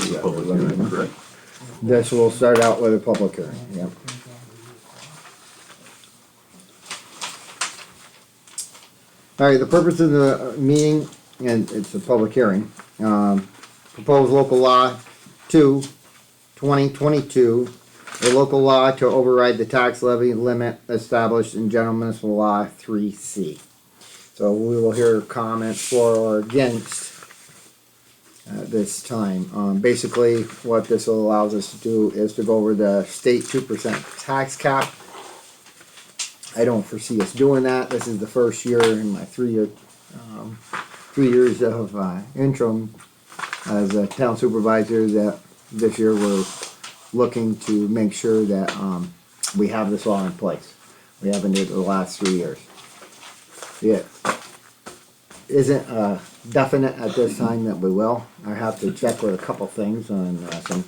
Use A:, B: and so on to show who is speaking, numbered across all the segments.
A: the
B: Yeah,
A: public
B: we're
A: hearing,
B: limiting.
A: correct?
B: This will start out with a public hearing, yep. All right, the purpose of the meeting, and it's a public hearing, proposed local law 2/2022, a local law to override the tax levy limit established in General Municipal Law 3C. So we will hear comments for or against this time. Basically, what this allows us to do is to go over the state 2% tax cap. I don't foresee us doing that. This is the first year in my 3 years of interim as a town supervisor that this year we're looking to make sure that we have this law in place. We haven't did it the last 3 years. It isn't definite at this time that we will. I have to check with a couple things on some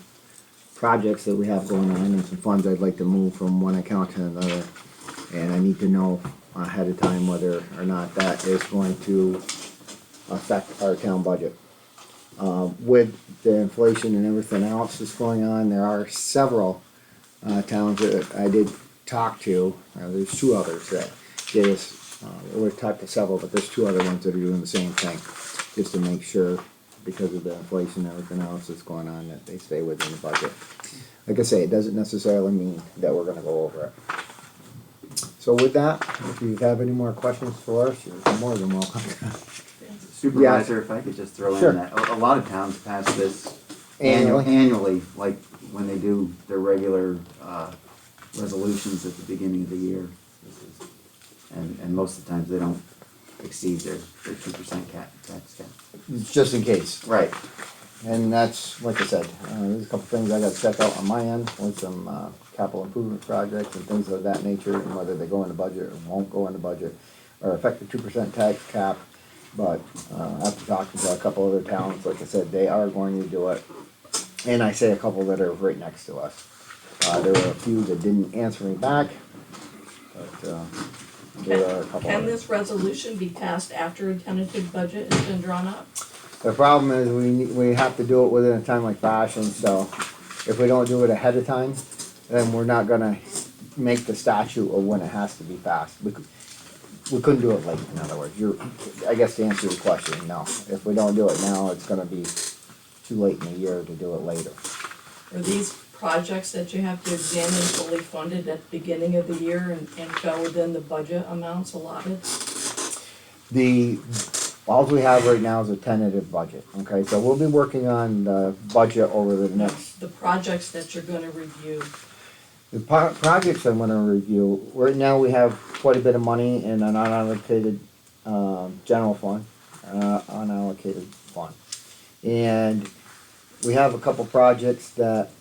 B: projects that we have going on and some funds I'd like to move from one account to another. And I need to know ahead of time whether or not that is going to affect our town budget. With the inflation and everything else that's going on, there are several towns that I did talk to. There's 2 others that gave us, we've talked to several, but there's 2 other ones that are doing the same thing, just to make sure, because of the inflation and everything else that's going on, that they stay within the budget. Like I say, it doesn't necessarily mean that we're gonna go over it. So with that, if you have any more questions for us, you're more than welcome.
C: Supervisor, if I could just throw
B: Sure.
C: in that, a lot of towns pass this
B: Annually?
C: annually, like when they do their regular resolutions at the beginning of the year. And most of the times they don't exceed their 2% tax cap.
B: Just in case, right. And that's, like I said, there's a couple things I gotta check out on my end with some capital improvement projects and things of that nature, and whether they go in the budget or won't go in the budget, or affect the 2% tax cap. But after talking to a couple other towns, like I said, they are going to do it. And I say a couple that are right next to us. There were a few that didn't answer me back, but there are a couple
D: Can
B: others.
D: this resolution be passed after a tentative budget has been drawn up?
B: The problem is we have to do it within a timely fashion, so if we don't do it ahead of time, then we're not gonna make the statute of when it has to be passed. We couldn't do it late, in other words. I guess to answer your question, no. If we don't do it now, it's gonna be too late in the year to do it later.
D: Are these projects that you have to examine fully funded at the beginning of the year and fell within the budget amounts allotted?
B: All we have right now is a tentative budget, okay? So we'll be working on the budget over the next.
D: The projects that you're gonna review.
B: The projects I'm gonna review, right now we have quite a bit of money in an unallocated, general fund, unallocated fund. And we have a couple projects that,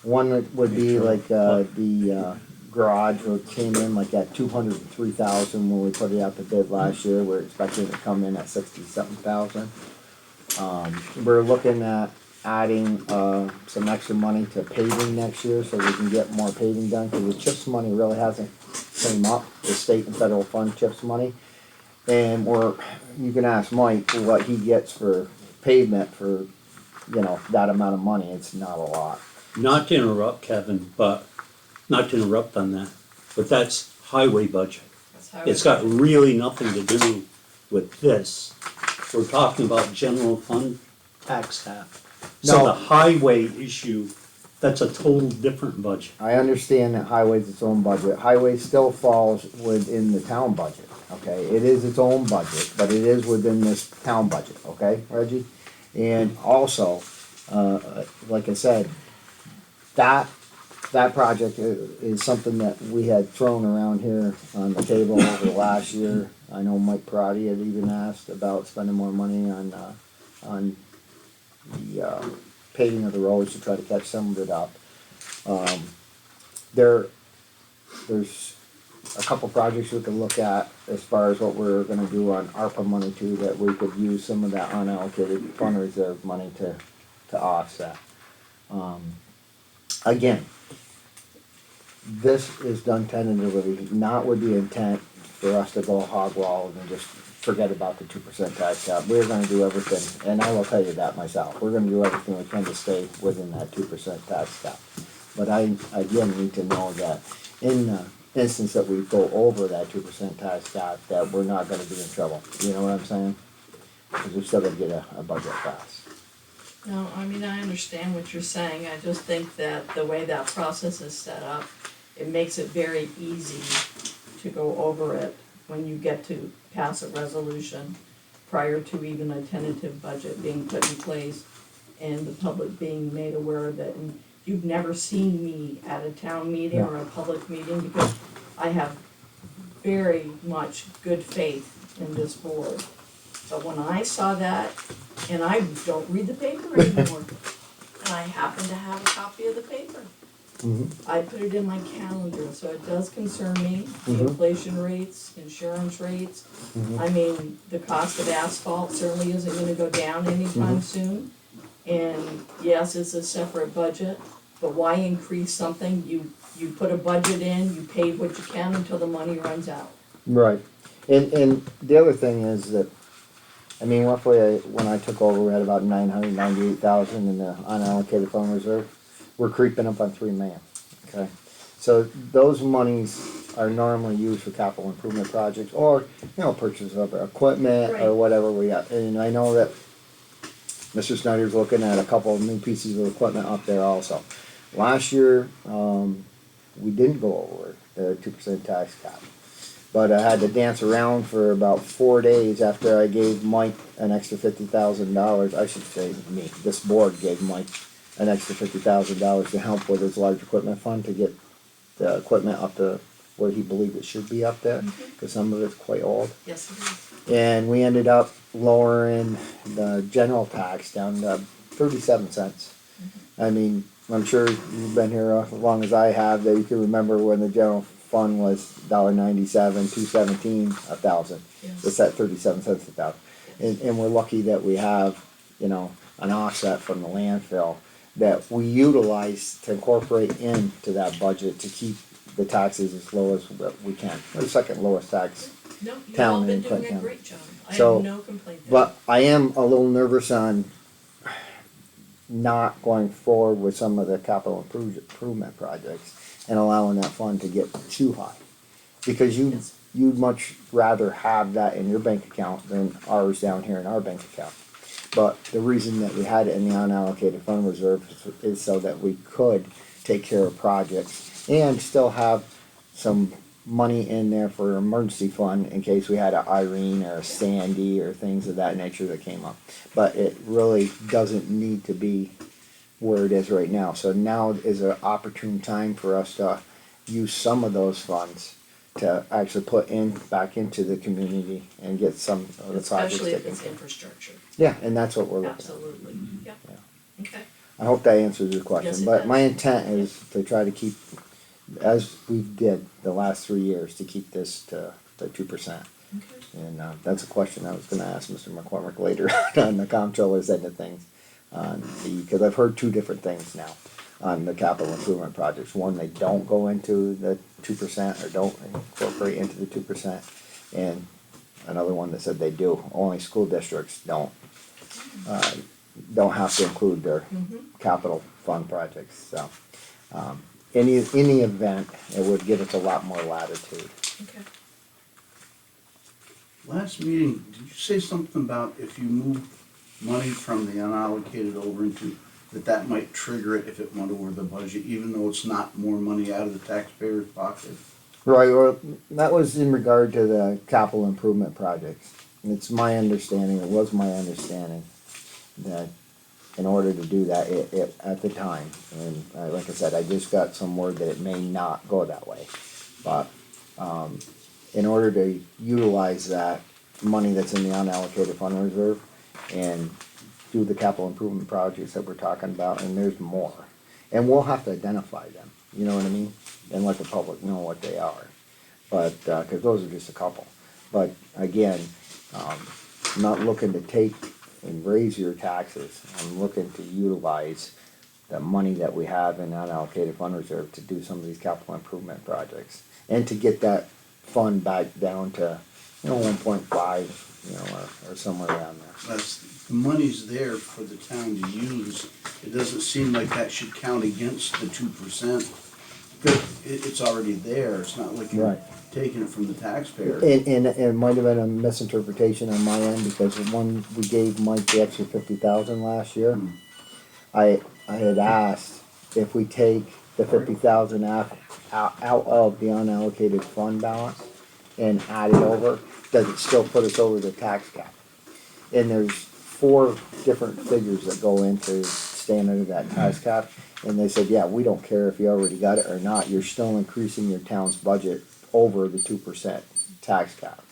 B: one would be like, the garage that came in like at 203,000 when we put it out to bid last year. We're expecting it to come in at 67,000. We're looking at adding some extra money to paving next year so we can get more paving done, because the CHIPS money really hasn't came up, the state and federal fund CHIPS money. And you can ask Mike what he gets for pavement for, that amount of money. It's not a lot.
E: Not to interrupt, Kevin, but, not to interrupt on that, but that's highway budget.
D: That's how
E: It's got really nothing to do with this. We're talking about general fund tax cap. So
B: No.
E: the highway issue, that's a total different budget.
B: I understand that highway's its own budget. Highway still falls within the town budget, okay? It is its own budget, but it is within this town budget, okay, Reggie? And also, like I said, that project is something that we had thrown around here on the table over the last year. I know Mike Parati had even asked about spending more money on the paving of the roads to try to catch some of it up. There's a couple projects we could look at as far as what we're gonna do on ARPA money too, that we could use some of that unallocated fund reserve money to offset. Again, this is done tentatively, not with the intent for us to go hog wild and just forget about the 2% tax cap. We're gonna do everything, and I will tell you that myself, we're gonna do everything we can to stay within that 2% tax cap. But I, again, need to know that in the instance that we go over that 2% tax cap, that we're not gonna be in trouble, you know what I'm saying? Cause we still gotta get a budget passed.
D: No, I mean, I understand what you're saying, I just think that the way that process is set up, it makes it very easy to go over it when you get to pass a resolution prior to even a tentative budget being put in place and the public being made aware of it. And you've never seen me at a town meeting or a public meeting because I have very much good faith in this board. But when I saw that, and I don't read the paper anymore, and I happen to have a copy of the paper, I put it in my calendar, so it does concern me, the inflation rates, insurance rates. I mean, the cost of asphalt certainly isn't gonna go down anytime soon. And yes, it's a separate budget, but why increase something? You put a budget in, you pay what you can until the money runs out.
B: Right, and the other thing is that, I mean, roughly, when I took over, we had about 998,000 in the unallocated fund reserve. We're creeping up on 3 million, okay? So those monies are normally used for capital improvement projects, or, purchase of equipment,
D: Right.
B: or whatever we got. And I know that Mr. Snyder's looking at a couple of new pieces of equipment up there also. Last year, we didn't go over the 2% tax cap. But I had to dance around for about 4 days after I gave Mike an extra $50,000. I should say me, this board gave Mike an extra $50,000 to help with his large equipment fund to get the equipment up to where he believed it should be up there, because some of it's quite old.
D: Yes, it is.
B: And we ended up lowering the general tax down to 37 cents. I mean, I'm sure you've been here as long as I have, that you can remember when the general fund was $1.97, $2.17 a thousand.
D: Yes.
B: It's at 37 cents a thousand. And we're lucky that we have, an offset from the landfill that we utilize to incorporate into that budget to keep the taxes as low as we can. We're the second lowest tax.
D: No, you've
B: Town
D: all been
B: and
D: doing
B: Clinton
D: a
B: County.
D: great job. I
B: So,
D: have no complaint there.
B: But I am a little nervous on not going forward with some of the capital improvement projects and allowing that fund to get too high. Because
D: Yes.
B: you'd much rather have that in your bank account than ours down here in our bank account. But the reason that we had it in the unallocated fund reserve is so that we could take care of projects and still have some money in there for emergency fund in case we had an Irene or a Sandy or things of that nature that came up. But it really doesn't need to be where it is right now. So now is an opportune time for us to use some of those funds to actually put back into the community and get some of the projects
D: Especially if
B: taken
D: it's
B: care of.
D: infrastructure.
B: Yeah, and that's what we're looking at.
D: Absolutely, yep.
B: Yeah.
D: Okay,
B: I hope that answers your question,
D: Yes, it
B: but
D: does.
B: my intent is to try to keep, as we did the last 3 years, to keep this to the 2%.
D: okay.
B: And that's a question I was gonna ask Mr. McCormick later on the comptroller's end of things. Because I've heard two different things now on the capital improvement projects. One, they don't go into the 2% or don't incorporate into the 2%. And another one that said they do. Only school districts don't have to include their capital fund projects. So, in any event, it would give us a lot more latitude.
D: Okay.
A: Last meeting, did you say something about if you move money from the unallocated over into, that might trigger it if it went over the budget, even though it's not more money out of the taxpayer's pocket?
B: Right, well, that was in regard to the capital improvement projects. It's my understanding, it was my understanding, that in order to do that, it at the time, and like I said, I just got some word that it may not go that way. But, in order to utilize that money that's in the unallocated fund reserve and do the capital improvement projects that we're talking about, and there's more. And we'll have to identify them, you know what I mean? And let the public know what they are. But, cause those are just a couple. But again, I'm not looking to take and raise your taxes. I'm looking to utilize the money that we have in unallocated fund reserve to do some of these capital improvement projects. And to get that fund back down to 1.5, or somewhere around there.
A: The money's there for the town to use. It doesn't seem like that should count against the 2%. It's already there. It's not like you're
B: Right.
A: taking it from the taxpayer.
B: And it might have been a misinterpretation on my end, because when we gave Mike the extra 50,000 last year, I had asked if we take the 50,000 out of the unallocated fund balance and add it over, does it still put us over the tax cap? And there's 4 different figures that go into staying under that tax cap, and they said, yeah, we don't care if you already got it or not, you're still increasing your town's budget over the 2% tax cap.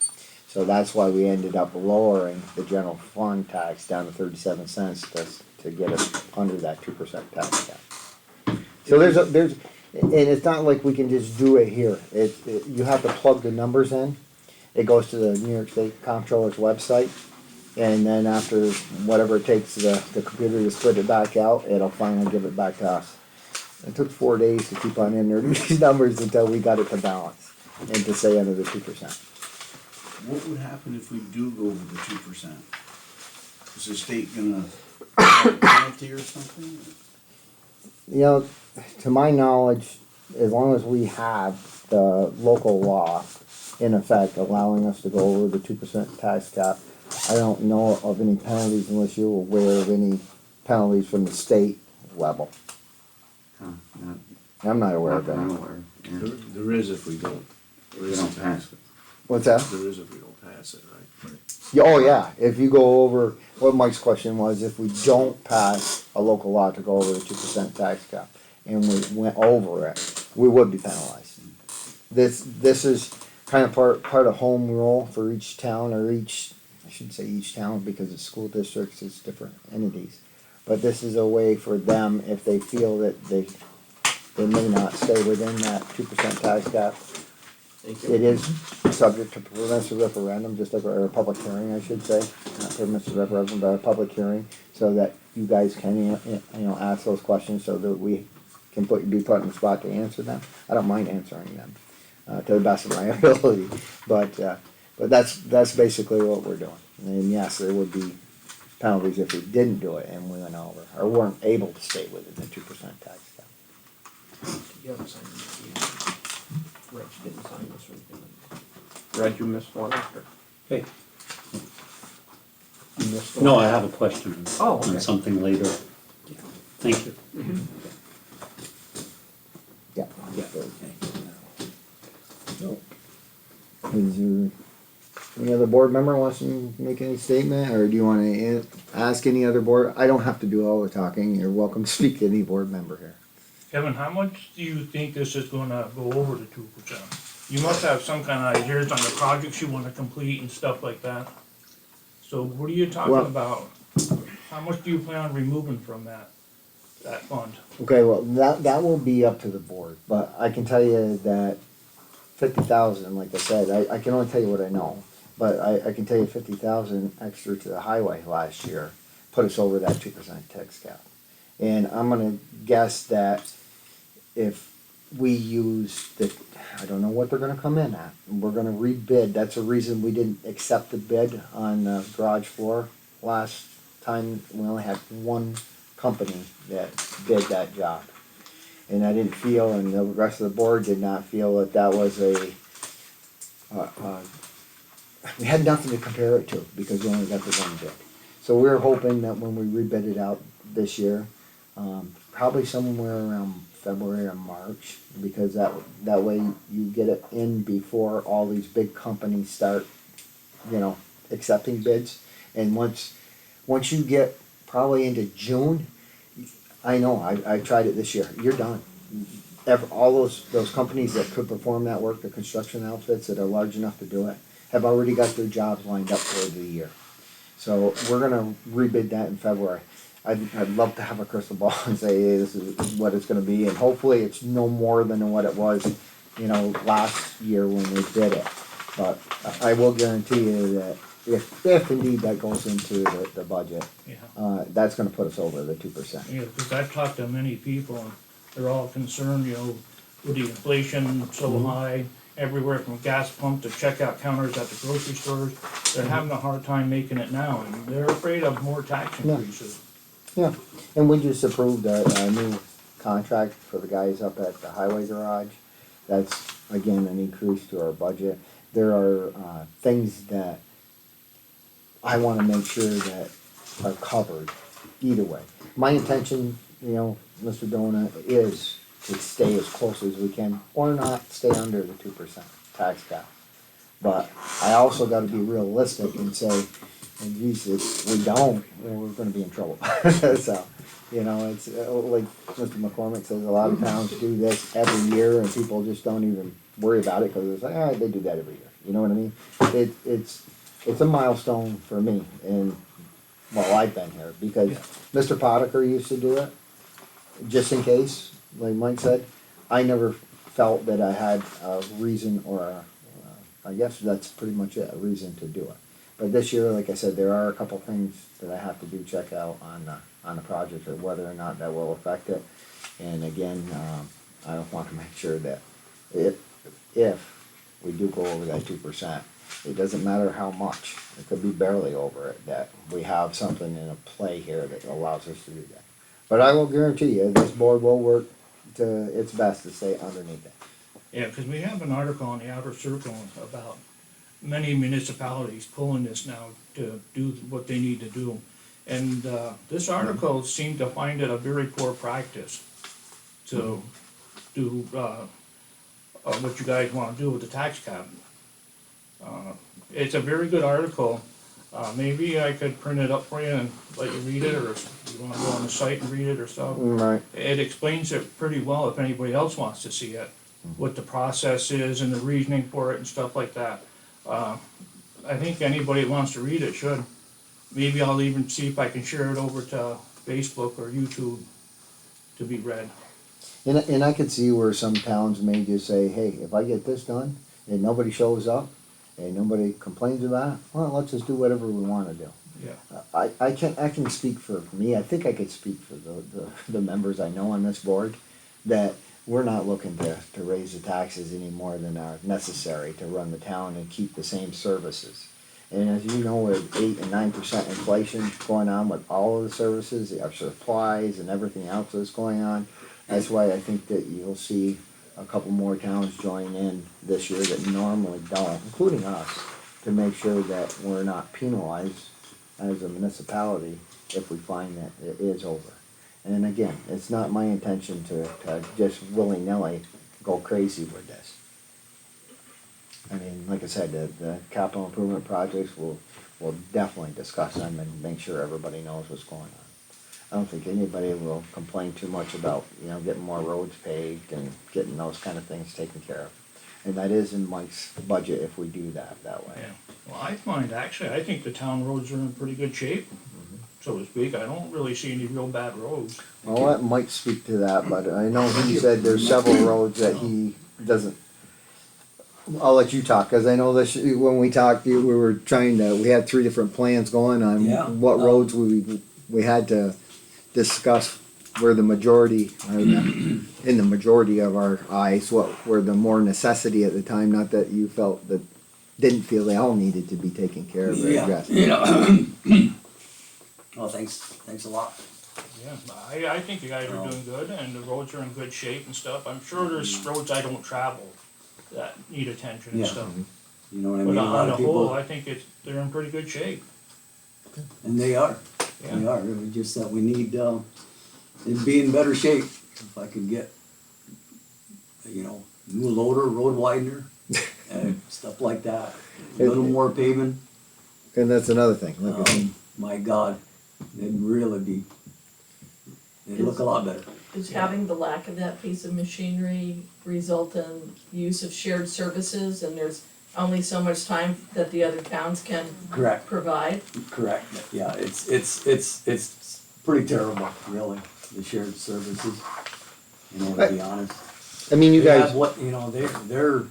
B: So that's why we ended up lowering the general fund tax down to 37 cents to get us under that 2% tax cap. So and it's not like we can just do it here. You have to plug the numbers in. It goes to the New York State Comptroller's website, and then after whatever it takes the computer to split it back out, it'll finally give it back to us. It took 4 days to keep on entering these numbers until we got it to balance and to stay under the 2%.
A: What would happen if we do go over the 2%? Is the state gonna have a penalty or something?
B: To my knowledge, as long as we have the local law in effect allowing us to go over the 2% tax cap, I don't know of any penalties unless you're aware of any penalties from the state level.
C: Not,
B: I'm not aware
C: not
B: of
C: that I'm
B: any.
C: aware of, yeah.
F: There is if we don't.
C: We don't pass it.
B: What's that?
F: There is if we don't pass it, right?
B: Yeah, oh yeah, if you go over, what Mike's question was, if we don't pass a local law to go over the 2% tax cap, and we went over it, we would be penalized. This is kind of part of home rule for each town, or I shouldn't say each town, because it's school districts, it's different entities. But this is a way for them, if they feel that they may not stay within that 2% tax cap. It is subject to permissive referendum, just like a public hearing, I should say, not permissive referendum, but a public hearing, so that you guys can, ask those questions, so that we can be put in the spot to answer them. I don't mind answering them, to the best of my ability, but that's basically what we're doing. And yes, there would be penalties if we didn't do it and we went over, or weren't able to stay within the 2% tax cap.
G: You haven't signed it yet. Reg didn't sign this one. Reg, you missed one after.
E: Okay.
G: You missed one.
E: No, I have a question
G: Oh, okay.
E: on something later. Thank you.
B: Yeah.
E: Yeah.
B: Is there any other board member wants to make any statement, or do you want to ask any other board? I don't have to do all the talking. You're welcome to speak to any board member here.
H: Kevin, how much do you think this is gonna go over the 2%? You must have some kind of ideas on the projects you wanna complete and stuff like that. So what are you talking
B: Well-
H: about? How much do you plan on removing from that fund?
B: Okay, well, that will be up to the board, but I can tell you that 50,000, like I said, I can only tell you what I know, but I can tell you 50,000 extra to the highway last year put us over that 2% tax cap. And I'm gonna guess that if we use I don't know what they're gonna come in at, we're gonna rebid. That's the reason we didn't accept the bid on the garage floor last time. We only had one company that did that job. And I didn't feel, and the rest of the board did not feel, that was we had nothing to compare it to, because we only got the one bid. So we're hoping that when we rebid it out this year, probably somewhere around February or March, because that way you get it in before all these big companies start, accepting bids. And once you get probably into June, I know, I tried it this year, you're done. All those companies that could perform that work, the construction outfits that are large enough to do it, have already got their jobs lined up for the year. So we're gonna rebid that in February. I'd love to have a crystal ball and say, hey, this is what it's gonna be, and hopefully it's no more than what it was, last year when we did it. But I will guarantee you that if indeed that goes into the budget,
H: Yeah,
B: that's gonna put us over the 2%.
H: yeah, because I've talked to many people and they're all concerned, with the inflation so high everywhere from gas pump to checkout counters at the grocery stores. They're having a hard time making it now, and they're afraid of more tax
B: Yeah.
H: increases.
B: Yeah, and we just approved a new contract for the guys up at the highway garage. That's, again, an increase to our budget. There are, things that I wanna make sure that are covered either way. My intention, Mr. Donut, is to stay as close as we can, or not stay under the 2% tax cap. But I also gotta be realistic and say, and geez, if we don't, we're gonna be in trouble. So, it's like Mr. McCormick says, a lot of towns do this every year and people just don't even worry about it because it's like, they do that every year. You know what I mean? It's a milestone for me and, well, I've been here because Mr. Potiker used to do it, just in case, like Mike said. I never felt that I had a reason I guess that's pretty much it, a reason to do it. But this year, like I said, there are a couple things that I have to do, check out on the project, or whether or not that will affect it. And again, I want to make sure that if we do go over that 2%, it doesn't matter how much, it could be barely over it, that we have something in a play here that allows us to do that. But I will guarantee you, this board will work to its best to stay underneath it.
H: Yeah, because we have an article on the Outer Circle about many municipalities pulling this now to do what they need to do. And this article seemed to find it a very poor practice to do what you guys want to do with the tax cap. It's a very good article. Maybe I could print it up for you and let you read it, or if you want to go on the site and read it or stuff.
B: Right.
H: It explains it pretty well if anybody else wants to see it, what the process is and the reasoning for it and stuff like that. I think anybody that wants to read it should. Maybe I'll even see if I can share it over to Facebook or YouTube to be read.
B: And I could see where some towns may just say, hey, if I get this done and nobody shows up and nobody complains about it, well, let's just do whatever we wanna do.
H: Yeah.
B: I can speak for me, I think I could speak for the members I know on this board, that we're not looking to raise the taxes any more than are necessary to run the town and keep the same services. And as you know, with 8 and 9% inflation going on with all of the services, our supplies and everything else that's going on, that's why I think that you'll see a couple more towns join in this year that normally don't, including us, to make sure that we're not penalized as a municipality if we find that it is over. And again, it's not my intention to just willy-nilly go crazy with this. I mean, like I said, the capital improvement projects, we'll definitely discuss them and make sure everybody knows what's going on. I don't think anybody will complain too much about, getting more roads paved and getting those kind of things taken care of. And that is in Mike's budget if we do that way.
H: Yeah. Well, I think the town roads are in pretty good shape, so to speak. I don't really see any real bad roads.
B: I'll let Mike speak to that, but I know he said there's several roads that he doesn't. I'll let you talk, cause I know this, when we talked, we had 3 different plans going on.
I: Yeah.
B: What roads we had to discuss where the majority, in the majority of our eyes, what were the more necessity at the time, not that you didn't feel they all needed to be taken care of or addressed.
I: Well, thanks a lot.
H: Yeah, I think you guys are doing good, and the roads are in good shape and stuff. I'm sure there's roads I don't travel that need attention and
I: Yeah.
H: stuff.
I: You know what I
H: But
I: mean? A lot
H: on the
I: of
H: whole,
I: people,
H: I think they're in pretty good shape.
I: and they are.
H: Yeah.
I: They are. It's just that we need, it'd be in better shape if I could get, new loader, road widener, stuff like that. A little more paving.
B: And that's another thing, look at
I: My God, it'd look a lot better.
D: Does having the lack of that piece of machinery result in use of shared services, and there's only so much time that the other towns can
I: Correct.
D: provide?
I: Correct. Yeah, it's pretty terrible, really, the shared services. To be honest.
B: I mean, you
I: They
B: guys,
I: have what, they're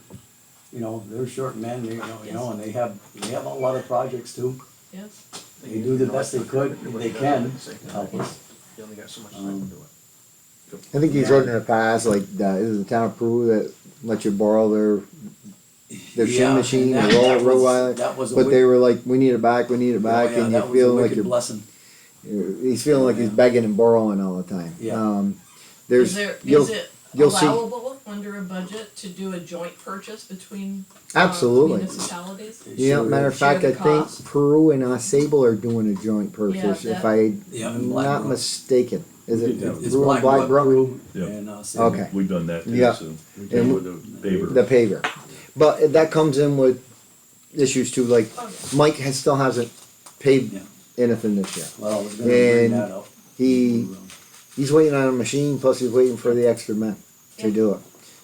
I: short men, and they have a lot of projects too.
D: Yes.
I: They do the best they could, they can to help us.
G: You only got so much time to do it.
B: I think he's written in the past, like, is the town of Peru that let you borrow their
I: Yeah,
B: shin machine or
I: and that was-
B: Rottweiler.
I: that was a
B: But they
I: wick-
B: were like, we need it back,
I: oh, yeah,
B: and
I: that
B: you're
I: was a
B: feeling like
I: wicked
B: you're,
I: blessing.
B: he's feeling like he's
I: Yeah.
B: begging and borrowing all the time.
I: Yeah.
B: There's, you'll,
D: Is it
B: you'll see-
D: allowable under a budget to do a joint purchase between
B: Absolutely.
D: municipalities?
I: It
B: Yeah,
I: sure
B: matter of
I: is.
B: fact,
D: Share
B: I
D: the
B: think
D: cost.
B: Peru and Sable are doing a joint purchase,
D: Yeah,
B: if
D: that-
I: Yeah, in
B: I'm
I: Black
B: not
I: Brook.
B: mistaken. Is it
F: Yeah,
I: It's
B: Peru and Black Brook?
I: Brew
F: Yeah.
I: and,
B: Okay.
F: We've done that too,
B: Yeah.
F: so. We
B: And
F: came with a paver.
B: The paver. But that comes in with issues too, like
D: Oh,
B: Mike still hasn't paid
I: Yeah.
B: anything this year.
I: Well, I was gonna bring
B: And
I: that up.
B: He's waiting on a machine, plus he's waiting for the extra men to
D: Yeah.
B: do it.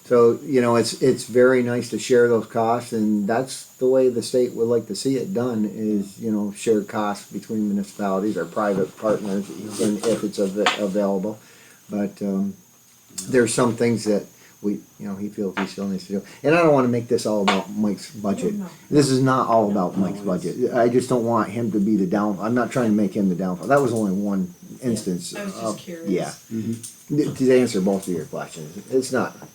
B: So, it's very nice to share those costs, and that's the way the state would like to see it done, is, shared costs between municipalities or private partners, and if it's available. But, there's some things that he feels he still needs to do. And I don't wanna make this all about Mike's budget.
D: No.
B: This is not all about
I: No,
B: Mike's
I: it's-
B: budget. I just don't want him to be I'm not trying to make him the downfall. That was only one instance.
D: I was just
B: of-
D: curious.
B: Yeah.
I: Mhm.
B: To answer both of your questions,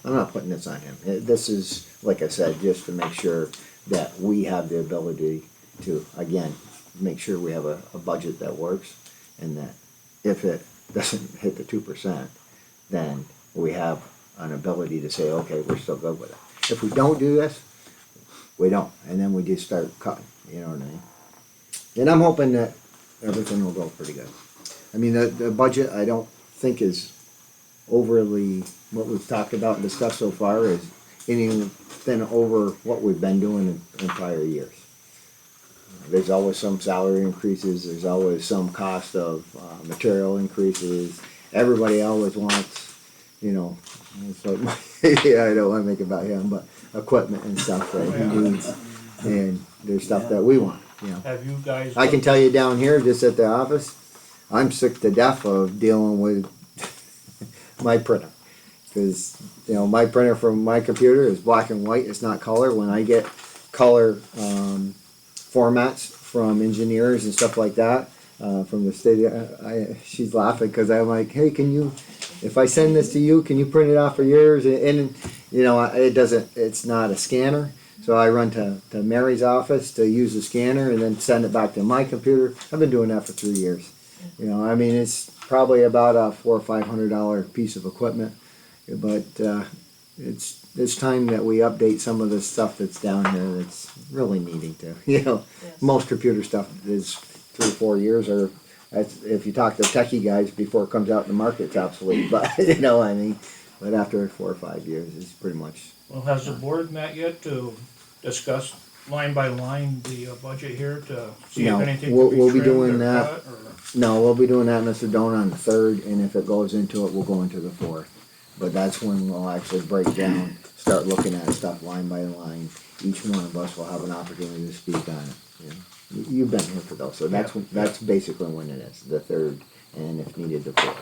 B: I'm not putting this on him. This is, like I said, just to make sure that we have the ability to, again, make sure we have a budget that works, and that if it doesn't hit the 2%, then we have an ability to say, okay, we're still good with it. If we don't do this, we don't, and then we just start cutting, you know what I mean? And I'm hoping that everything will go pretty good. I mean, the budget, I don't think is overly, what we've talked about and discussed so far is anything over what we've been doing in prior years. There's always some salary increases, there's always some cost of material increases. Everybody always wants, it's like, yeah, I don't wanna make it about him, but equipment and stuff that he needs. And there's stuff that we want,
H: Have you guys?
B: I can tell you down here, just at the office, I'm sick to death of dealing with my printer. Cause, my printer from my computer is black and white, it's not color. When I get color, formats from engineers and stuff like that, from the state, she's laughing, cause I'm like, hey, if I send this to you, can you print it off for yours? And it's not a scanner. So I run to Mary's office to use the scanner and then send it back to my computer. I've been doing that for 3 years. It's probably about a $400 or $500 piece of equipment, but it's time that we update some of the stuff that's down here that's really needing to.
D: Yes.
B: Most computer stuff is 3 or 4 years, or if you talk to techie guys before it comes out in the market, it's obsolete. But but after 4 or 5 years, it's pretty much.
H: Well, has the board met yet to discuss line by line the budget here to see if
B: No,
H: anything
B: we'll-
H: can be
B: we'll be
H: trimmed
B: doing
H: or
B: that.
H: cut, or?
B: No, we'll be doing that, Mr. Don, on the 3rd, and if it goes into it, we'll go into the 4th. But that's when we'll actually break down, start looking at stuff line by line. Each one of us will have an opportunity to speak on it. You've been here for those, so that's basically when it is, the 3rd, and if needed, the 4th.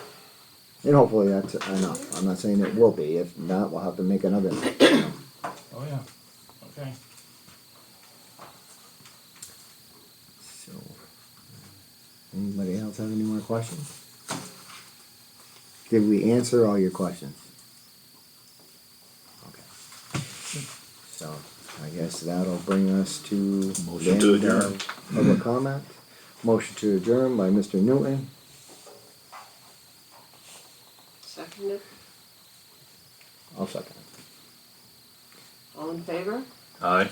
B: And hopefully that's enough. I'm not saying it will be. If not, we'll have to make another.
H: Oh, yeah, okay.
B: So, anybody else have any more questions? Did we answer all your questions? Okay. So, I guess that'll bring us to
F: Motion
B: the
F: to
B: end of
F: adjourn.
B: public comment. Motion to adjourn by Mr. Newton.
J: Seconded,
B: I'll second it.
J: all in favor?
F: Aye.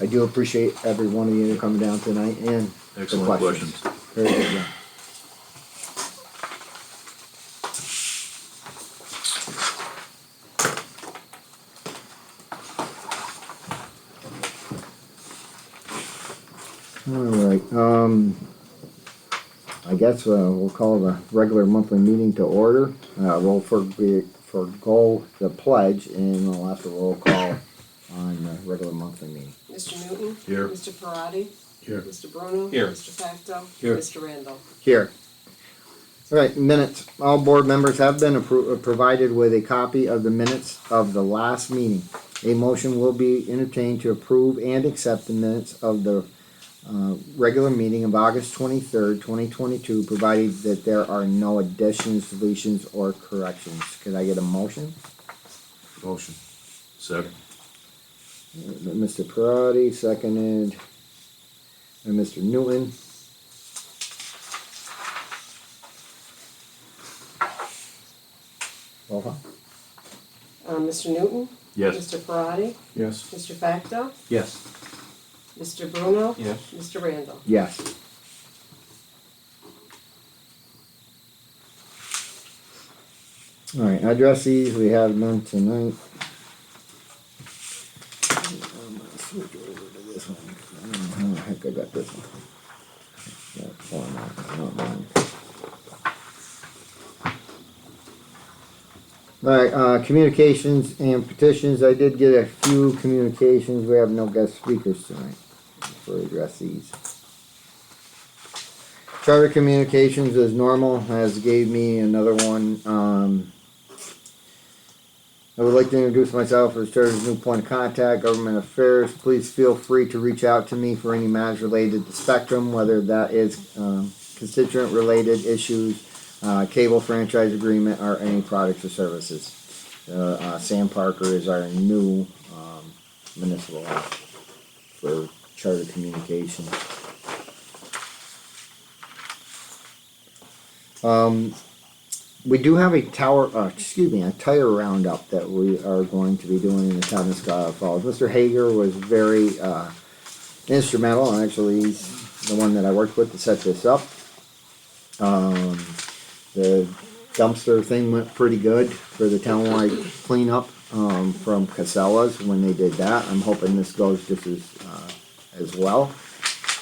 B: I do appreciate every one of you coming down tonight and the
F: Excellent
B: questions.
F: questions.
B: Very good, yeah. Alright, I guess, we'll call the regular monthly meeting to order. We'll forgo the pledge and we'll have to roll call on the regular monthly meeting.
J: Mr. Newton?
F: Here.
J: Mr. Parati?
F: Here.
J: Mr. Bruno?
G: Here.
J: Mr. Facto?
I: Here.
J: Mr. Randall?
B: Here. Alright, minutes. All board members have been provided with a copy of the minutes of the last meeting. A motion will be entertained to approve and accept the minutes of the regular meeting of August 23rd, 2022, provided that there are no additions, deletions, or corrections. Could I get a motion?
F: Motion. Second.
B: Mr. Parati, seconded, and Mr. Newton. Roll call.
J: Mr. Newton?
F: Yes.
J: Mr. Parati?
F: Yes.
J: Mr. Facto?
E: Yes.
J: Mr. Bruno?
G: Yes.
J: Mr. Randall?
B: Yes. Alright, addressees, we have none tonight. I'm gonna switch over to this one. I don't know how the heck I got this one. That format, it's not mine. Alright, communications and petitions, I did get a few communications, we have no guest speakers tonight for addressees. Charter Communications as normal has gave me another one. I would like to introduce myself as Charter's new point of contact, government affairs. Please feel free to reach out to me for any matters related to Spectrum, whether that is constituent related issues, cable franchise agreement, or any products or services. Sam Parker is our new municipal rep for Charter Communications. We do have a tire roundup that we are going to be doing in the town of Scholar Falls. Mr. Hager was very instrumental, actually he's the one that I worked with to set this up. The dumpster thing went pretty good for the townwide cleanup from Casella's when they did that. I'm hoping this goes just as well.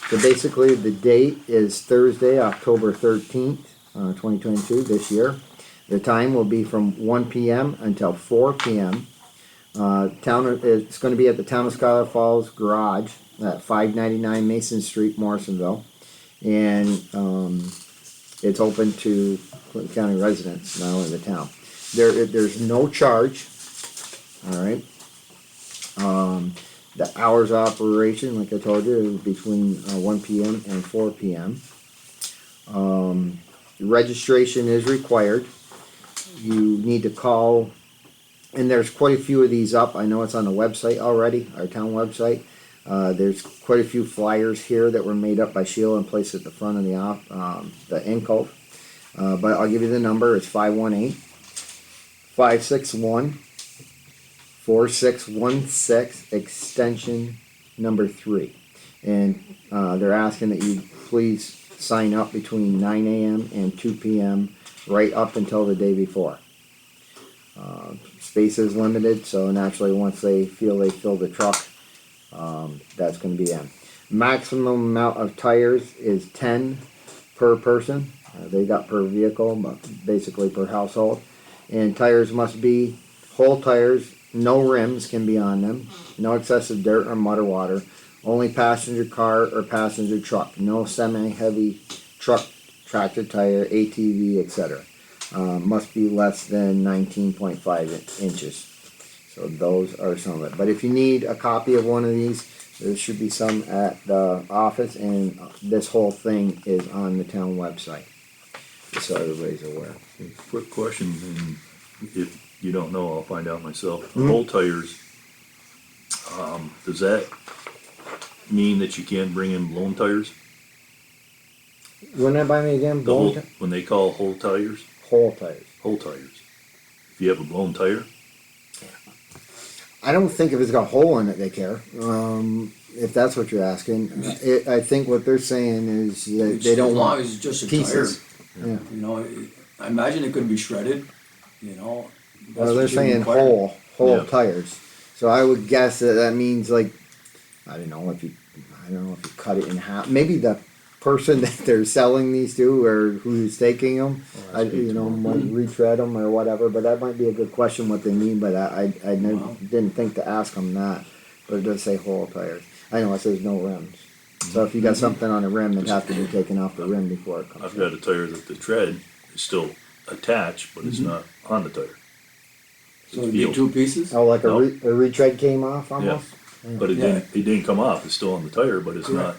B: So basically the date is Thursday, October 13th. 2022 this year. The time will be from 1 p.m. until 4 p.m. It's going to be at the Town of Scholar Falls Garage at 599 Mason Street, Morrisonville, and it's open to Clinton County residents, not only the town. There's no charge. All right. The hours of operation, like I told you, is between 1 p.m. and 4 p.m. Registration is required. You need to call, and there's quite a few of these up. I know it's on the website already, our town website. There's quite a few flyers here that were made up by Schuyler and placed at the front of the Incove. But I'll give you the number. It's 518-561-4616, extension number 3. And they're asking that you please sign up between 9 a.m. and 2 p.m. right up until the day before. Space is limited, so naturally once they feel they fill the truck, that's going to be in. Maximum amount of tires is 10 per person. They got per vehicle, but basically per household. And tires must be whole tires, no rims can be on them, no excessive dirt or mud or water. Only passenger car or passenger truck. No semi-heavy truck, tractor tire, ATV, etc. Must be less than 19.5 inches. So those are some of it. But if you need a copy of one of these, there should be some at the office, and this whole thing is on the town website. Just so everybody's aware.
F: Quick question, and if you don't know, I'll find out myself. Whole tires, does that mean that you can't bring in blown tires?
B: Run that by me again.
F: When they call whole tires?
B: Whole tires.
F: Whole tires. If you have a blown tire?
B: I don't think if it's got a hole in it they care. If that's what you're asking, I think what they're saying is that they don't
I: As long
B: want
I: as it's just a
B: pieces.
I: tire,
B: Yeah.
I: you know, I imagine it could be shredded, you know.
B: Well, they're
I: That's what you
B: saying
I: require.
B: whole
F: Yeah.
B: tires. So I would guess that means like, I don't know if you cut it in half. Maybe the person that they're selling these to or who's taking them, might retread them or whatever. But that might be a good question what they mean by that. I didn't think to ask them that, but it does say whole tires. I know it says no rims. So if you got something on the rim, it'd have to be taken off the rim before it comes.
F: I've got a tire that the tread is still attached, but it's not on the tire.
I: So it'd be two pieces?
B: Oh, like
F: No.
B: a retread came off almost.
F: But it
I: Yeah.
F: didn't come off, it's still on the tire, but it's not.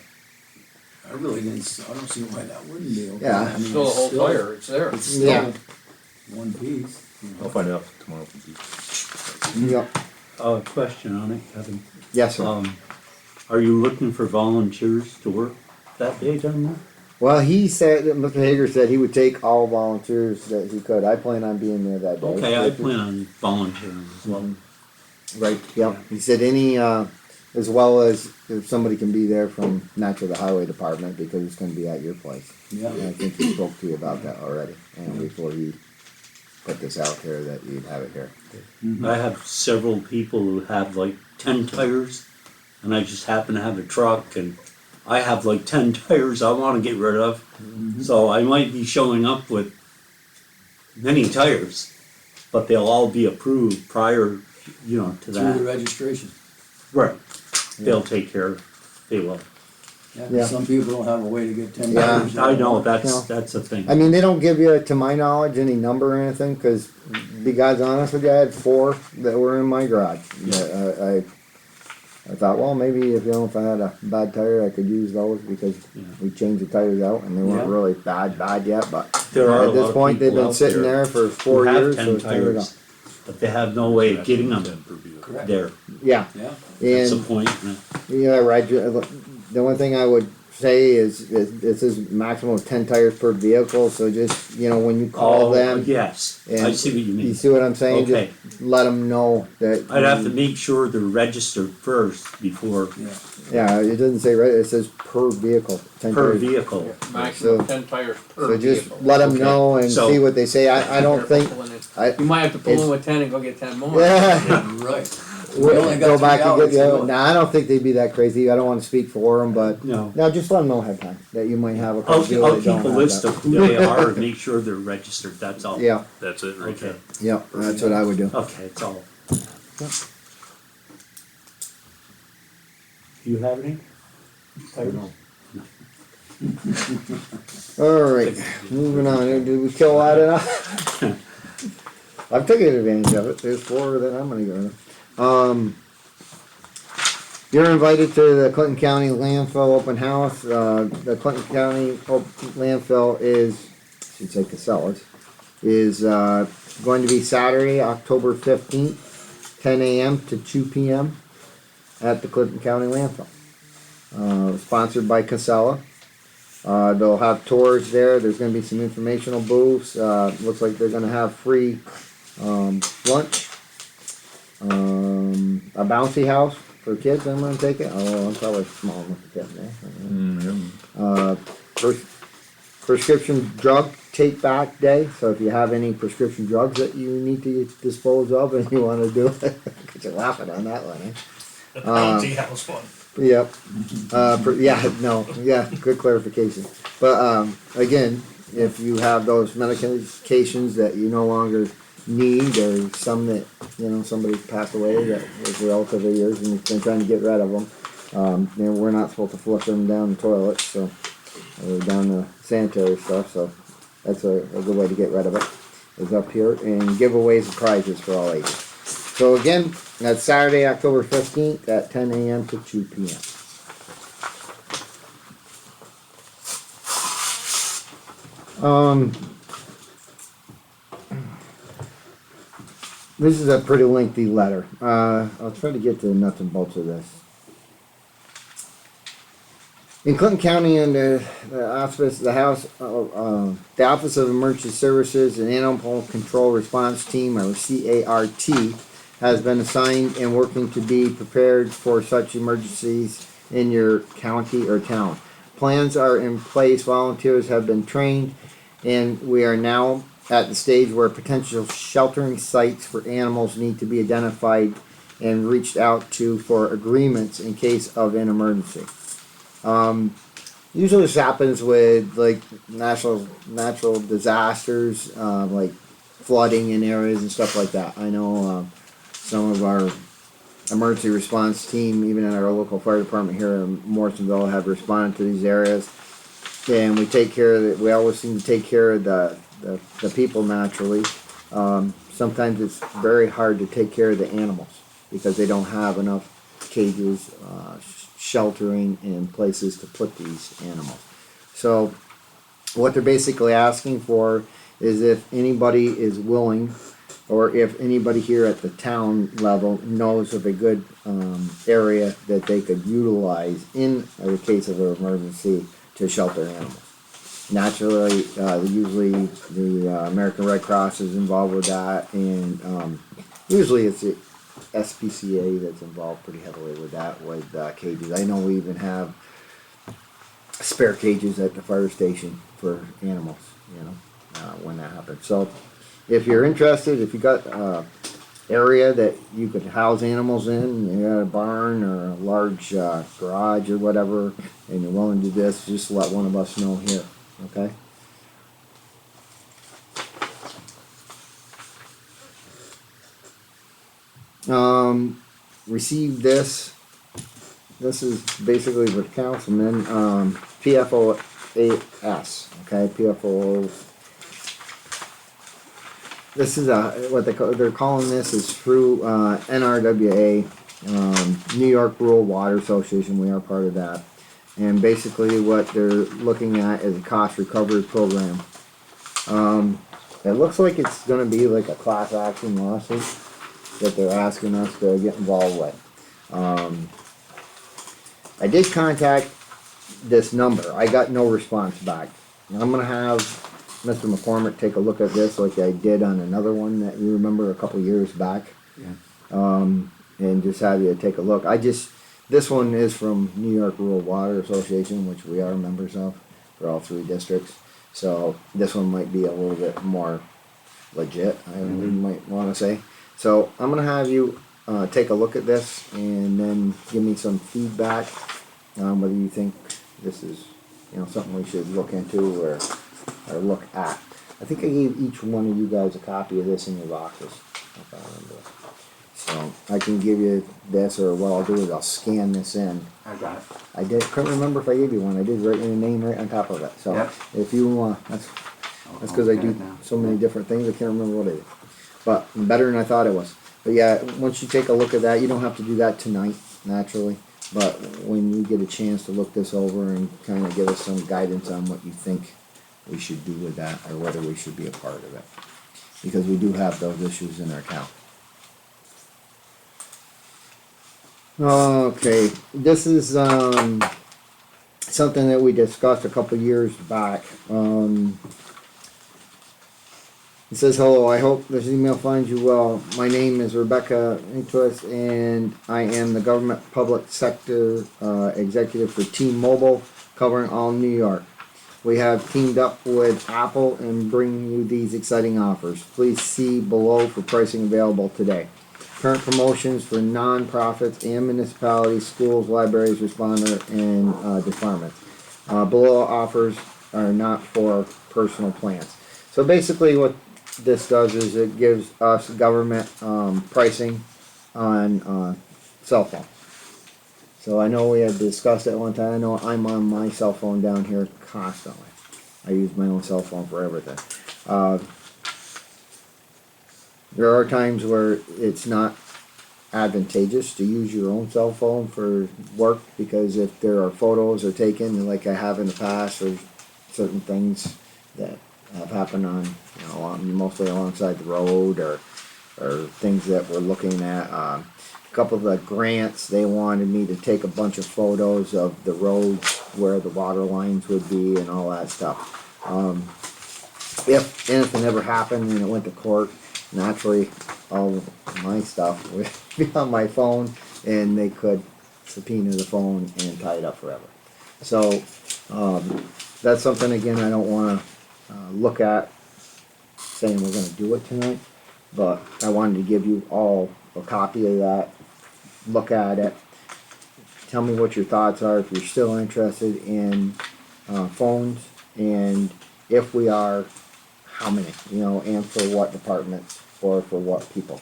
I: I don't see why that wouldn't be okay.
B: Yeah.
I: I mean,
G: Still a
I: it's
G: whole tire, it's there.
I: It's still
B: Yeah.
I: one piece. You know.
F: I'll find out tomorrow.
B: Yep,
E: Question on it, Kevin.
B: yes, sir.
E: Are you looking for volunteers to work that day down there?
B: Well, he said, Mr. Hager said he would take all volunteers that he could. I plan on being there that day.
E: Okay, I plan on volunteering as well.
B: Right, yep. He said any, as well as if somebody can be there from naturally the highway department because it's gonna be at your place.
I: Yeah.
B: And I think he spoke to you about that already, and before he put this out here that you'd have it here.
E: I have several people who have like 10 tires, and I just happen to have a truck, and I have like 10 tires I want to get rid of. So I might be showing up with many tires, but they'll all be approved prior, to
I: Through the
E: that.
I: registration.
E: Right. They'll take care of, they will.
I: Yeah, 'cause
B: Yeah.
I: some people don't have a way to get 10
B: Yeah.
I: tires.
E: I know,
B: Yeah.
E: that's a thing.
B: I mean, they don't give you, to my knowledge, any number or anything, cause to be God's honest with you, I had 4 that were in my garage. That I thought, well, maybe if I had a bad tire, I could use those because
E: Yeah.
B: we changed the tires out and they weren't
I: Yeah.
B: really bad yet, but
E: There are a
B: at
E: lot
B: this
E: of
B: point, they've
E: people
B: been
E: out
B: sitting there for
E: who
B: 4
E: have
B: years,
E: 10
B: so it's time to go.
E: tires, but they have no way of getting them
F: 10 per vehicle.
I: Correct.
E: there.
B: Yeah,
I: Yeah.
E: That's the
B: and,
E: point.
B: yeah, right, the only thing I would say is this is maximum of 10 tires per vehicle, so just, when you call them.
E: Yes, I
B: and
E: see what you
B: You
E: mean.
B: see what I'm saying?
E: Okay.
B: Just let them know that.
E: I'd have to make sure they're registered first before,
I: Yeah.
B: Yeah, it doesn't say, right, it says per vehicle. 10
E: per
B: tires.
E: vehicle.
G: Maximum
B: So-
G: 10 tires per
B: So just
G: vehicle.
B: let them
E: Okay.
B: know and
E: So-
B: see what they say. I don't think,
G: You might have to pull in
B: it's-
G: with 10 and go get 10 more.
B: yeah.
I: You're right. We only got
B: Go
I: 3
B: back and
I: hours
B: get the
I: to
B: other
I: do
B: one.
I: it.
B: Nah, I don't think they'd be that crazy. I don't wanna speak for them, but,
E: No.
B: now just let them know ahead of time that you might have a couple
E: I'll
B: people
E: I'll
B: that don't
E: keep a
B: have
E: list
B: that.
E: of who they are and make sure they're registered, that's all.
B: Yeah,
F: That's it right
E: Okay,
F: there.
B: yeah, that's what I would do.
E: okay, it's all. Do you have any?
B: Alright, moving on. Did we kill that enough? I've taken advantage of it. There's 4 that I'm gonna go. You're invited to the Clinton County landfill open house. The Clinton County landfill should say Casellas, is going to be Saturday, October 15th, 10 a.m. to 2 p.m. at the Clinton County landfill. Sponsored by Casella. They'll have tours there. There's going to be some informational booths. Looks like they're going to have free lunch. A bouncy house for kids. I'm going to take it. Oh, I'm probably small enough to get in there. Prescription drug take back day. So if you have any prescription drugs that you need to dispose of and you want to do it, because you're laughing on that one. Eh?
H: The bouncy house one.
B: Yep. Good clarification. But, again, if you have those medications that you no longer need, or some that, somebody passed away that was a relative of yours and you've been trying to get rid of them, we're not supposed to flush them down the toilet, so, or down the sanitary stuff, so that's a good way to get rid of it, is up here, and giveaways and prizes for all ages. So again, that's Saturday, October 15th at 10 a.m. to 2 p.m. This is a pretty lengthy letter. I'll try to get to the nuts and bolts of this. In Clinton County, under the Office of Emergency Services and Animal Control Response Team, or CART, has been assigned and working to be prepared for such emergencies in your county or town. Plans are in place, volunteers have been trained, and we are now at the stage where potential sheltering sites for animals need to be identified and reached out to for agreements in case of an emergency. Usually this happens with like natural disasters, like flooding in areas and stuff like that. I know some of our emergency response team, even in our local fire department here in Morrisonville, have responded to these areas, and we take care of it. We always seem to take care of the people naturally. Sometimes it's very hard to take care of the animals because they don't have enough cages, sheltering, and places to put these animals. So what they're basically asking for is if anybody is willing or if anybody here at the town level knows of a good, area that they could utilize in a case of an emergency to shelter animals. Naturally, usually the American Red Cross is involved with that, and usually it's the SPCA that's involved pretty heavily with that, with cages. I know we even have spare cages at the fire station for animals, you know, when that happens. So if you're interested, if you got area that you could house animals in, you got a barn or a large garage or whatever, and you're willing to do this, just let one of us know here, okay? Received this. This is basically for the councilman, PFOAS, okay, PFO. This is what they're calling this is through NRWA, New York Rural Water Association. We are part of that, and basically what they're looking at is a cost recovery program. It looks like it's going to be like a class action lawsuit that they're asking us to get involved with. I did contact this number. I got no response back. I'm going to have Mr. McCormick take a look at this like I did on another one that you remember a couple years back.
C: Yeah.
B: And just have you take a look. This one is from New York Rural Water Association, which we are members of for all 3 districts. So this one might be a little bit more legit, I might want to say. So I'm going to have you take a look at this and then give me some feedback on whether you think this is, you know, something we should look into or look at. I think I gave each one of you guys a copy of this in your boxes, if I remember. So I can give you this, or what I'll do is I'll scan this in.
C: I got it.
B: I couldn't remember if I gave you one. I did write your name right on top of it. So
C: Yep.
B: if you that's because I do so many different things. I can't remember what I did. But better than I thought it was. But yeah, once you take a look at that, you don't have to do that tonight, naturally. But when you get a chance to look this over and kind of give us some guidance on what you think we should do with that, or whether we should be a part of it. Because we do have those issues in our town. Okay, this is something that we discussed a couple years back. It says, "Hello, I hope this email finds you well. My name is Rebecca Intwist, and I am the government public sector executive for T-Mobile, covering all New York. We have teamed up with Apple and bringing you these exciting offers. Please see below for pricing available today. Current promotions for non-profits and municipalities, schools, libraries, responder, and departments. Below offers are not for personal plans." So basically what this does is it gives us government pricing on cell phone. So I know we had discussed it one time. I know I'm on my cell phone down here constantly. I use my own cell phone for everything. There are times where it's not advantageous to use your own cell phone for work, because if there are photos are taken, like I have in the past, or certain things that have happened on, you know, mostly alongside the road, or things that we're looking at. A couple of the grants, they wanted me to take a bunch of photos of the roads where the water lines would be and all that stuff. If anything ever happened and it went to court, naturally all of my stuff would be on my phone, and they could subpoena the phone and tie it up forever. So that's something, again, I don't want to look at saying we're going to do it tonight, but I wanted to give you all a copy of that. Look at it. Tell me what your thoughts are, if you're still interested in phones, and if we are, how many, you know, and for what departments, or for what people.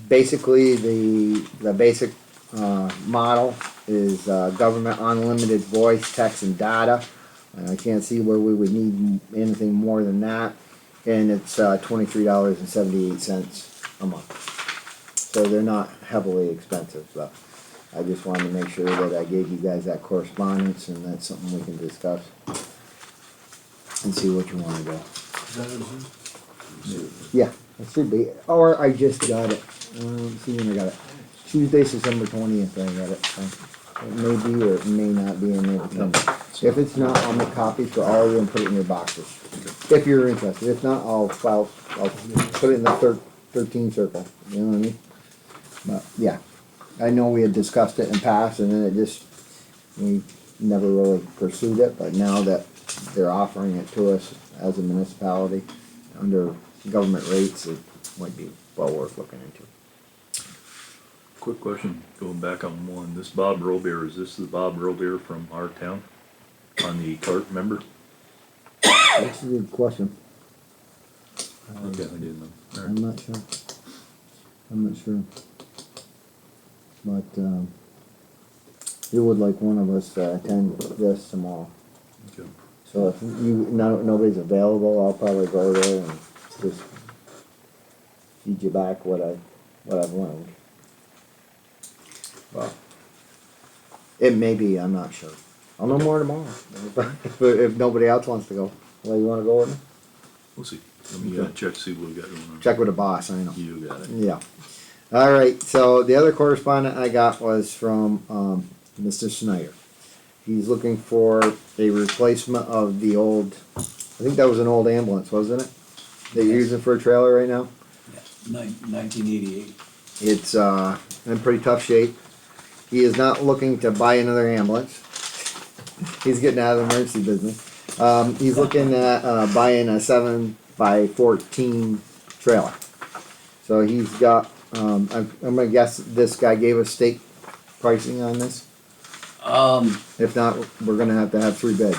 B: Basically, the basic model is government unlimited voice, text, and data. I can't see where we would need anything more than that. And it's $23.78 a month. So they're not heavily expensive. So I just wanted to make sure that I gave you guys that correspondence, and that's something we can discuss and see what you want to do. Yeah, it should be, or I just got it, let's see when I got it. Tuesday, September 20th, I got it, so it may be or it may not be in there. If it's not, I'll make copies for all of you and put it in your boxes. If you're interested, if not, I'll put it in the 13 circle, you know what I mean? But, yeah, I know we had discussed it in past and then we never really pursued it, but now that they're offering it to us as a municipality under government rates, it might be well worth looking into.
F: Quick question, going back on one, this Bob Robear, is this the Bob Robear from our town? On the cart, remember?
B: That's a good question.
F: Okay, I didn't know. All
B: I'm
F: right.
B: not sure. I'm not sure. But, you would like one of us to attend this tomorrow.
F: Okay.
B: So if nobody's available, I'll probably go there and just feed you back what I've learned. Well, it may be, I'm not sure. I'll know more tomorrow. But if nobody else wants to go, well, you wanna go with me?
F: We'll see. Let me check, see what we got going on.
B: Check with the boss, I know.
F: You got it.
B: Yeah. All right, so the other correspondent I got was from, Mr. Snyder. He's looking for a replacement of the old, I think that was an old ambulance, wasn't it? That you're using for a trailer right now?
I: 1988.
B: It's, in pretty tough shape. He is not looking to buy another ambulance. He's getting out of the emergency business. He's looking at, buying a 7x14 trailer. So he's got, I'm gonna guess this guy gave us state pricing on this. If not, we're gonna have to have 3 bids,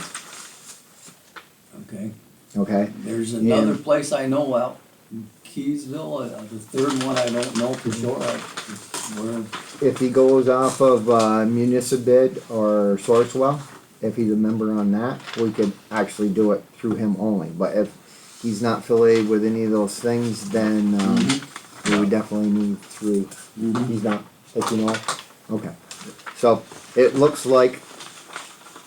I: Okay.
B: okay?
I: There's another
B: Yeah.
I: place I know out in Keysville, the third one I don't know for sure. Where,
B: If he goes off of, Municipid or Sourcewell, if he's a member on that, we could actually do it through him only. But if he's not affiliated with any of those things, then, we would definitely need 3. He's not, if you know, okay. So, it looks like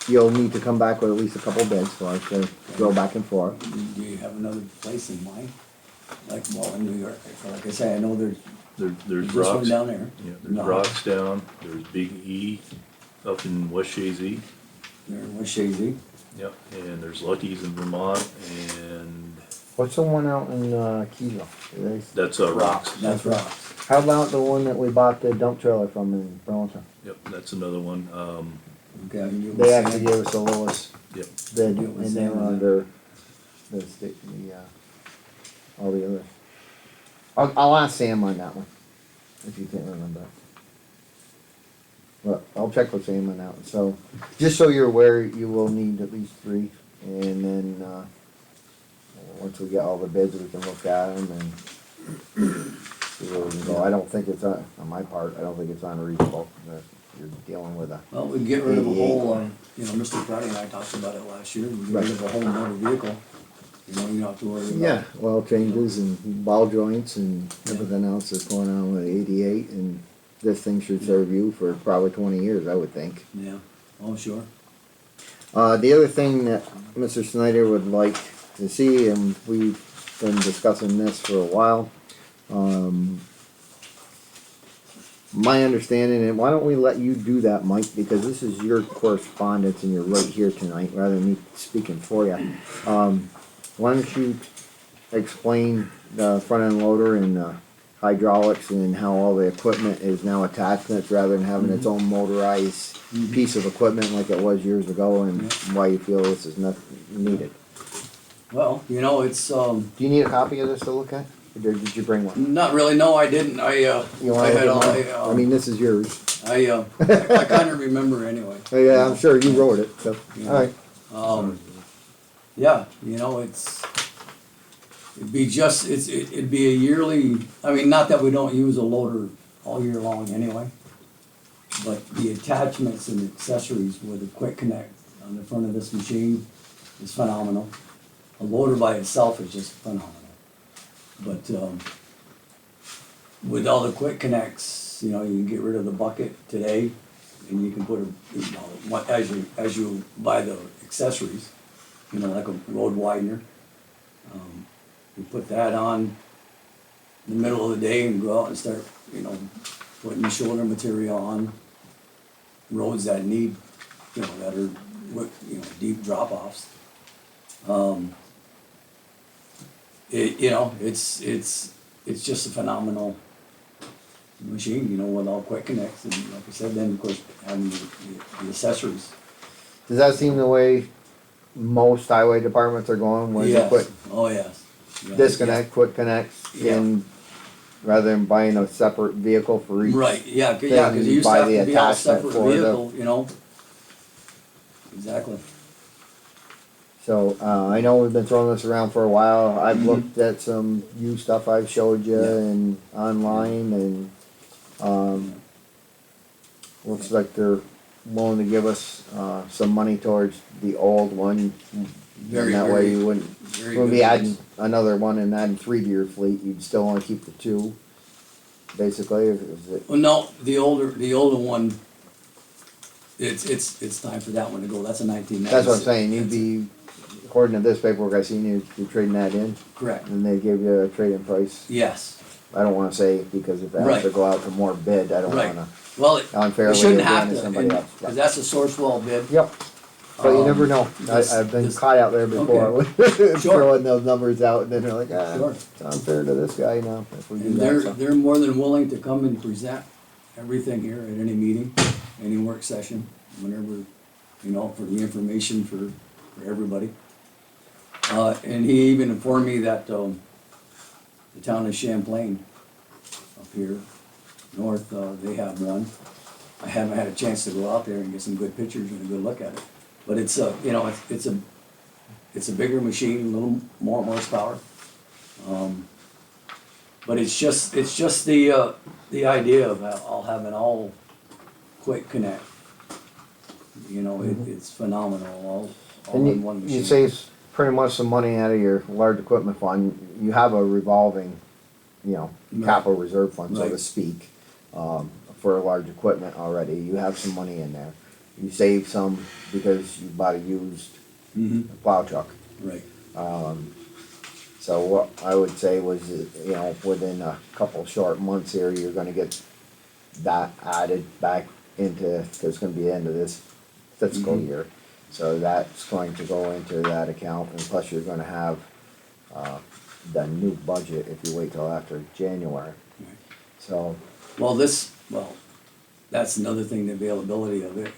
B: you'll need to come back with at least a couple bids for us to go back and forth.
I: do you have another place in mind? Like, well, in New York, like I say, I know there's
F: There's
I: this one
F: rocks.
I: down there.
F: Yeah, there's
I: No.
F: rocks down, there's Big E up in West Shazy.
I: There in West Shazy.
F: Yep, and there's Lucky's in Vermont, and
B: What's the one out in, Keysville?
F: that's rocks.
I: That's rocks.
B: How about the one that we bought the dump trailer from in Burlington?
F: Yep, that's another one.
I: Okay, I can get with
B: They
I: Sam.
B: actually gave us the lowest
F: Yep.
B: bid,
I: Yeah,
B: and
I: with
B: they
I: Sam
B: were
I: on
B: under the state, all the others. I'll ask Sam on that one, if you can't remember. But I'll check with Sam on that one, so, just so you're aware, you will need at least 3, and then, once we get all the bids, we can look at them and see where we can go. I don't think it's, on my part, I don't think it's unreasonable, that you're dealing with a,
I: Well, we get rid of a whole, Mr. Friday and I talked about it last year, we get rid of a whole motor vehicle. You don't have to worry about.
B: yeah, oil changes and ball joints and everything else that's going on with 88, and this thing should serve you for probably 20 years, I would think.
I: Yeah, oh, sure.
B: The other thing that Mr. Snyder would like to see, and we've been discussing this for a while, my understanding, and why don't we let you do that, Mike, because this is your correspondence and you're right here tonight, rather than me speaking for you. Why don't you explain the front end loader and hydraulics and how all the equipment is now attachments rather than having its own motorized piece of equipment like it was years ago, and why you feel this is not needed.
I: Well, it's,
B: Do you need a copy of this to look at? Or did you bring one?
I: not really, no, I didn't,
B: You wanna
I: I
B: look
I: had
B: at
I: all,
B: mine? I mean, this is yours.
I: I kinda remember anyway.
B: Oh, yeah, I'm sure you wrote it, so,
I: Yeah.
B: alright.
I: Yeah, it'd be a yearly, I mean, not that we don't use a loader all year long anyway, but the attachments and accessories with a quick connect on the front of this machine is phenomenal. A loader by itself is just phenomenal. But, with all the quick connects, you can get rid of the bucket today, and you can put as you buy the accessories, like a road widener, We put that on in the middle of the day and go out and start, you know, putting the shoulder material on roads that need, you know, that are, you know, deep drop-offs. You know, it's just a phenomenal machine, you know, with all quick connects, and like I said, then of course, having the accessories.
B: Does that seem the way most highway departments are going, where you
I: Yes.
B: put
I: Oh, yes. Yeah,
B: disconnect, quick connects,
I: Yeah.
B: and rather than buying a separate vehicle for each?
I: yeah. Right, yeah, cause
B: thing,
I: it
B: you
I: used to
B: buy
I: have
B: the
I: to be all
B: attachment
I: separate
B: for the-
I: vehicle, you know? Exactly.
B: So, I know we've been throwing this around for a while, I've
I: Mhm.
B: looked at some used stuff I've showed you
I: Yeah.
B: and online, and, looks like they're willing to give us, some money towards the old one.
I: Very,
B: And that way
I: very-
B: you wouldn't,
I: Very
B: we'll
I: good
B: be adding
I: ones.
B: another one and adding 3 to your fleet, you'd still wanna keep the 2, basically, is it?
I: Well, no, the older one, it's time for that one to go, that's a 1996.
B: That's what I'm saying, you'd be, according to this paperwork I seen, you're trading that in,
I: Correct,
B: and they give you a trade-in price.
I: yes.
B: I don't wanna say, because if it has
I: Right.
B: to go out to more bid, I don't
I: Right.
B: wanna
I: Well, it
B: unfairly
I: shouldn't
B: give
I: have
B: in to
I: to,
B: somebody else.
I: cause that's a source wall bid.
B: Yep, but you never know,
I: this-
B: I've been
I: this-
B: caught out there before,
I: Sure.
B: throwing those numbers out, and then they're like,
I: Sure.
B: it's unfair to this guy now, if we do
I: And
B: that, so.
I: they're more than willing to come and present everything here at any meeting, any work session, whenever, you know, for the information for everybody. And he even informed me that, the town of Champlain up here, north, they have one. I haven't had a chance to go out there and get some good pictures and a good look at it. But it's a, you know, it's a bigger machine, a little more horsepower. But it's just the idea of all having all quick connect. You know, it's phenomenal, all
B: And
I: in one
B: you
I: machine.
B: save pretty much some money out of your large equipment fund, you have a revolving, you know,
I: Right.
B: capital reserve fund, so to
I: Right.
B: speak, for large equipment already, you have some money in there. You save some because you bought a used
I: Mhm.
B: plow truck.
I: Right,
B: So what I would say was, you know, within a couple short months here, you're gonna get that added back into, cause it's gonna be the end of this fiscal
I: Mhm.
B: year. So that's going to go into that account, and plus you're gonna have, the new budget if you wait till after January.
I: Right.
B: So,
I: well, that's another thing, the availability of it,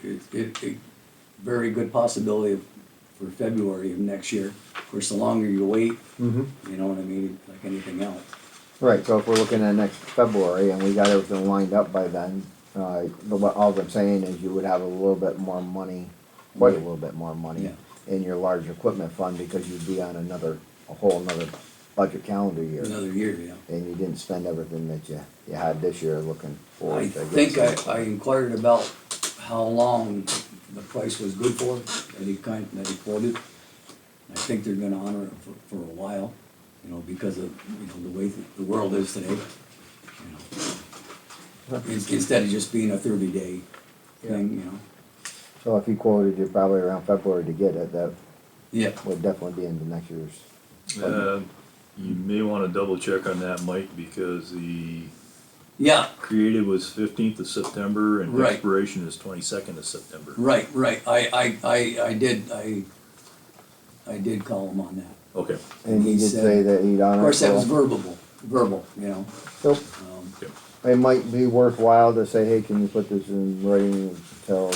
I: very good possibility for February of next year. Of course, the longer you wait, you know what I mean, like anything else.
B: right, so if we're looking at next February and we got everything lined up by then, all I'm saying is you would have a little bit more money, quite a little bit more money
I: Yeah.
B: in your large equipment fund, because you'd be on a whole another budget calendar year.
I: Another year, yeah.
B: And you didn't spend everything that you had this year looking forward
I: I
B: to.
I: think
B: get some.
I: I inquired about how long the price was good for, that he quoted. I think they're gonna honor it for a while, you know, because of, you know, the way the world is today. You know. Instead of just being a 30-day thing, you know.
B: So if he quoted you probably around February to get it, that
I: Yeah,
B: would definitely be into next year's.
F: You may wanna double check on that, Mike, because the
I: yeah,
F: created was 15th of September and
I: Right.
F: expiration is 22nd of September.
I: right. I did call him on that.
F: Okay,
B: And he
I: He
B: did
I: said-
B: say that he'd honor it.
I: Of course, that was
B: so-
I: verbal, you know.
B: So
I: Um,
B: it might be worthwhile to say, hey, can you put this in writing until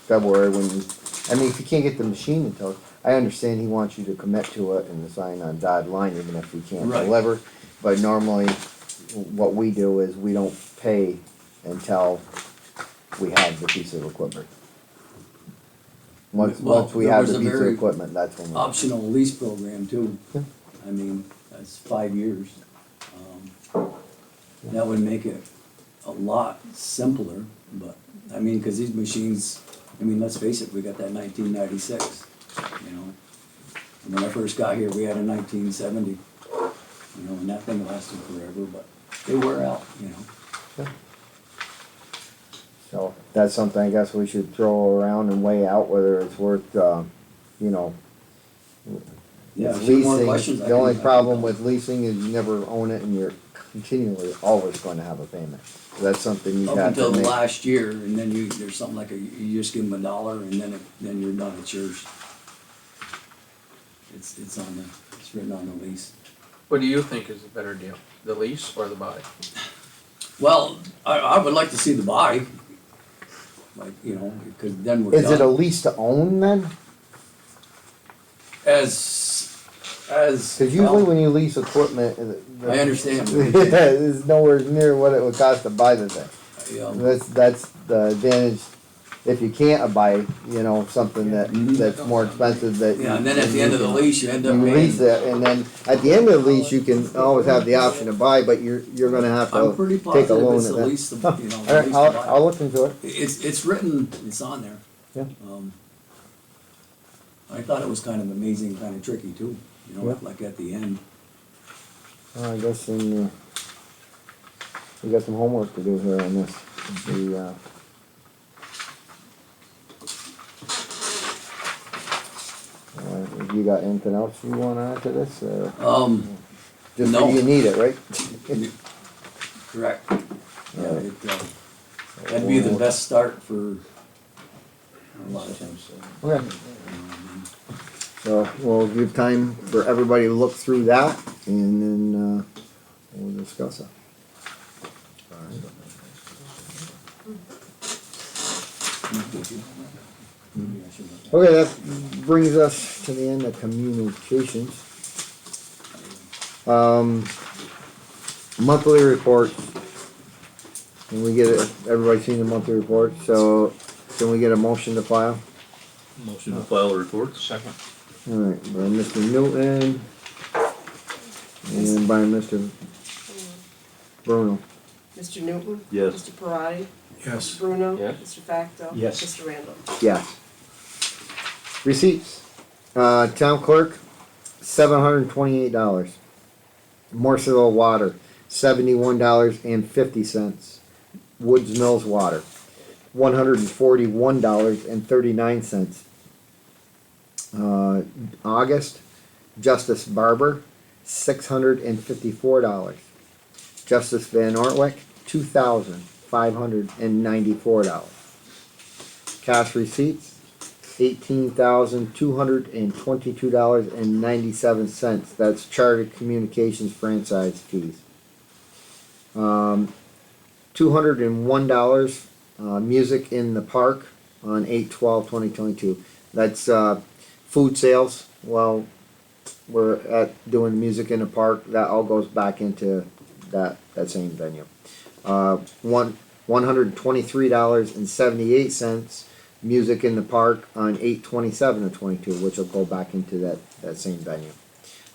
B: February when you, I mean, if you can't get the machine until, I understand he wants you to commit to it and to sign on dotted line even if we can't
I: Right.
B: deliver. But normally, what we do is we don't pay until we have the piece of equipment. Once
I: Well,
B: we
I: there
B: have
I: was
B: the
I: a
B: piece of
I: very
B: equipment, that's when we.
I: Optional lease program too.
B: Yeah.
I: I mean, that's 5 years. That would make it a lot simpler, but, I mean, cause these machines, I mean, let's face it, we got that 1996, you know. And when I first got here, we had a 1970, you know, and that thing lasted forever, but they wear out, you know.
B: So that's something I guess we should throw around and weigh out whether it's worth, you know,
I: Yeah,
B: It's
I: if you have more
B: leasing,
I: questions, I
B: the only
I: can-
B: problem with leasing is you never own it and you're continually always gonna have a payment. So that's something you
I: Up
B: have
I: until
B: to
I: the
B: make.
I: last year, and then there's something like you just give them $1 and then you're done, it's yours. It's written on the lease.
G: What do you think is a better deal, the lease or the buy?
I: Well, I would like to see the buy, like, you know, because then we're
B: Is it a
I: done.
B: lease to own then?
I: As,
B: Cause usually when you lease equipment.
I: I understand.
B: It's nowhere near what it would cost to buy the thing.
I: Yeah.
B: That's the advantage, if you can't buy, you know, something that's more expensive that.
I: Yeah, and then at the end of the lease, you end up
B: You
I: paying.
B: lease it, and then at the end of the lease, you can always have the option to buy, but you're gonna have
I: I'm pretty
B: to take a
I: positive
B: loan
I: it's
B: at
I: the
B: that.
I: lease, you know, the
B: Alright,
I: lease to
B: I'll
I: buy.
B: look into it.
I: It's written, it's on there.
B: Yeah.
I: I thought it was kind of amazing, kind of tricky too, you know,
B: Yeah.
I: like at the end.
B: I guess we got some homework to do here on this. You got anything else you wanna add to this, or just
I: No.
B: you need it, right?
I: Correct. Yeah,
B: Yeah.
I: that'd be the best start for a lot of things.
B: Okay. So we'll give time for everybody to look through that, and then, we'll discuss it. Okay, that brings us to the end of communications. Monthly report. Can we get it, everybody seen the monthly report, so can we get a motion to file?
F: Motion to file reports.
G: Second.
B: Alright, by Mr. Newton, and by Mr. Bruno.
J: Mr. Newton?
F: Yes.
J: Mr. Parati?
A: Yes.
J: Mr. Bruno?
G: Yes.
J: Mr. Facto?
E: Yes.
J: Mr. Randall?
B: Yes. Receipts. Town clerk, $728. Morrisville Water, $71.50. Woods Mills Water, $141.39. August, Justice Barber, $654. Justice Van Ortwick, $2,594. Cash receipts, $18,222.97. That's Chartered Communications franchise fees. $201, music in the park on 8/12/2022. That's food sales. Well, we're doing music in the park. That all goes back into that same venue. $123.78. Music in the park on 8/27/22, which will go back into that same venue.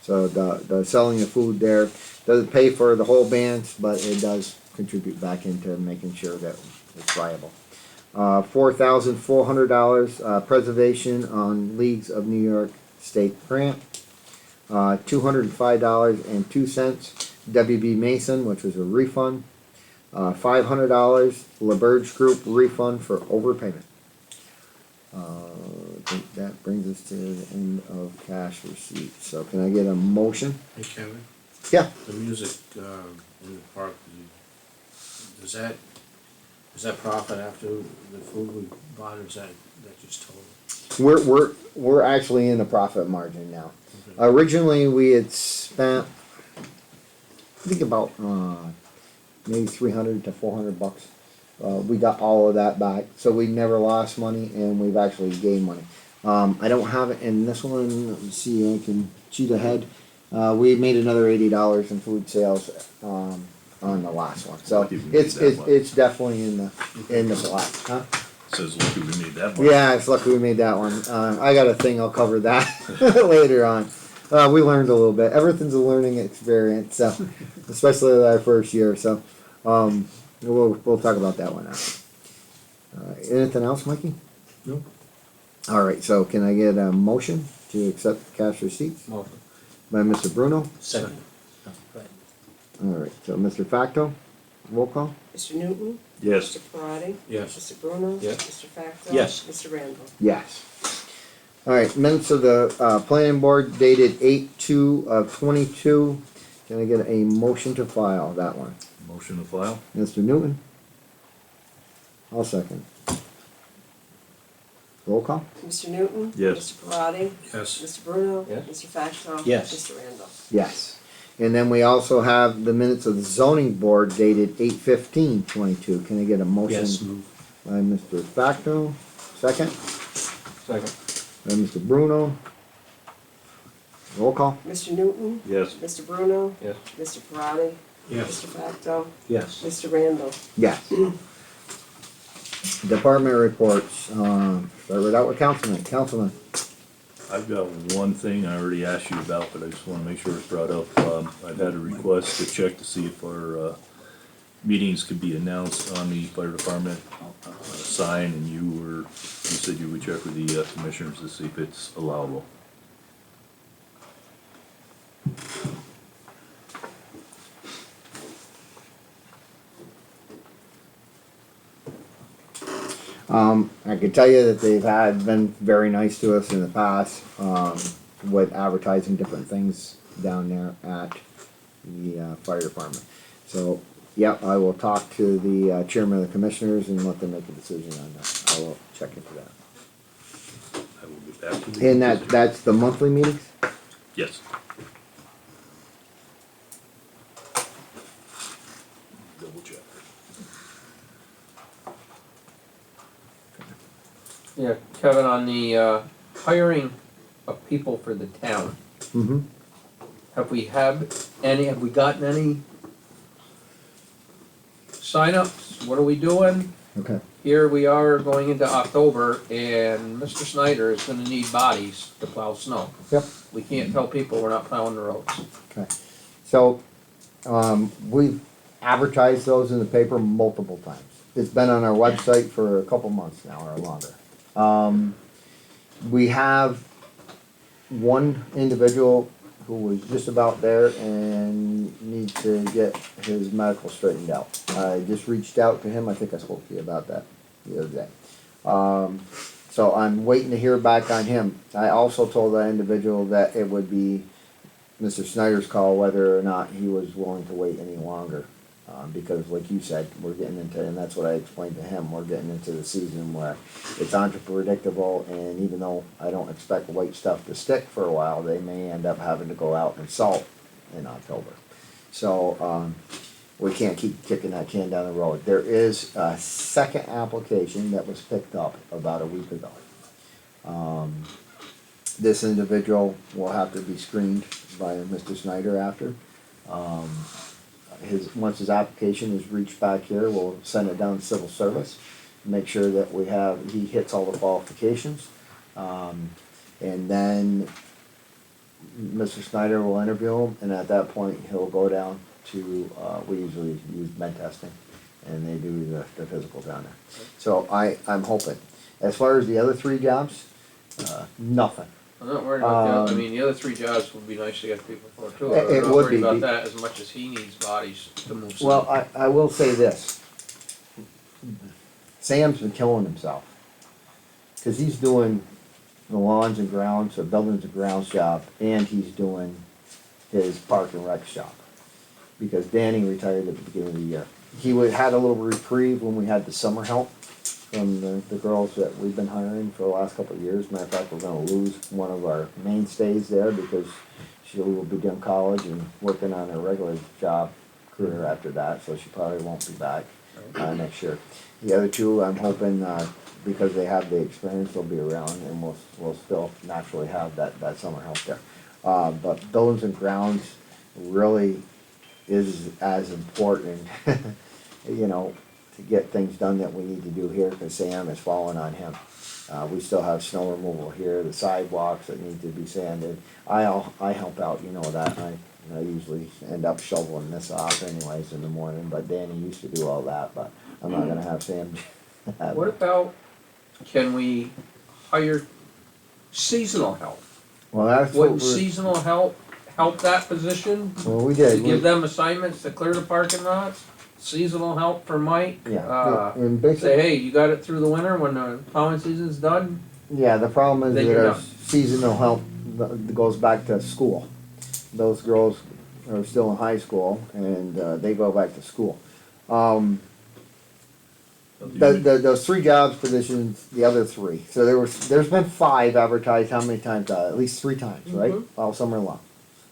B: So the selling of food there doesn't pay for the whole bands, but it does contribute back into making sure that it's viable. $4,400 preservation on Leagues of New York State grant. $205.02 WB Mason, which was a refund. $500 LaBerge Group refund for overpayment. I think that brings us to the end of cash receipts. So can I get a motion?
K: Hey Kevin,
B: Yeah.
K: the music in the park, does that profit after the food we bought, or is that just total?
B: We're actually in the profit margin now.
K: Okay.
B: Originally, we had spent, I think about maybe $300 to $400. We got all of that back, so we never lost money, and we've actually gained money. I don't have it in this one. Let me see. I can cheat ahead. We made another $80 in food sales on the last one, so
F: Lucky we made that much.
B: it's definitely in the black. Huh?
F: Says, look, we made that much.
B: Yeah, it's lucky we made that one. I got a thing, I'll cover that later on. We learned a little bit. Everything's a learning experience, so especially our first year. So we'll talk about that one now. Anything else, Mikey?
K: No.
B: All right. So can I get a motion to accept cash receipts
G: Motion.
B: by Mr. Bruno?
E: Second.
B: All right. So Mr. Facto, roll call.
J: Mr. Newton?
F: Yes.
J: Mr. Parati?
K: Yes.
J: Mr. Bruno?
G: Yes.
J: Mr. Facto?
E: Yes.
J: Mr. Randall?
B: Yes. Alright, minutes of the, planning board dated 8/2 of 22. Can I get a motion to file that one?
F: Motion to file?
B: Mr. Newton? I'll second. Roll call?
J: Mr. Newton?
F: Yes.
J: Mr. Parati?
K: Yes.
J: Mr. Bruno?
G: Yes.
J: Mr. Facto?
E: Yes.
J: Mr. Randall?
B: Yes. And then we also have the minutes of the zoning board dated 8/15/22. Can I get a motion?
E: Yes, move.
B: By Mr. Facto, second,
G: Second.
B: by Mr. Bruno. Roll call?
J: Mr. Newton?
F: Yes.
J: Mr. Bruno?
G: Yes.
J: Mr. Parati?
K: Yes.
J: Mr. Facto?
E: Yes.
J: Mr. Randall?
B: Yes. Department reports, start right out with Councilman. Councilman,
F: I've got one thing I already asked you about, but I just wanna make sure it's brought up. I've had a request to check to see if our, meetings could be announced on the fire department, sign, and you said you would check with the, commissioners to see if it's allowable.
B: I can tell you that been very nice to us in the past, with advertising different things down there at the, fire department. So, yeah, I will talk to the chairman of the commissioners and let them make a decision on that. I will check into that.
F: I will get back to you.
B: And that's the monthly meetings?
F: Yes. Double check.
G: Yeah, Kevin, on the hiring of people for the town,
B: Mm-hmm.
G: have we gotten any signups? What are we doing?
B: Okay.
G: Here we are going into October and Mr. Snyder is gonna need bodies to plow snow.
B: Yep.
G: We can't tell people we're not plowing the roads.
B: Okay. So, we've advertised those in the paper multiple times. It's been on our website for a couple months now or longer. We have one individual who was just about there and needs to get his medical straightened out. I just reached out to him, I think I spoke to you about that the other day. So I'm waiting to hear back on him. I also told that individual that it would be Mr. Snyder's call whether or not he was willing to wait any longer. Because like you said, we're getting into, and that's what I explained to him, we're getting into the season where it's unpredictable, and even though I don't expect white stuff to stick for a while, they may end up having to go out and salt in October. So, we can't keep kicking that can down the road. There is a second application that was picked up about a week ago. This individual will have to be screened by Mr. Snyder after. Once his application is reached back here, we'll send it down to civil service, make sure that he hits all the qualifications. And then Mr. Snyder will interview him, and at that point, he'll go down to, we usually use med testing, and they do the physical down there. So I'm hoping. As far as the other three jobs, nothing.
G: I'm not worried about that, I mean, the other three jobs would be nice to get people for too.
B: It
G: I'm not
B: would
G: worried
B: be.
G: about that as much as he needs bodies to move snow.
B: Well, I will say this. Sam's been killing himself. Cause he's doing the lawns and grounds, or buildings and grounds job, and he's doing his park and rec shop. Because Danny retired at the beginning of the year. He had a little reprieve when we had the summer help from the girls that we've been hiring for the last couple of years. Matter of fact, we're gonna lose one of our mainstays there because she will be done college and working on her regular job career after that, so she probably won't be back next year. The other two, I'm hoping, because they have the experience, they'll be around, and we'll still naturally have that summer help there. But buildings and grounds really is as important, you know, to get things done that we need to do here, because Sam is falling on him. We still have snow removal here, the sidewalks that need to be sanded. I help out, you know that, I usually end up shoveling this off anyways in the morning, but Danny used to do all that, but I'm not gonna have Sam.
G: What about, can we hire seasonal help?
B: Well, that's what
G: Wouldn't seasonal help that position?
B: well, we
G: To
B: did.
G: give them assignments to clear the parking lots? Seasonal help for Mike?
B: Yeah, and basically.
G: Say, hey, you got it through the winter, when the plowing season's done,
B: Yeah, the problem is
G: Then
B: that
G: you're
B: our
G: done.
B: seasonal help goes back to school. Those girls are still in high school and, they go back to school. Those three jobs positions, the other three, so there's been 5 advertised, how many times, at least 3 times, right? All summer long.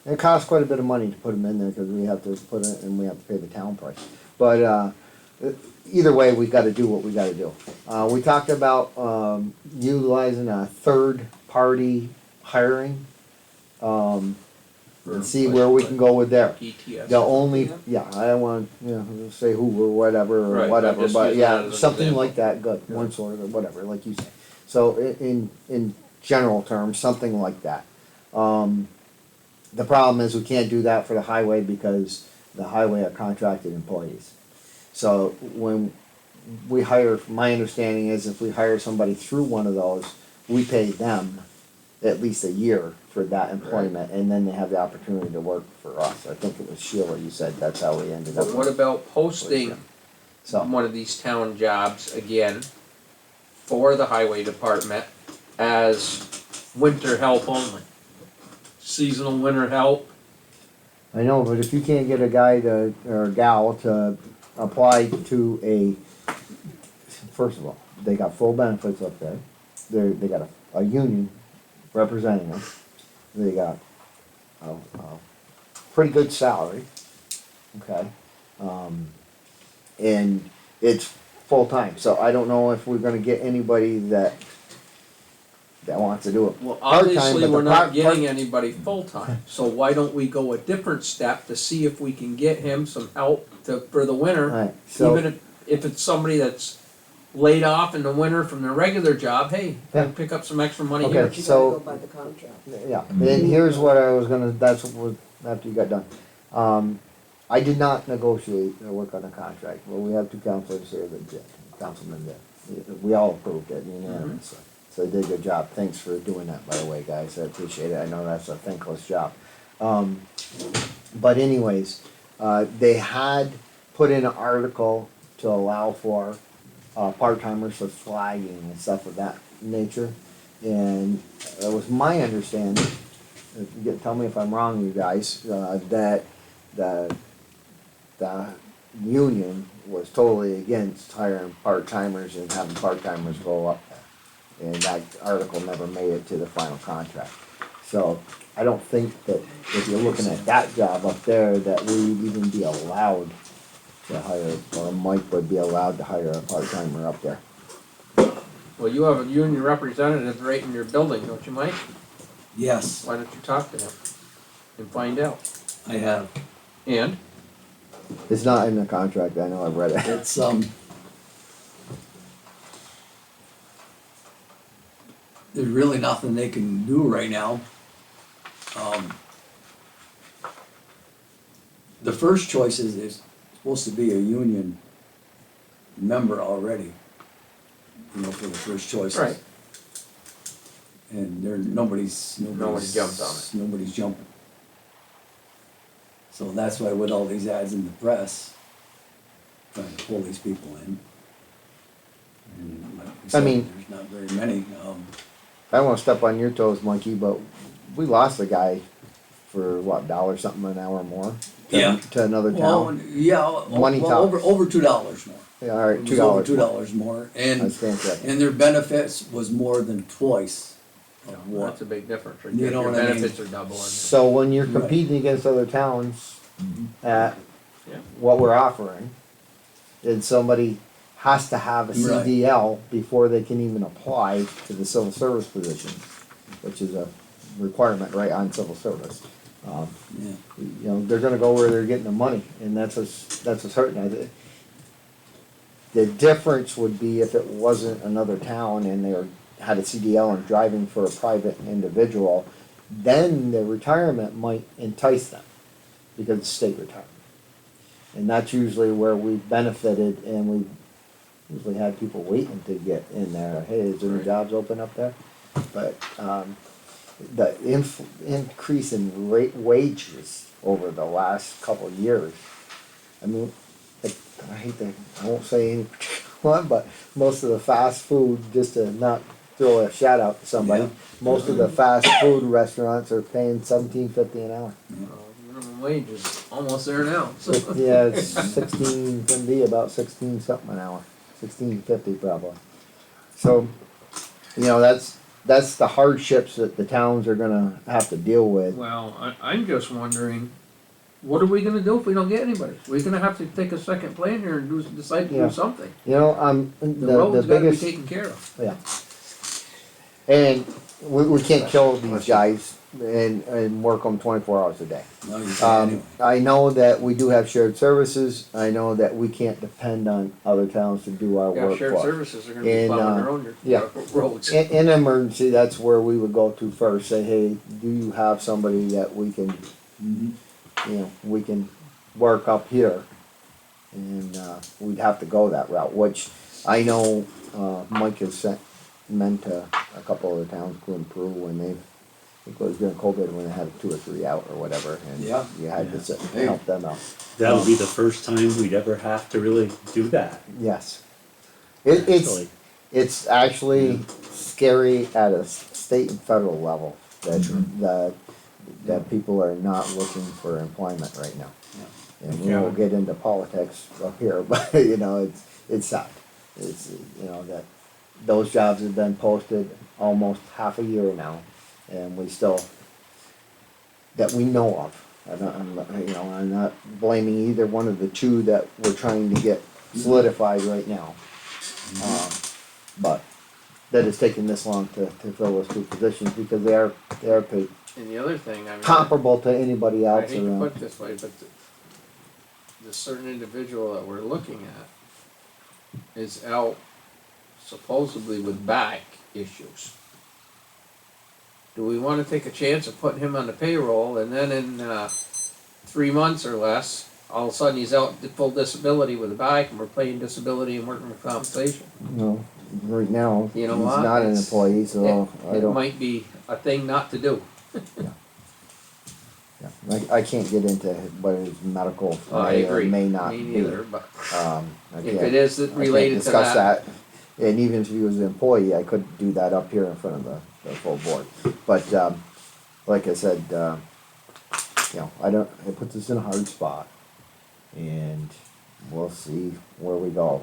B: And it costs quite a bit of money to put them in there, cause we have to put it, and we have to pay the town price. But, either way, we gotta do what we gotta do. We talked about, utilizing a third-party hiring, and see where we can go with there.
G: ETS.
B: The only, yeah, I don't wanna, say who or whatever,
G: Right,
B: or
G: I'm
B: whatever,
G: just
B: but
G: using that
B: yeah,
G: as an
B: something
G: example.
B: like that, good, one sort or whatever, like you say. So in general terms, something like that. The problem is we can't do that for the highway because the highway are contracted employees. So when we hire, my understanding is if we hire somebody through one of those, we pay them at least a year for that employment, and then they have the opportunity to work for us. I think it was Schuyler, you said that's how we ended up.
G: But what about posting
B: So,
G: one of these town jobs again for the highway department as winter help only? Seasonal winter help?
B: I know, but if you can't get a guy to, or a gal to apply to first of all, they got full benefits up there. They got a union representing them. They got a pretty good salary, okay? And it's full-time, so I don't know if we're gonna get anybody that wants to do it
G: Well,
B: part-time,
G: obviously,
B: but
G: we're
B: the
G: not getting anybody full-time, so why don't we go a different step to see if we can get him some help for the winter?
B: Alright, so,
G: Even if it's somebody that's laid off in the winter from their regular job, hey,
B: Yeah.
G: pick up some extra money
B: Okay.
G: here.
J: But you
B: So-
J: gotta go by the contract.
B: yeah, and here's what I was gonna, that's what, after you got done. I did not negotiate or work on a contract, well, we have 2 counselors here that did, councilmen did. We all approved it unanimously, so they did a good job, thanks for doing that, by the way, guys, I appreciate it, I know that's a thankless job. But anyways, they had put in an article to allow for, part-timers for flagging and stuff of that nature. And it was my understanding, tell me if I'm wrong, you guys, that the union was totally against hiring part-timers and having part-timers go up there. And that article never made it to the final contract. So I don't think that if you're looking at that job up there, that we'd even be allowed to hire, or Mike would be allowed to hire a part-timer up there.
G: Well, you have a union representative right in your building, don't you, Mike?
I: Yes,
G: Why don't you talk to him and find out?
I: I have.
G: And,
B: It's not in the contract, I know, I've read it.
I: It's, there's really nothing they can do right now. The first choice is there's supposed to be a union member already, for the first choices.
G: right,
I: And nobody's
G: jumped on it.
I: Nobody's jumping. So that's why with all these ads in the press, trying to pull these people in. And like we said,
B: mean-
I: there's not very many,
B: I don't wanna step on your toes, Monkey, but we lost a guy for what, $1 something an hour more?
I: Yeah.
B: To another
I: well,
B: town?
I: yeah,
B: Money
I: well,
B: talks.
I: over $2 more.
B: Yeah, alright,
I: It was
B: $2.
I: over $2 more,
B: I
I: and
B: stand corrected.
I: their benefits was more than twice of
G: well,
I: what.
G: that's a big difference, right
I: You
G: there.
I: know
G: Your
I: what I mean?
G: benefits are doubling.
B: So when you're
I: Right.
B: competing against other towns at
G: Yeah.
B: what we're offering, and somebody has to have a
I: Right.
B: CDL before they can even apply to the civil service position, which is a requirement right on civil service.
I: Yeah.
B: They're gonna go where they're getting the money, and that's what's hurting. The difference would be if it wasn't another town and had a CDL and driving for a private individual, then the retirement might entice them, because it's state retirement. And that's usually where we've benefited, and we've usually had people waiting to get in there, hey, is there any
G: Right.
B: jobs open up there? But, the increase in wages over the last couple of years, I mean, I won't say any particular one, but most of the fast food, just throw a shout out to somebody.
I: Yeah.
B: Most of the fast food restaurants are paying $17.50 an hour.
G: Minimum wage is almost there now, so.
B: Yeah, it's 16, can be about 16 something an hour, 16.50 probably. So, you know, that's the hardships that the towns are gonna have to deal with.
G: Well, I'm just wondering, what are we gonna do if we don't get anybody? We're gonna have to take a second plan here and decide to
B: Yeah.
G: do something.
B: You know,
G: The
B: the
G: road's gotta be
B: biggest,
G: taken care of.
B: and we can't kill these guys and work them 24 hours a day.
I: No, you can't anyway.
B: I know that we do have shared services. I know that we can't depend on other towns to do our
G: Yeah,
B: work
G: shared
B: for us.
G: services are gonna be
B: And,
G: plowing their own
B: yeah.
G: roads.
B: In emergency, that's where we would go to first. Say, hey, do you have somebody that we can,
I: Mhm.
B: you know, we can work up here? And we'd have to go that route, which I know Mike has sent men to a couple of the towns, including Peru, when they, I think it was during COVID when they had 2 or 3 out or whatever, and
I: Yeah.
B: you had to sit and
I: Hey.
B: help them out.
E: That'll be the first time we'd ever have to really do that.
B: Yes.
E: actually.
B: It's actually scary at a state and federal level that people are not looking for employment right now. And we won't get into politics up here, but you know, it's sad. It's, you know, that those jobs have been posted almost half a year now, and we still, that we know of. I'm not blaming either one of the two that we're trying to get solidified right now. But that it's taken this long to fill those 2 positions because they are paid
G: And the other thing, I mean.
B: comparable to anybody
G: I
B: else
G: hate to
B: around.
G: put it this way, but the certain individual that we're looking at is out supposedly with back issues. Do we wanna take a chance of putting him on the payroll and then in 3 months or less, all of a sudden he's out full disability with a back and we're paying disability and workers' compensation?
B: No, right now,
G: You know
B: he's
G: what?
B: not an
G: It's-
B: employee, so I
G: It
B: don't,
G: might be a thing not to do.
B: yeah, I can't get into what his medical
G: I
B: may or
G: agree,
B: may not
G: me
B: be.
G: neither, but
B: I
G: if
B: can't-
G: it is
B: I can't
G: related to
B: discuss
G: that.
B: And even if he was an employee, I couldn't do that up here in front of the full board. But, like I said, you know, it puts us in a hard spot. And we'll see where we go.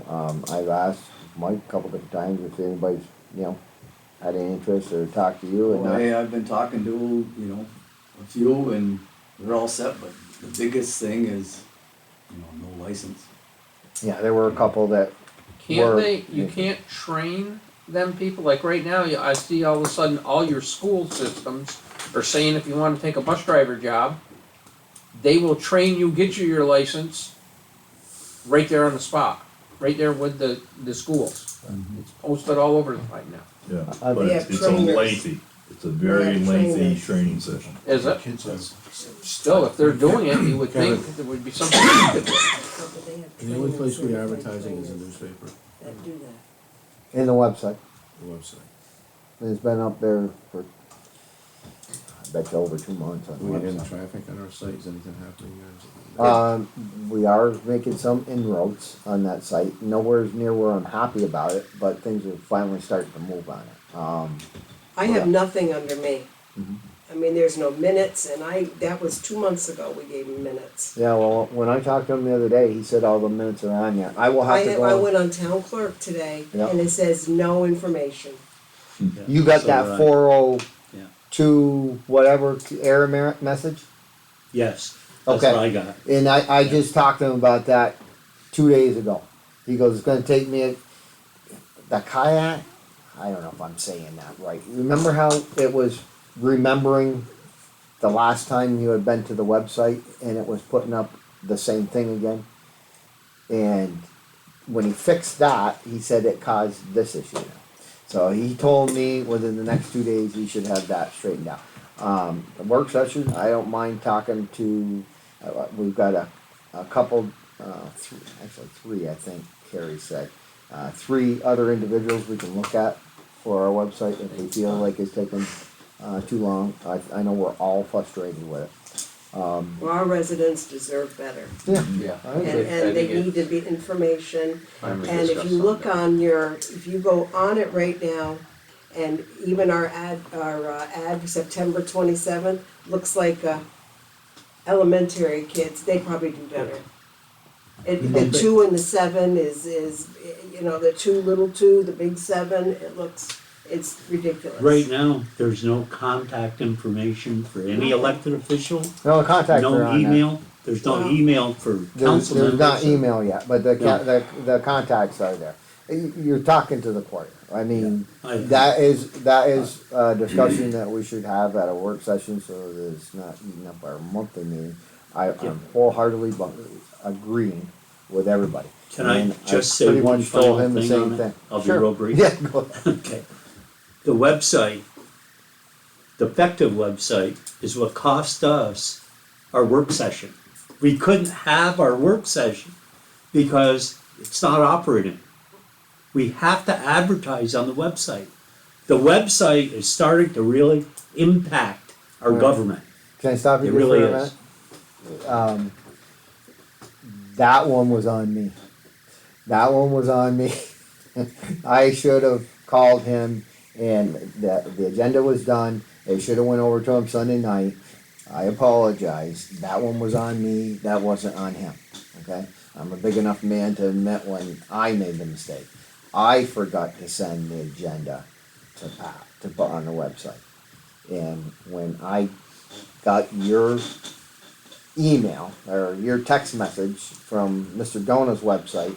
B: I've asked Mike a couple different times if anybody's, you know, had any interest or talked to you and
I: Well,
B: not.
I: hey, I've been talking to, you know, a few and they're all set, but the biggest thing is, you know, no license.
B: Yeah, there were a couple that
G: Can't
B: were-
G: they, you can't train them people, like right now, I see all of a sudden, all your school systems are saying if you wanna take a bus driver job, they will train you, get you your license, right there on the spot, right there with the schools. It's posted all over the place now.
F: Yeah,
B: I-
F: but
J: They
F: it's
J: have
F: it's a
J: trainers.
F: lengthy, it's a very
J: They have
F: lengthy
J: trainers.
F: training session.
G: Is it?
K: Kids have.
G: Still, if they're doing it, you would think there would be something you could do.
K: And the only place we are advertising is the newspaper,
J: That do that.
B: in the website.
K: the website.
B: It's been up there for, I bet you over 2 months on the
K: We get any
B: website.
K: traffic on our site, is anything happening there?
B: We are making some inroads on that site. Nowhere's near where I'm happy about it, but things are finally starting to move on it.
J: I have nothing under me.
B: Mhm.
J: I mean, there's no minutes, and that was 2 months ago we gave him minutes.
B: Yeah, well, when I talked to him the other day, he said all the minutes are on yet. I will have to
J: I
B: go.
J: went on town clerk today,
B: Yeah.
J: and it says no information.
E: Yeah,
B: You got
E: so
B: that
E: do I.
B: 402 whatever error message?
E: Yes, that's
B: Okay.
E: what I got.
B: And I just talked to him about that 2 days ago. He goes, it's gonna take me the kayak, I don't know if I'm saying that right. Remember how it was remembering the last time you had been to the website and it was putting up the same thing again? And when he fixed that, he said it caused this issue now. So he told me within the next 2 days he should have that straightened out. The work session, I don't mind talking to, we've got a couple, three, I think Carrie said. 3 other individuals we can look at for our website if we feel like it's taking too long. I know we're all frustrated with it.
J: Well, our residents deserve better,
B: Yeah,
G: Yeah.
B: I agree.
J: and they need to be information.
G: Time to
J: And if
G: discuss
J: you look
G: something.
J: on if you go on it right now, And even our ad for September 27th looks like elementary kids, they probably do better. The 2 and the 7 is, you know, the 2, little 2, the big 7, it's ridiculous.
E: Right now, there's no contact information for any elected official,
B: No contacts are
E: no
B: on that.
E: email, there's no
J: Wow.
E: email for council
B: There's
E: members.
B: not email yet, but
E: No.
B: the contacts are there. You're talking to the choir. I mean,
E: I-
B: that is a discussion that we should have at a work session, so that it's not eating up our monthly meeting. I'm wholeheartely agreeing with everybody.
E: Can I
B: And
E: just say
B: pretty
E: one
B: much told
E: final
B: him the
E: thing
B: same
E: on it?
B: thing.
E: I'll be
B: Sure.
E: real brief.
B: Yeah, go ahead.
E: Okay. The website, the effective website, is what cost us our work session. We couldn't have our work session because it's not operating. We have to advertise on the website. The website is starting to really impact our
B: Right.
E: government.
B: Can I stop you
E: It
B: just
E: really
B: for a
E: is.
B: minute? That one was on me. That one was on me. I should have called him, and the agenda was done. It should have went over to him Sunday night. I apologize. That one was on me. That wasn't on him. Okay? I'm a big enough man to admit when I made the mistake. I forgot to send the agenda to Pat to put on the website. And when I got your email or your text message from Mr. Dona's website,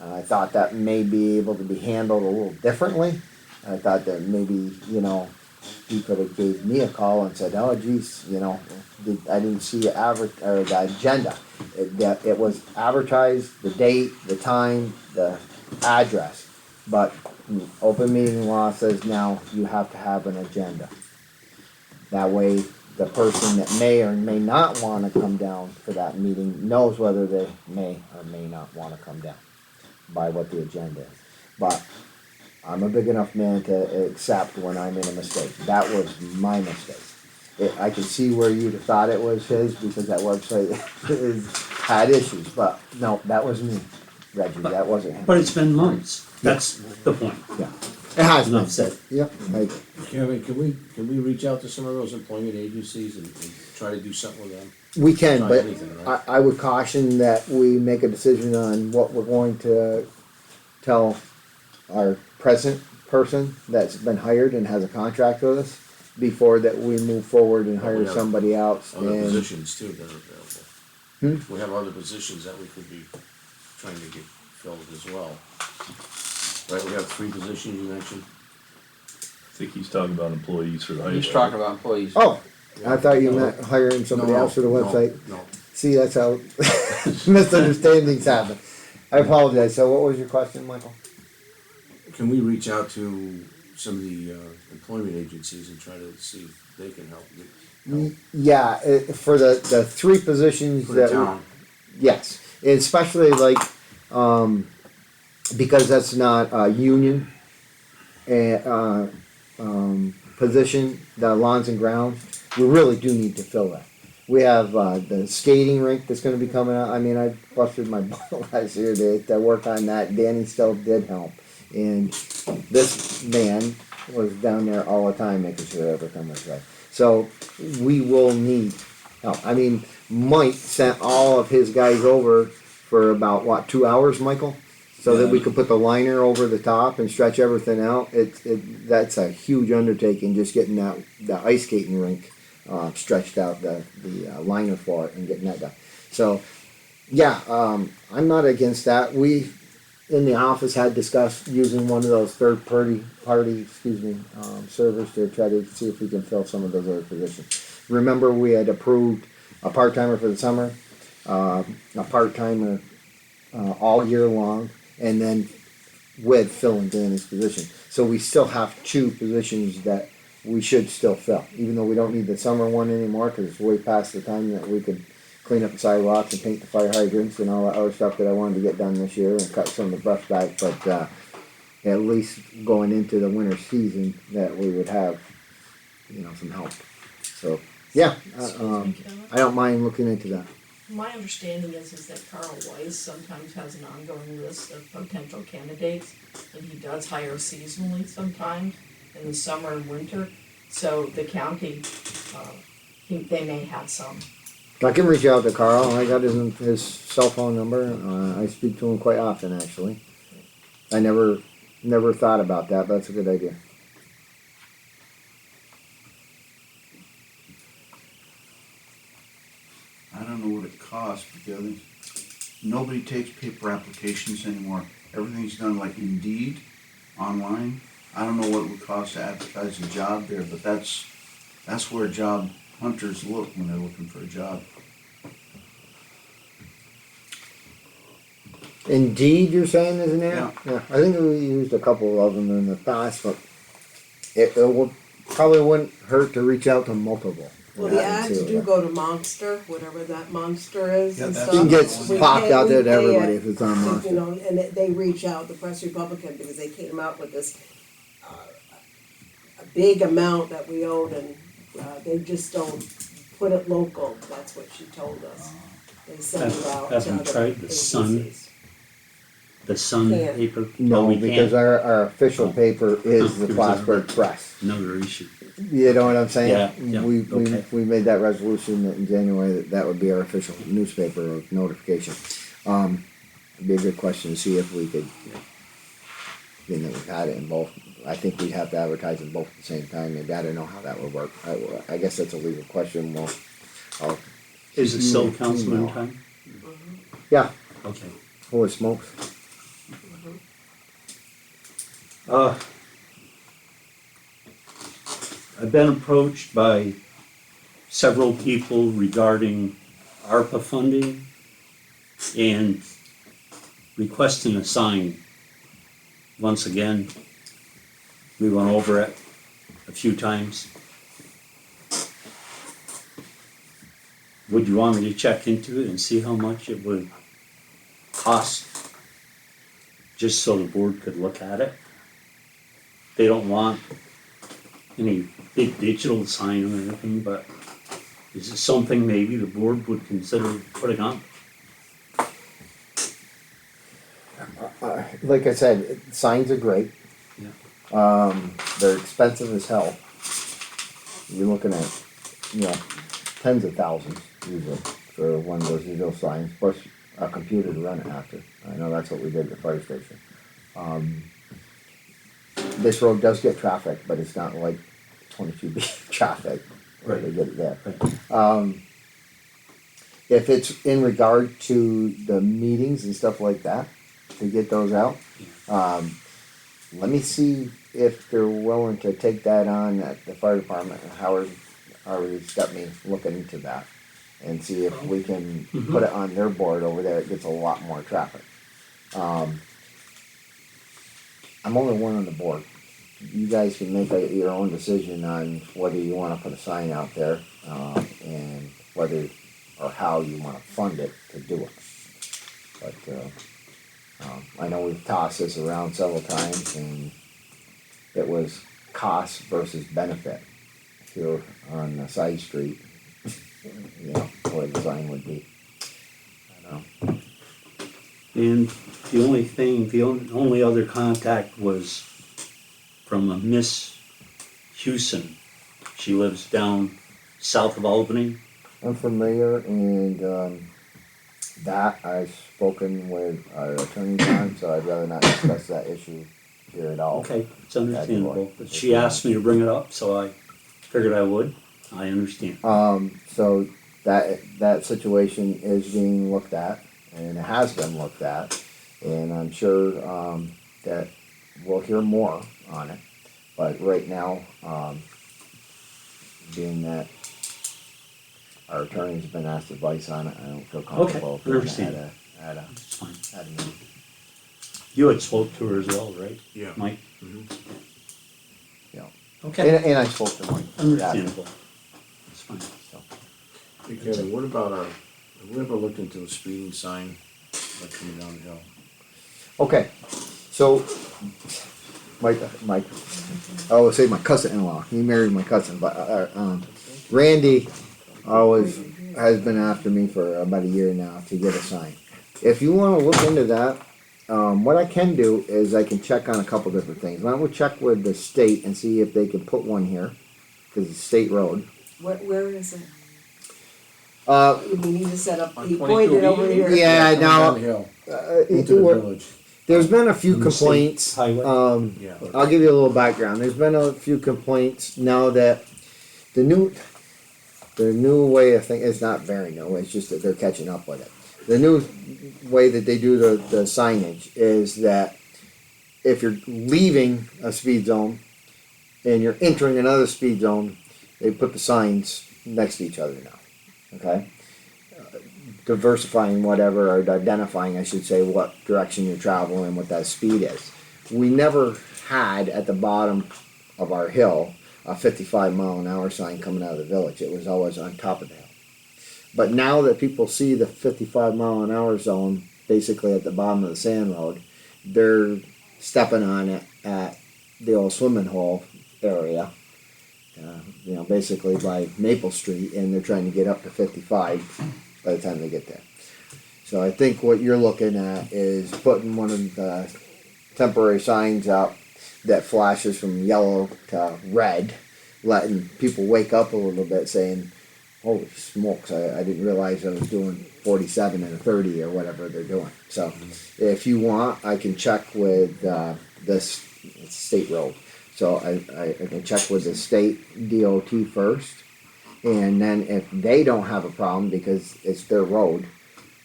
B: I thought that may be able to be handled a little differently. I thought that maybe, you know, he could have gave me a call and said, oh geez, you know, I didn't see the agenda. It was advertised, the date, the time, the address. But open meeting law says now you have to have an agenda. That way the person that may or may not want to come down for that meeting knows whether they may or may not want to come down by what the agenda is. But I'm a big enough man to accept when I made a mistake. That was my mistake. I can see where you'd have thought it was his because that website had issues, but no, that was me, Reggie, that wasn't him.
E: But it's been months. That's the point.
B: Yeah, it has been.
E: Enough said.
B: Yep,
K: Kevin, can we reach out to some of those employment agencies and try to do something with them?
B: we can,
K: Try
B: but
K: anything, right?
B: I would caution that we make a decision on what we're going to tell our present person that's been hired and has a contract with us before that we move forward and
K: Well, we
B: hire
K: have
B: somebody else.
K: Other
B: And
K: positions too that are available.
B: Hmm?
K: We have other positions that we could be trying to get filled as well. Right, we have 3 positions you mentioned.
F: I think he's talking about employees for the highway.
G: He's talking about employees.
B: oh, I thought you meant hiring somebody
K: No,
B: else for the
K: no,
B: website.
K: No,
B: See, that's how misunderstandings happen. I apologize. So, what was your question, Michael?
K: can we reach out to some of the employment agencies and try to see if they can help
B: Yeah, for the 3 positions
K: for the
B: that
K: town?
B: yes, especially like because that's not a union position, the lawns and grounds. We really do need to fill that. We have the skating rink that's going to be coming out. I mean, I busted my butt last year to work on that. Danny still did help, and this man was down there all the time making sure everything was right. So we will need help. I mean, Mike sent all of his guys over for about what 2 hours, Michael, so that we could put the liner over the top and stretch everything out. That's a huge undertaking just getting the ice skating rink stretched out, the liner for it and getting that done. So yeah, I'm not against that. We in the office had discussed using one of those third party servers to try to see if we can fill some of those other positions. Remember, we had approved a part-timer for the summer, a part-timer all year long, and then with filling Danny's position. So we still have 2 positions that we should still fill, even though we don't need the summer one anymore because it's way past the time that we could clean up the sidewalks and paint the fire hydrants and all that other stuff that I wanted to get done this year and cut some of the brush back. But at least going into the winter season, that we would have, some help. So yeah,
D: Excuse me, Kevin.
B: I don't mind looking into that.
D: My understanding is that Carl Weiss sometimes has an ongoing list of potential candidates, and he does hire seasonally sometimes. in the summer and winter, so the county, they may have some.
B: I can reach out to Carl, I got his cell phone number, I speak to him quite often, actually. I never thought about that, but that's a good idea.
A: I don't know what it costs, but the other, nobody takes paper applications anymore. Everything's done like Indeed, online. I don't know what it would cost to advertise a job there, but that's where job hunters look when they're looking for a job.
B: Indeed, you're saying, isn't it?
A: Yeah.
B: I think we used a couple of them in the past, but it would, probably wouldn't hurt to reach out to multiple.
J: Well, the
B: and see
J: ads
B: what
J: do
B: that-
J: go to Monster, whatever that Monster is
A: Yeah,
J: and
A: that's
J: stuff.
B: It gets
J: We
B: popped
J: pay-
B: out there to
J: we pay
B: everybody
J: it,
B: if it's on
J: You
B: Monster.
J: know, and they reach out, the Press Republican, because they came out with this, a big amount that we owed, and, they just don't put it local, that's what she told us. They send it out to
E: Haven't
J: other
E: tried the Sun?
J: agencies.
E: The Sun
J: Can't.
E: paper?
B: No,
E: we
B: because
E: can't.
B: our official paper is the
E: Here's
B: Plattsburgh Press.
E: Another issue.
B: You know what I'm saying?
E: Yeah, okay.
B: We made that resolution in January that would be our official newspaper of notification. It'd be a good question to see if we could, being that we've had it in both, I think we'd have to advertise in both at the same time, maybe, I don't know how that would work. I guess that's a legal question, I'll.
E: Is it still
B: email.
E: councilman time?
B: Yeah,
E: Okay.
B: holy smokes.
E: I've been approached by several people regarding ARPA funding and requesting a sign. Once again, we went over it a few times. Would you want me to check into it and see how much it would cost? Just so the board could look at it? They don't want any big digital sign or anything, but is it something maybe the board would consider putting on?
B: Like I said, signs are great.
E: Yeah.
B: They're expensive as hell. You're looking at, tens of thousands usually for one of those digital signs, plus a computer to run it after. I know that's what we did at the fire station. This road does get traffic, but it's not like 22B traffic where they get it there. If it's in regard to the meetings and stuff like that, to get those out, let me see if they're willing to take that on at the fire department. Howard already's got me looking into that and see if we can put it on their board over there. It gets a lot more traffic. I'm only one on the board. You guys can make your own decision on whether you want to put a sign out there and whether or how you want to fund it to do it. But I know we've tossed this around several times, and it was cost versus benefit here on the side street. Where the sign would be. I don't know.
E: And the only other contact was from a Miss Hewson. She lives down south of Albany.
B: I'm familiar, and that I've spoken with our attorney on, so I'd rather not discuss that issue here at all.
E: Okay, it's understandable, but she asked me to bring it up, so I figured I would. I understand.
B: So that situation is being looked at, and it has been looked at, and I'm sure that we'll hear more on it. But right now, being that our attorney's been asked advice on it, I don't feel comfortable.
E: Okay, understand.
B: At
E: It's fine.
B: a meeting.
E: You had spoke to her as well, right?
K: Yeah.
E: Mike?
B: Yeah.
E: Okay,
B: And I spoke to Mike.
E: understandable. It's fine.
K: Hey Kevin, what about have we ever looked into a speeding sign like coming down the hill?
B: Okay, so Mike, I would say my cousin-in-law. He married my cousin, but Randy always has been after me for about a year now to get a sign. If you want to look into that, what I can do is I can check on a couple different things. Why don't we check with the state and see if they can put one here, cause it's state road.
J: Where is it?
B: Uh,
J: You mean he just set up,
K: On
J: he
K: 22,
J: pointed over here?
B: Yeah,
K: coming
B: now-
K: down the hill into the village.
B: there's been a few
E: On the state
B: complaints,
E: highway?
K: Yeah.
B: I'll give you a little background. There's been a few complaints now that the new way of thinking, it's not very new, it's just that they're catching up with it. The new way that they do the signage is that if you're leaving a speed zone and you're entering another speed zone, they put the signs next to each other now, okay? Diversifying whatever, or identifying, I should say, what direction you're traveling, what that speed is. We never had at the bottom of our hill a 55-mile-an-hour sign coming out of the village. It was always on top of the hill. But now that people see the 55-mile-an-hour zone basically at the bottom of the sand road, they're stepping on it at the old swimming hole area, basically by Maple Street, and they're trying to get up to 55 by the time they get there. So I think what you're looking at is putting one of the temporary signs up that flashes from yellow to red, letting people wake up a little bit saying, holy smokes, I didn't realize I was doing 47 and a 30 or whatever they're doing. So if you want, I can check with this state road. So I can check with the state DOT first, and then if they don't have a problem because it's their road,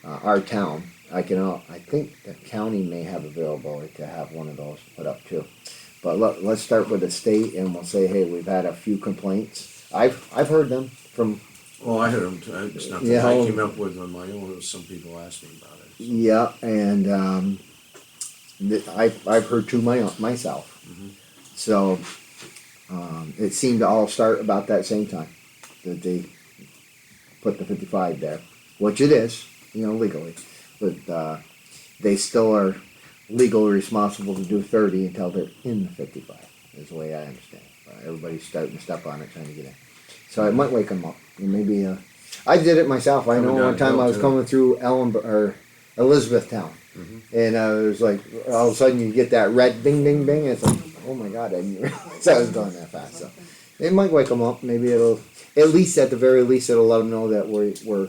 B: our town, I think the county may have availability to have one of those put up too. But let's start with the state, and we'll say, hey, we've had a few complaints. I've heard them from.
K: Oh, I heard them too. It's nothing
B: Yeah.
K: I came up with on my own. It was some people asked me about it. So.
B: Yeah, and I've heard two myself.
K: Mhm.
B: So it seemed to all start about that same time that they put the 55 there, which it is, legally. But they still are legally responsible to do 30 until they're in the 55, is the way I understand it. Everybody's starting to step on it, trying to get in. So it might wake them up. Maybe I did it myself. I know
K: Coming
B: one time
K: downhill,
B: I was
K: too.
B: coming through Elizabethtown, and I was like, all of a sudden you get that red ding ding ding, and it's like, oh my god, I didn't realize I was going that fast. So it might wake them up. Maybe it'll, at the very least, it'll let them know that we're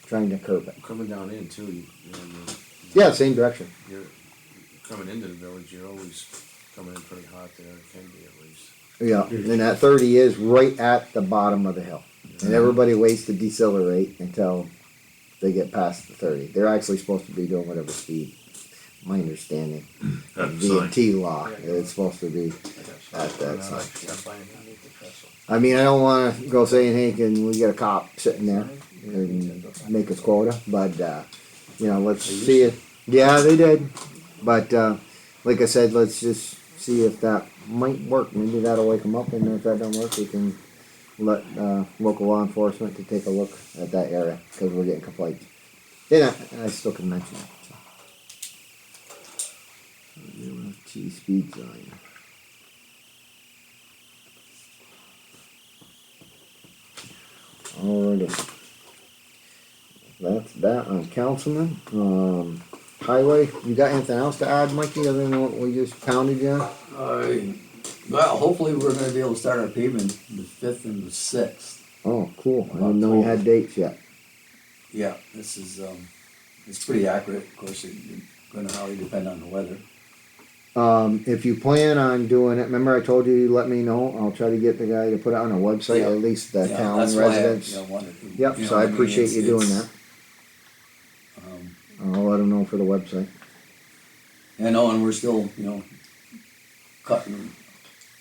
B: trying to curb it.
K: Coming down in too.
B: Yeah, same direction.
K: You're coming into the village. You're always coming in pretty hot there. It can be at least.
B: Yeah, and that 30 is right at the bottom of the hill. And everybody waits to decelerate until they get past the 30. They're actually supposed to be doing whatever speed, my understanding.
F: At the sign.
B: DOT law, it's supposed to be at that sign. I mean, I don't wanna go saying, hey, can we get a cop sitting there and make us quota, but, let's see it. Yeah, they did, but, like I said, let's just see if that might work. Maybe that'll wake them up, and if that don't work, we can let local law enforcement to take a look at that area, because we're getting complaints. Yeah, I still can mention it. So. T speed sign. Alrighty. That's that on councilman. Highway, you got anything else to add, Mikey, other than what we just pounded you on?
I: Well, hopefully we're gonna be able to start our pavement the 5th and the 6th.
B: Oh, cool. I didn't know you had dates yet.
I: Yeah, this is, it's pretty accurate, of course, it's gonna highly depend on the weather.
B: If you plan on doing it, remember I told you let me know. I'll try to get the guy to put it on a website,
I: Yeah.
B: at least the
I: Yeah,
B: town
I: that's why I,
B: residents.
I: wanted to.
B: Yep,
I: you know
B: so
I: what
B: I
I: mean?
B: appreciate you doing
I: It's-
B: that.
I: um,
B: I'll let him know for the website.
I: I know, and we're still, cutting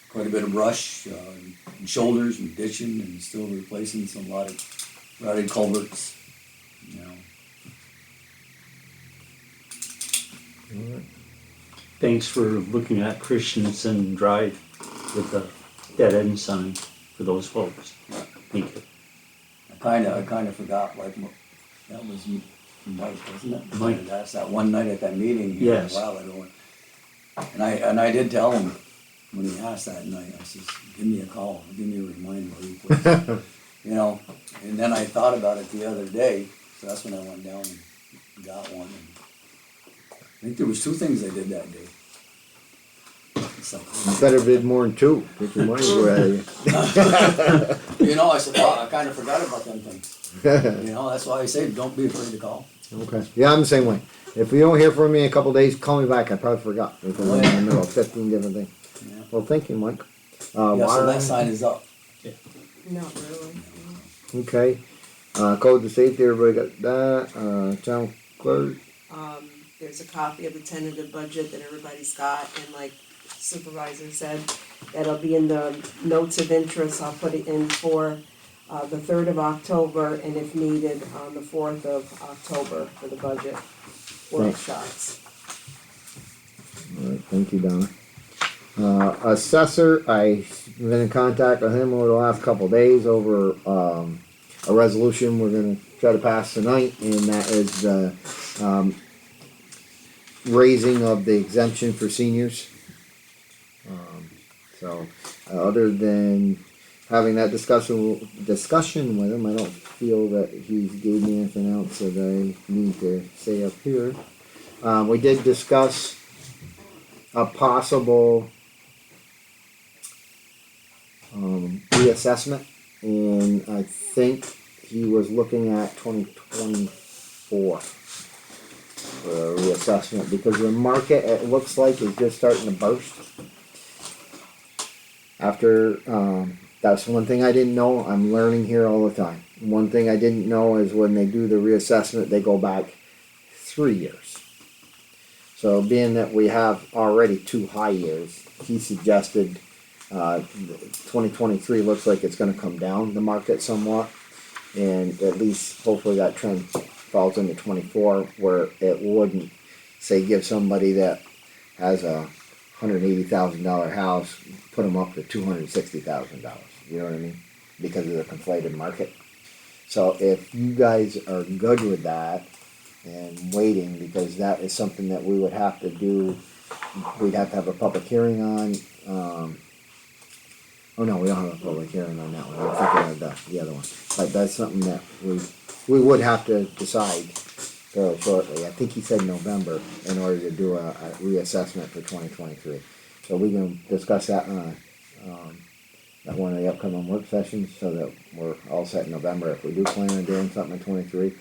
I: quite a bit of brush, and shoulders and ditching and still replacing some lot of rotted culverts,
E: Thanks for looking at Christensen Drive with the dead end sign for those folks. Thank you.
I: I kinda forgot, that was Mike, wasn't it?
E: Mike.
I: That's that one night at that meeting here
E: Yes.
I: a while ago. And I did tell him, when he asked that night, I says, give me a call, give me a reminder, will you please? And then I thought about it the other day, so that's when I went down and got one. I think there was two things I did that day. So,
B: You better bid more than two, get your money where
I: you know, I said, oh, I kinda forgot about them things. You know, that's why I say, don't be afraid to call.
B: Okay, yeah, I'm the same way. If you don't hear from me in a couple days, call me back, I probably forgot, because I'm in the middle of 15 different things.
I: Yeah.
B: Well, thank you, Mike.
I: Yeah, so
B: Water,
I: that sign is up.
J: Not really.
B: okay. Code to safety, everybody got that, town clerk,
J: There's a copy of the tentative budget that everybody's got, and like Supervisor said, that'll be in the notes of interest, I'll put it in for, the 3rd of October, and if needed, on the 4th of October for the budget workshops.
B: alright, thank you, Donna. Assessor, I've been in contact with him over the last couple of days over, a resolution we're gonna try to pass tonight, and that is the, raising of the exemption for seniors. So, other than having that discussion with him, I don't feel that he's gave me anything else that I need to say up here. We did discuss a possible reassessment, and I think he was looking at 2024 for a reassessment, because the market, it looks like, is just starting to burst. After, that's one thing I didn't know, I'm learning here all the time. One thing I didn't know is when they do the reassessment, they go back 3 years. So being that we have already 2 high years, he suggested 2023 looks like it's gonna come down the market somewhat, and at least hopefully that trend falls into 24, where it wouldn't, say, give somebody that has a $180,000 house, put them up to $260,000. You know what I mean? Because of the conflated market. So if you guys are good with that and waiting, because that is something that we would have to do, we'd have to have a public hearing on. Oh no, we don't have a public hearing on that one. I'm thinking of the other one. But that's something that we would have to decide fairly shortly. I think he said November in order to do a reassessment for 2023. So we can discuss that at one of the upcoming work sessions, so that we're all set in November if we do plan on doing something in 23.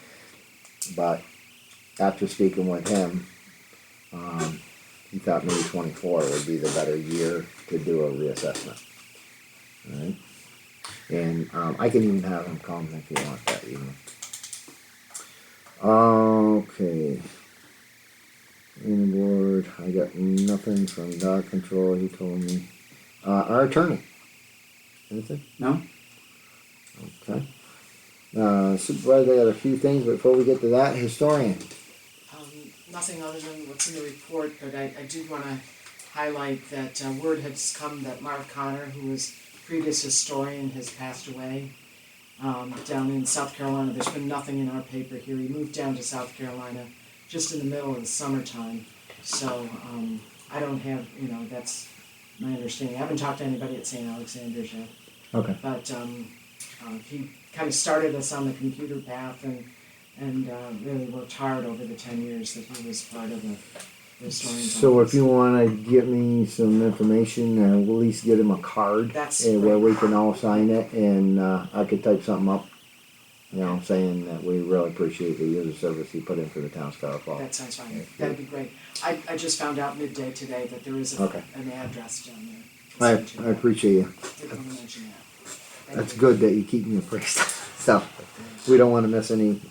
B: But after speaking with him, he thought maybe 24 would be the better year to do a reassessment. Alright? And I can even have him come if you want that evening. Okay. In the board, I got nothing from dog control, he told me. Our attorney. Anything?
C: No?
B: Okay. Supervisor, I got a few things, but before we get to that, historian.
L: Nothing other than what's in the report, but I did wanna highlight that word has come that Marv Connor, who was previous historian, has passed away down in South Carolina. There's been nothing in our paper here. He moved down to South Carolina just in the middle of the summertime. So I don't have, that's my understanding. I haven't talked to anybody at St. Alexander's yet.
B: Okay.
L: But he kind of started us on the computer path and really worked hard over the 10 years that he was part of the historian's
B: So
L: office.
B: if you wanna get me some information, we'll at least get him a card.
L: That's
B: Where
L: great.
B: we can all sign it, and I could type something up, saying that we really appreciate the years of service he put in for the town of Scholar Falls.
L: That sounds fine. That'd be great. I just found out midday today that there is
B: Okay.
L: an address down there.
B: I appreciate you.
L: Didn't want to mention that. Thank
B: That's
L: you.
B: good that you keep me appraised. So, we don't wanna miss any,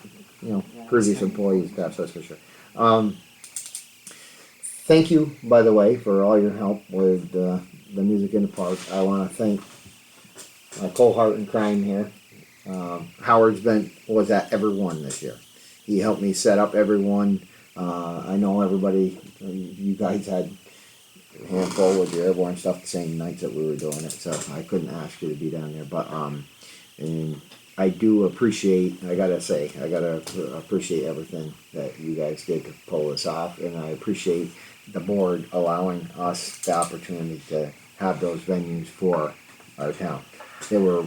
B: previous employees, that's for sure. Thank you, by the way, for all your help with the music in the park. I wanna thank Cole Hart and Crime here. Howard's was at every one this year. He helped me set up every one. I know everybody, you guys had a handful with your airborne stuff the same nights that we were doing it, so I couldn't ask you to be down there, but, and I do appreciate, I gotta appreciate everything that you guys did to pull this off, and I appreciate the board allowing us the opportunity to have those venues for our town. They were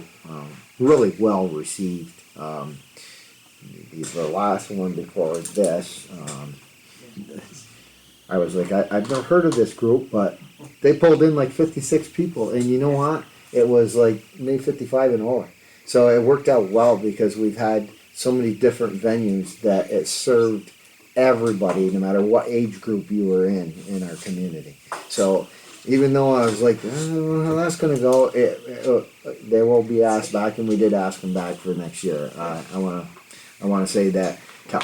B: really well received. The last one before this, I was like, I've never heard of this group, but they pulled in like 56 people, and you know what? It was like maybe 55 and over. So it worked out well because we've had so many different venues that it served everybody, no matter what age group you were in our community. So even though I was like, I don't know how that's gonna go, they will be asked back, and we did ask them back for next year. I wanna say that to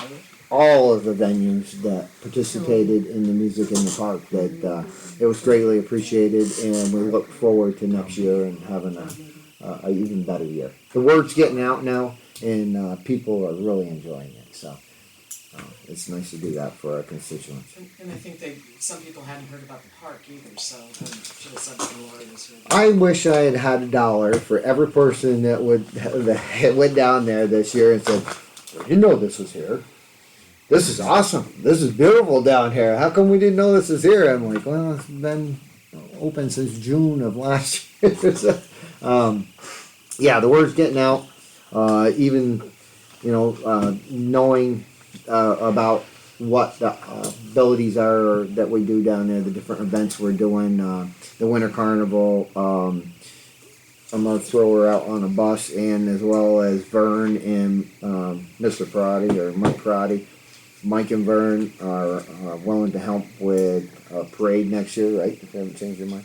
B: all of the venues that participated in the music in the park, that it was greatly appreciated, and we look forward to next year and having a even better year. The word's getting out now, and people are really enjoying it. So it's nice to do that for our constituents.
L: And I think some people hadn't heard about the park either, so I should have said that more this year.
B: I wish I had had $1 for every person that went down there this year and said, "You know this was here. This is awesome. This is beautiful down here. How come we didn't know this is here?" I'm like, well, it's been open since June of last year. So, yeah, the word's getting out. Even, knowing about what the abilities are that we do down there, the different events we're doing, the Winter Carnival. I'm going to throw her out on a bus, and as well as Vern and Mr. Parati, or Mike Parati. Mike and Vern are willing to help with a parade next year, right? If you haven't changed your mind.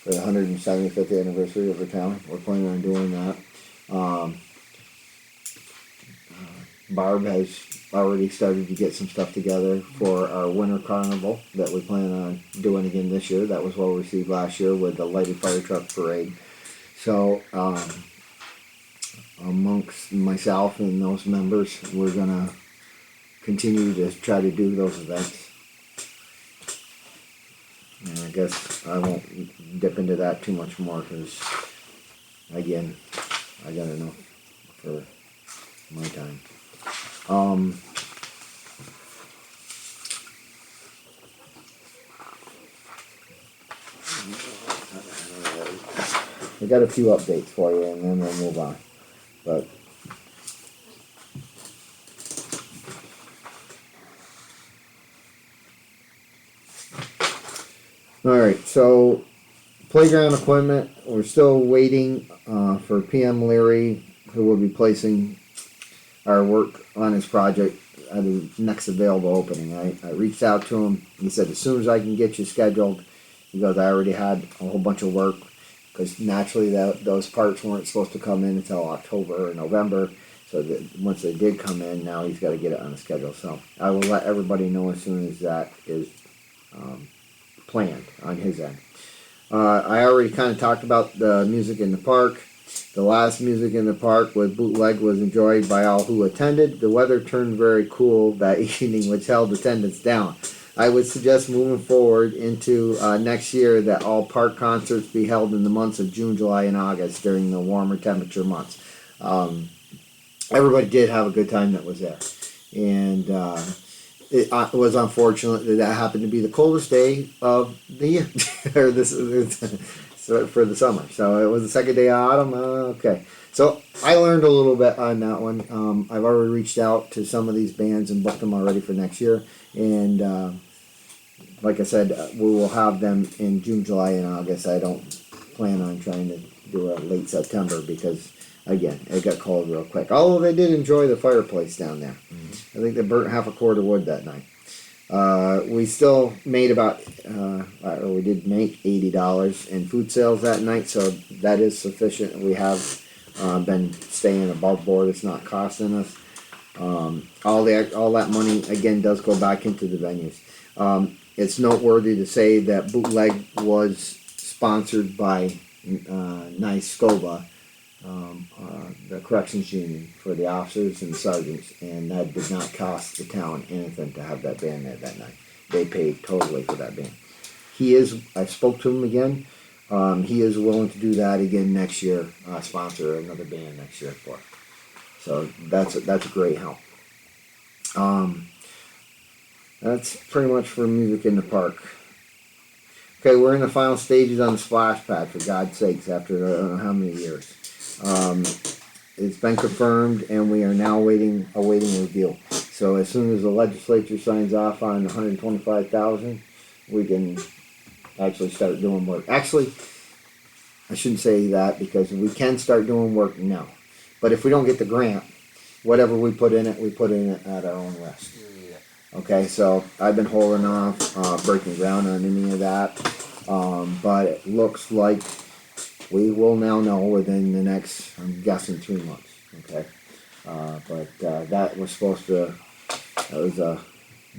B: For the 175th anniversary of the town. We're planning on doing that. Barb has already started to get some stuff together for our winter carnival that we plan on doing again this year. That was well received last year with the lighted fire truck parade. So, amongst myself and those members, we're gonna continue to try to do those events. And I guess I won't dip into that too much more because, again, I got enough for my time. I got a few updates for you, and then we'll move on. But alright, so playground equipment, we're still waiting for PM Leary, who will be placing our work on his project at the next available opening. I reached out to him. He said, as soon as I can get you scheduled, he goes, I already had a whole bunch of work, because naturally those parts weren't supposed to come in until October or November. So that once they did come in, now he's got to get it on the schedule. So I will let everybody know as soon as that is planned on his end. I already kind of talked about the music in the park. The last music in the park with Bootleg was enjoyed by all who attended. The weather turned very cool that evening, which held attendance down. I would suggest moving forward into next year that all park concerts be held in the months of June, July, and August during the warmer temperature months. Everybody did have a good time that was there. And it was unfortunate that happened to be the coldest day of the year, or for the summer. So it was the second day of autumn. Okay. So I learned a little bit on that one. I've already reached out to some of these bands and booked them already for next year. And like I said, we will have them in June, July, and August. I don't plan on trying to do a late September because, again, it got cold real quick. Although they did enjoy the fireplace down there. I think they burnt half a cord of wood that night. We still made we did make $80 in food sales that night, so that is sufficient. We have been staying above board. It's not costing us. All that money again does go back into the venues. It's noteworthy to say that Bootleg was sponsored by NYSCOBA, the corrections union for the officers and sergeants, and that did not cost the town anything to have that band there that night. They paid totally for that band. I spoke to him again. He is willing to do that again next year, sponsor another band next year for it. So that's a great help. That's pretty much for music in the park. Okay, we're in the final stages on the splash pad, for God's sakes, after I don't know how many years. It's been confirmed, and we are now awaiting review. So as soon as the legislature signs off on 125,000, we can actually start doing work. Actually, I shouldn't say that because we can start doing work now. But if we don't get the grant, whatever we put in it at our own risk. Okay, so I've been holding off breaking ground on any of that, but it looks like we will now know within the next, I'm guessing, 3 months. Okay, but that was supposed to, that was a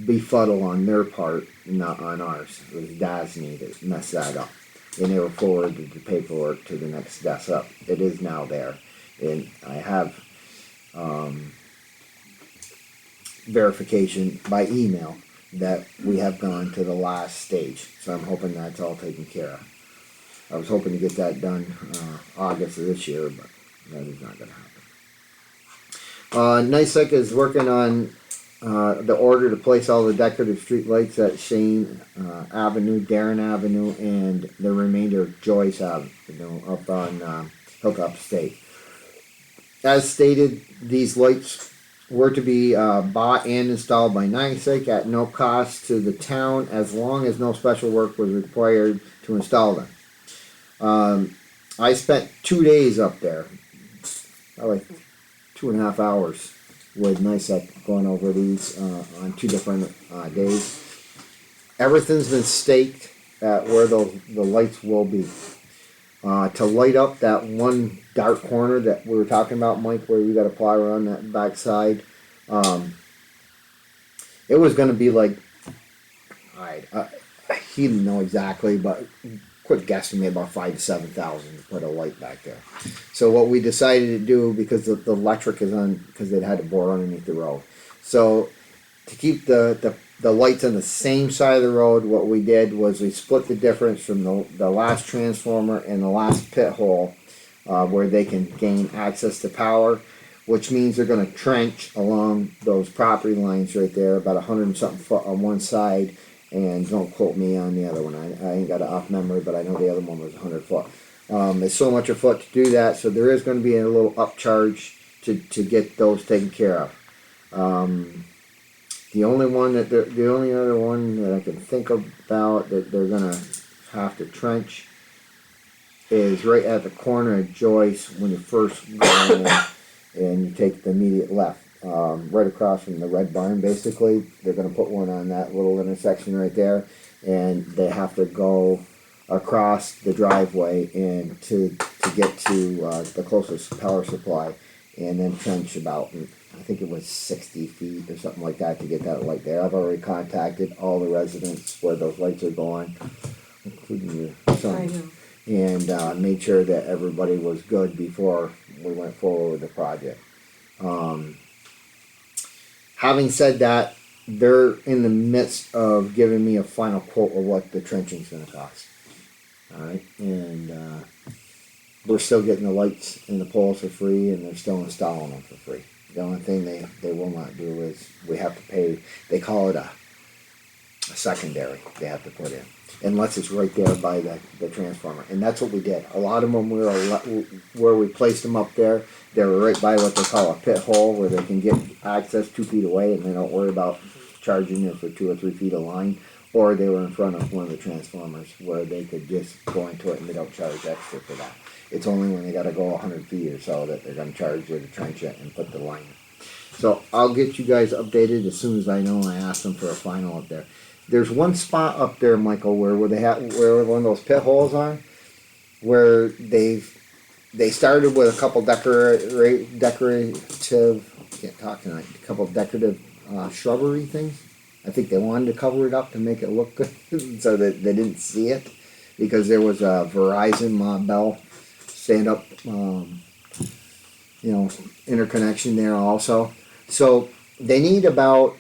B: befuddle on their part, not on ours. It was DASNY that messed that up, and they were forwarded the paperwork to the next desk up. It is now there, and I have verification by email that we have gone to the last stage. So I'm hoping that's all taken care of. I was hoping to get that done August of this year, but that is not going to happen. NICEC is working on the order to place all the decorative street lights at Shane Avenue, Darren Avenue, and the remainder of Joyce Avenue up on Hilltop State. As stated, these lights were to be bought and installed by NICEC at no cost to the town as long as no special work was required to install them. I spent 2 days up there, probably 2.5 hours with NICEC going over these on 2 different days. Everything's been staked at where the lights will be. To light up that one dark corner that we were talking about, Mike, where we got to ply around that back side, it was going to be like, he didn't know exactly, but quick guesstimate about 5,000 to 7,000 to put a light back there. So what we decided to do, because the electric is on, because it had to bore underneath the road. So to keep the lights on the same side of the road, what we did was we split the difference from the last transformer and the last pit hole where they can gain access to power, which means they're going to trench along those property lines right there, about 100 and something foot on one side, and don't quote me on the other one. I ain't got it off memory, but I know the other one was 100 foot. It's so much a foot to do that, so there is going to be a little upcharge to get those taken care of. The only other one that I can think about that they're gonna have to trench is right at the corner of Joyce when you first go in and you take the immediate left, right across from the Red Barn. Basically, they're gonna put one on that little intersection right there, and they have to go across the driveway and to get to the closest power supply, and then trench about, I think it was 60 feet or something like that to get that light there. I've already contacted all the residents where those lights are going, including your son,
J: I know.
B: and made sure that everybody was good before we went forward with the project. Having said that, they're in the midst of giving me a final quote of what the trenching's going to cost. All right, and we're still getting the lights and the poles for free, and they're still installing them for free. The only thing they will not do is we have to pay, they call it a secondary they have to put in, unless it's right there by the transformer. And that's what we did. A lot of them where we placed them up there, they were right by what they call a pit hole where they can get access 2 feet away and they don't worry about charging you for 2 or 3 feet of line. Or they were in front of one of the transformers where they could just go into it and they don't charge extra for that. It's only when they gotta go 100 feet or so that they're gonna charge you to trench it and put the line in. So I'll get you guys updated as soon as I know. I asked them for a final up there. There's one spot up there, Michael, where where one of those pit holes are, where they started with a couple decorative, can't talk tonight, a couple decorative shrubbery things. I think they wanted to cover it up to make it look good so that they didn't see it, because there was a Verizon Ma Bell stand-up, interconnection there also. So they need about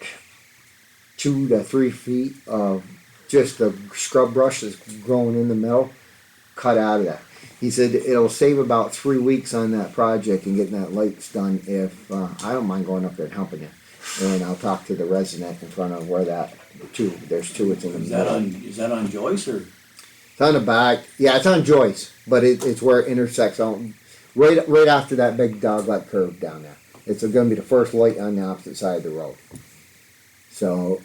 B: 2 to 3 feet of just the scrub brush that's growing in the middle, cut out of that. He said it'll save about 3 weeks on that project and getting that lights done if, I don't mind going up there and helping you. And I'll talk to the resident in front of where there's 2, it's in the middle.
I: Is that on Joyce or?
B: It's on the back. Yeah, it's on Joyce, but it's where it intersects on right after that big dogleg curve down there. It's gonna be the first light on the opposite side of the road. So,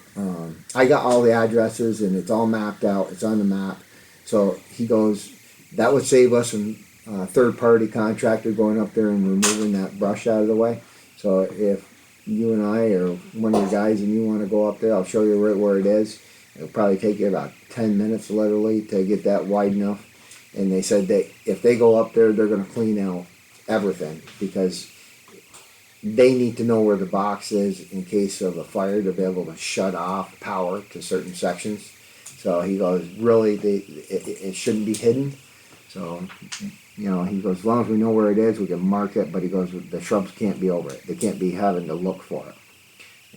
B: I got all the addresses and it's all mapped out, it's on the map. So he goes, that would save us from a third-party contractor going up there and removing that brush out of the way. So if you and I or one of your guys and you wanna go up there, I'll show you right where it is. It'll probably take you about 10 minutes literally to get that wide enough. And they said that if they go up there, they're gonna clean out everything because they need to know where the box is in case of a fire to be able to shut off power to certain sections. So he goes, really, it shouldn't be hidden. So, you know, he goes, as long as we know where it is, we can mark it, but he goes, the shrubs can't be over it. They can't be having to look for it.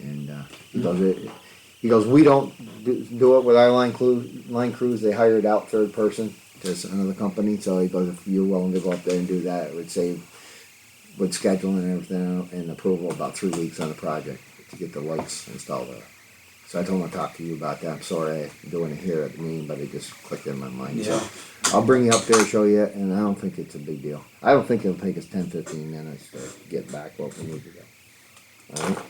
B: And he goes, we don't do it with our line crews. They hired out third person to another company. So he goes, if you're willing to go up there and do that, it would save with scheduling and everything and approval about 3 weeks on the project to get the lights installed there. So I told him I'd talk to you about that. I'm sorry I'm doing it here at the meeting, but it just clicked in my mind.
I: Yeah.
B: So I'll bring you up there, show you, and I don't think it's a big deal. I don't think it'll take us 10-15 minutes to get back what we need to go. Alright.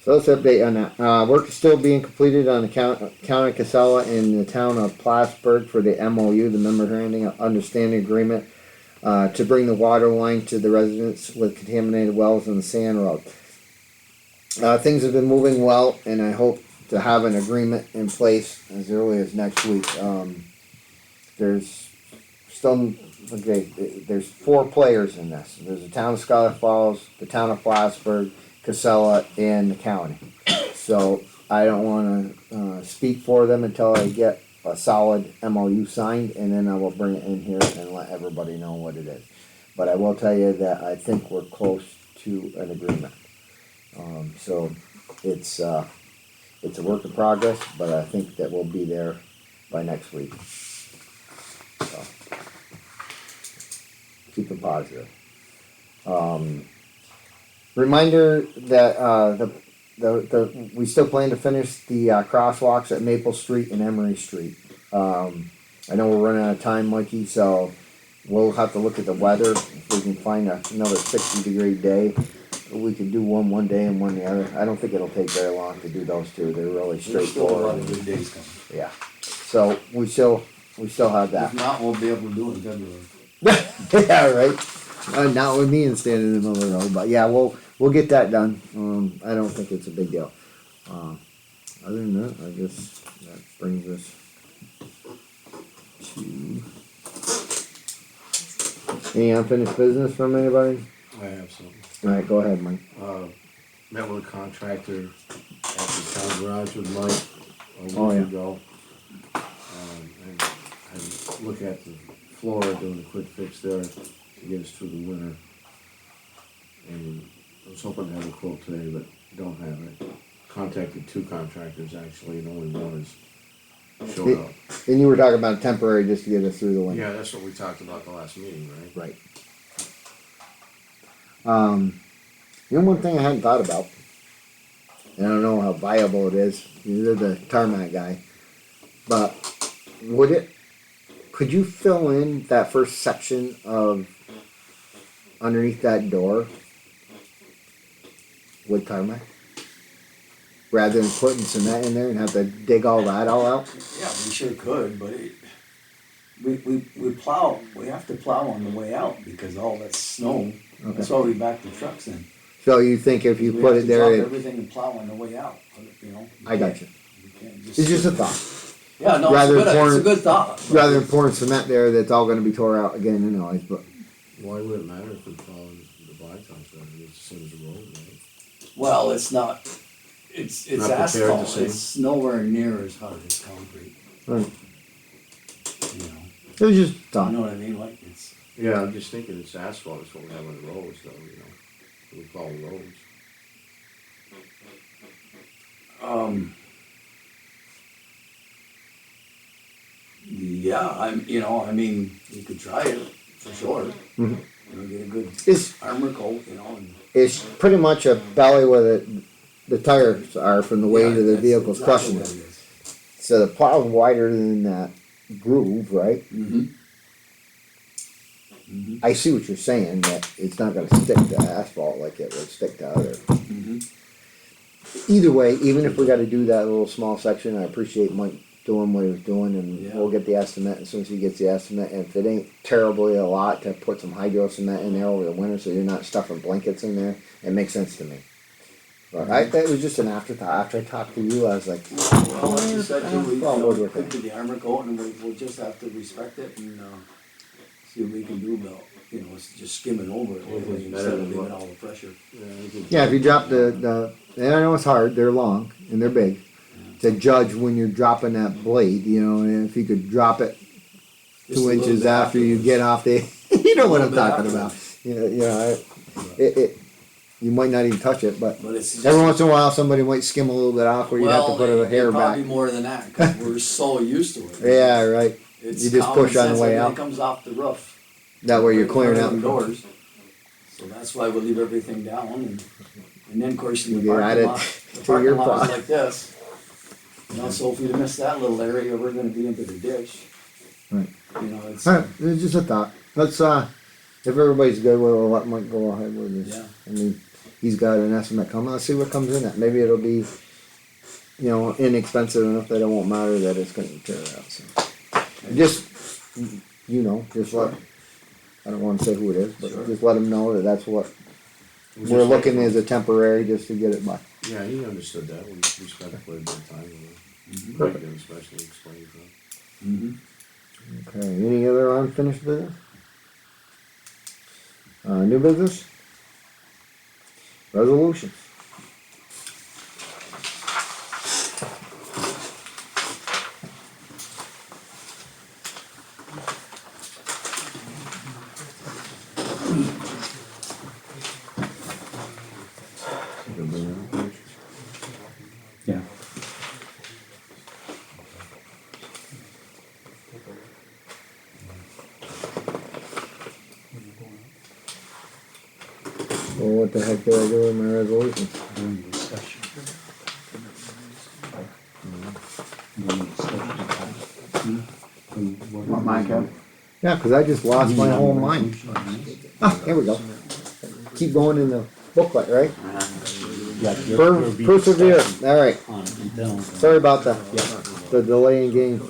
B: So let's update on that. Work is still being completed on the County of Casella in the town of Plattsburgh for the MOU, the Memorandum of Understanding Agreement, to bring the water line to the residents with contaminated wells on the Sand Road. Things have been moving well, and I hope to have an agreement in place as early as next week. There's still, there's 4 players in this. There's the town of Schuyler Falls, the town of Plattsburgh, Casella, and the county. So I don't want to speak for them until I get a solid MOU signed, and then I will bring it in here and let everybody know what it is. But I will tell you that I think we're close to an agreement. So it's a work in progress, but I think that we'll be there by next week. So keep it positive. Reminder that we still plan to finish the crosswalks at Maple Street and Emery Street. I know we're running out of time, Mikey, so we'll have to look at the weather. If we can find another 60-degree day, we could do one day and one the other. I don't think it'll take very long to do those two. They're really
I: There's still a lot
B: straightforward.
I: of good days coming.
B: Yeah. So we still have that.
I: If not, we'll be able to do it in February.
B: Yeah, right. Not with me and standing in the middle of the road, but yeah, we'll get that done. I don't think it's a big deal. Other than that, I guess that brings us to any unfinished business from anybody.
K: I have something.
B: All right, go ahead, Mike.
K: Met with a contractor at the town garage with Mike a
B: Oh,
K: week
B: yeah.
K: ago. And I look at the floor, doing a quick fix there to get us through the winter. And I was hoping to have a quote today, but don't have it. Contacted 2 contractors actually, and only one has showed up.
B: And you were talking about temporary just to get us through the winter.
K: Yeah, that's what we talked about the last meeting, right?
B: Right. You know, one thing I hadn't thought about, and I don't know how viable it is. You're the tarmac guy, but could you fill in that first section of underneath that door with tarmac? Rather than putting cement in there and have to dig all that all out?
I: Yeah, we sure could, but we have to plow on the way out because all that snow, that's why we back the trucks in.
B: So you think if you
I: We
B: put
I: have
B: it
I: to
B: there,
I: drop everything and plow on the way out, you know?
B: I got you.
I: You can't
B: It's just a thought.
I: Yeah, no,
B: rather
I: it's
B: than
I: a good thought.
B: Rather than pouring cement there, that's all gonna be tore out again anyways, but.
K: Why would it matter if we follow the blacktops? I mean, it's the same as a road, right?
I: Well, it's not, it's
K: Not prepared the
I: asphalt,
K: same.
I: it's nowhere near as hard as concrete,
B: Right.
I: you know?
B: It was just
I: You
B: thought.
I: know what I mean, like, it's,
K: Yeah, I'm just thinking it's asphalt, it's what we have on the roads though, you know, we follow roads.
I: yeah, I mean, you could try it, for sure.
B: Mhm.
I: You know, get a good
B: It's
I: armor coat, you know, and.
B: it's pretty much a belly where the tires are from the weight of the vehicle's crushing it. So the plow's wider than that groove, right?
I: Mm-hmm.
B: I see what you're saying, that it's not gonna stick to asphalt like it would stick to other. Either way, even if we gotta do that little small section, I appreciate Mike doing what he was doing, and we'll get the estimate as soon as he gets the estimate, and if it ain't terribly a lot, to put some hydro cement in there over the winter, so you're not stuffing blankets in there, it makes sense to me. But it was just an afterthought, after I talked to you, I was like,
I: Well, like you said, too, we,
B: well, we'll work
I: could
B: it.
I: be the armor coat, and we'll just have to respect it and, see what we can do about, it's just skimming over it, hopefully, instead of leaving all the pressure.
B: Yeah, if you drop the, and I know it's hard, they're long and they're big, to judge when you're dropping that blade, and if you could drop it
I: Just a
B: 2
I: little
B: inches
I: bit
B: after you get off the, you know what I'm
I: Little bit
B: talking about.
I: afterwards.
B: You might not even touch it, but
I: But it's just.
B: every once in a while, somebody might skim a little bit off where you have to put a hair
I: Probably
B: back.
I: more than that, cause we're so used to it.
B: Yeah, right.
I: It's
B: You just
I: common
B: push on the
I: sense,
B: way
I: everything
B: out.
I: comes off the roof.
B: That way you're clearing out.
I: Doors. So that's why we leave everything down and then of course in the
B: You add
I: parking
B: it
I: lot, the
B: to
I: parking
B: your
I: lot
B: pot.
I: is like this. So if you'd have missed that little area, we're gonna be into the ditch.
B: Right.
I: It's,
B: Alright, it's just a thought. Let's, if everybody's good, we'll let Mike go ahead with this.
I: Yeah.
B: I mean, he's got an estimate coming, let's see what comes in at. Maybe it'll be, inexpensive enough that it won't matter that it's gonna tear it out, so. Just, just let, I don't wanna say who it is, but
I: Sure.
B: just let him know that that's what we're looking as a temporary, just to get it by.
K: Yeah, he understood that, we spent quite a bit of time with it.
B: Perfect.
K: Mike especially explained to him.
B: Okay, any other unfinished business? New business? Resolutions?
E: Yeah.
B: Well, what the heck did I do with my resolution?
E: During discussion. During discussion.
C: Want mine, Kev?
B: Yeah, cause I just lost my whole mind. Ah, here we go. Keep going in the booklet, right?
E: Yeah, there'll be
B: Persevere,
E: discussion
B: alright,
E: on it until-
B: sorry about the delay in game.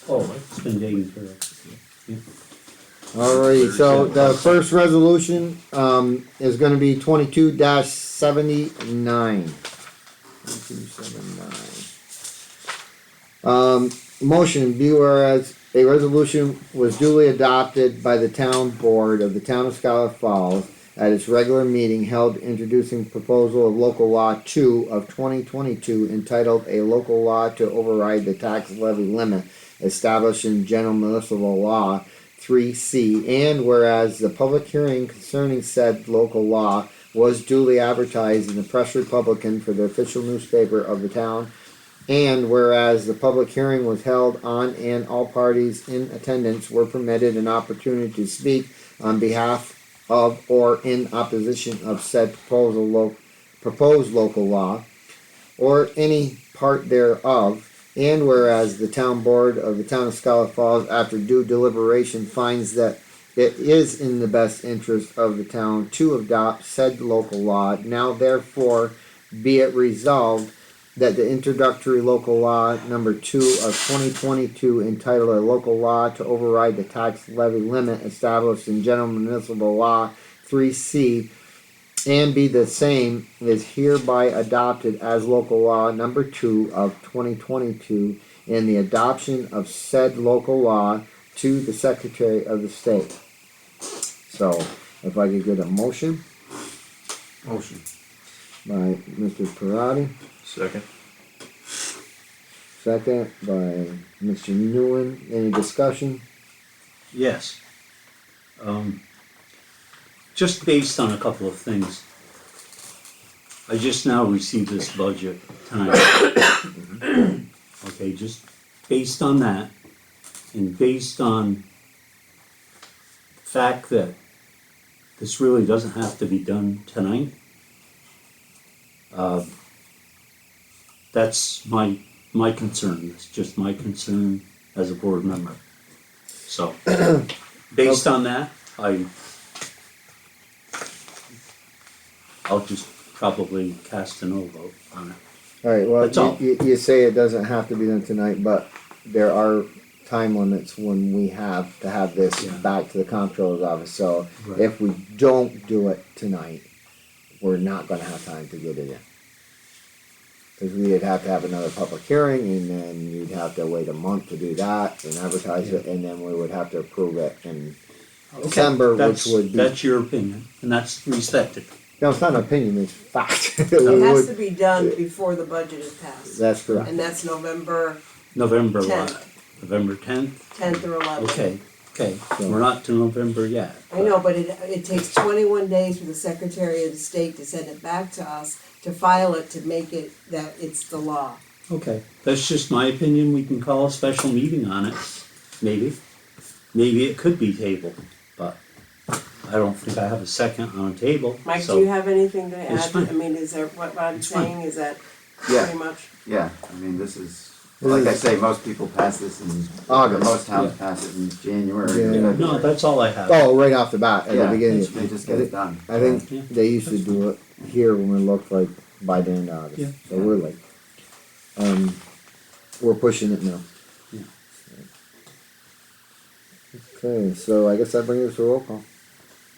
E: Oh, it's been taken care of.
B: Alrighty, so the first resolution, is gonna be 22-79. 2279. Motion, be whereas a resolution was duly adopted by the town board of the town of Schuyler Falls at its regular meeting held introducing proposal of local law 2 of 2022 entitled a local law to override the tax levy limit established in general municipal law 3C, and whereas the public hearing concerning said local law was duly advertised in the Press Republican for the official newspaper of the town, and whereas the public hearing was held on and all parties in attendance were permitted an opportunity to speak on behalf of or in opposition of said proposed local law, or any part thereof, and whereas the town board of the town of Schuyler Falls, after due deliberation, finds that it is in the best interest of the town to adopt said local law, now therefore be it resolved that the introductory local law number 2 of 2022 entitled a local law to override the tax levy limit established in general municipal law 3C and be the same is hereby adopted as local law number 2 of 2022 and the adoption of said local law to the Secretary of the State. So, if I could get a motion
K: Motion.
B: by Mr. Parati,
F: Second.
B: second by Mr. Nguyen. Any discussion?
E: Yes. Just based on a couple of things. I just now received this budget tonight. Okay, just based on that, and based on the fact that this really doesn't have to be done tonight. That's my concern, it's just my concern as a board member. So, based on that, I'll just probably cast a no vote on it.
B: Alright, well,
E: That's all.
B: you say it doesn't have to be done tonight, but there are time limits when we have to have this
E: Yeah.
B: back to the comptroller's office, so
E: Right.
B: if we don't do it tonight, we're not gonna have time to get it in. Cause we'd have to have another public hearing, and then you'd have to wait a month to do that, and advertise it, and then we would have to approve it in December, which
E: That's,
B: would be,
E: that's your opinion, and that's respected.
B: no, it's not an opinion, it's fact.
J: It
B: We
J: has
B: would-
J: to be done before the budget is passed,
B: That's correct.
J: and that's November
E: November what?
J: 10th.
E: November 10th?
J: 10th or 11th.
E: Okay, we're not to November yet.
J: I know, but it takes 21 days for the Secretary of State to send it back to us, to file it, to make it that it's the law.
E: Okay, that's just my opinion, we can call a special meeting on it, maybe. Maybe it could be tabled, but I don't think I have a second on a table,
J: Mike,
E: so-
J: do you have anything to
E: It's
J: add?
E: fine.
J: I mean, is that what I'm
E: It's fine.
J: saying, is that
C: Yeah.
J: pretty much?
C: Yeah, I mean, this is, like I say, most people pass this in
B: August.
C: Most towns pass it in January.
B: Yeah.
C: February.
E: No, that's all I have.
B: Oh, right off the bat, at the
C: Yeah,
B: beginning.
C: they just get it done.
B: I think
E: Yeah.
B: they used to do it here when it looked like by the end of August,
E: Yeah.
B: so we're late. We're pushing it now.
E: Yeah.
B: Okay, so I guess that brings us to roll call.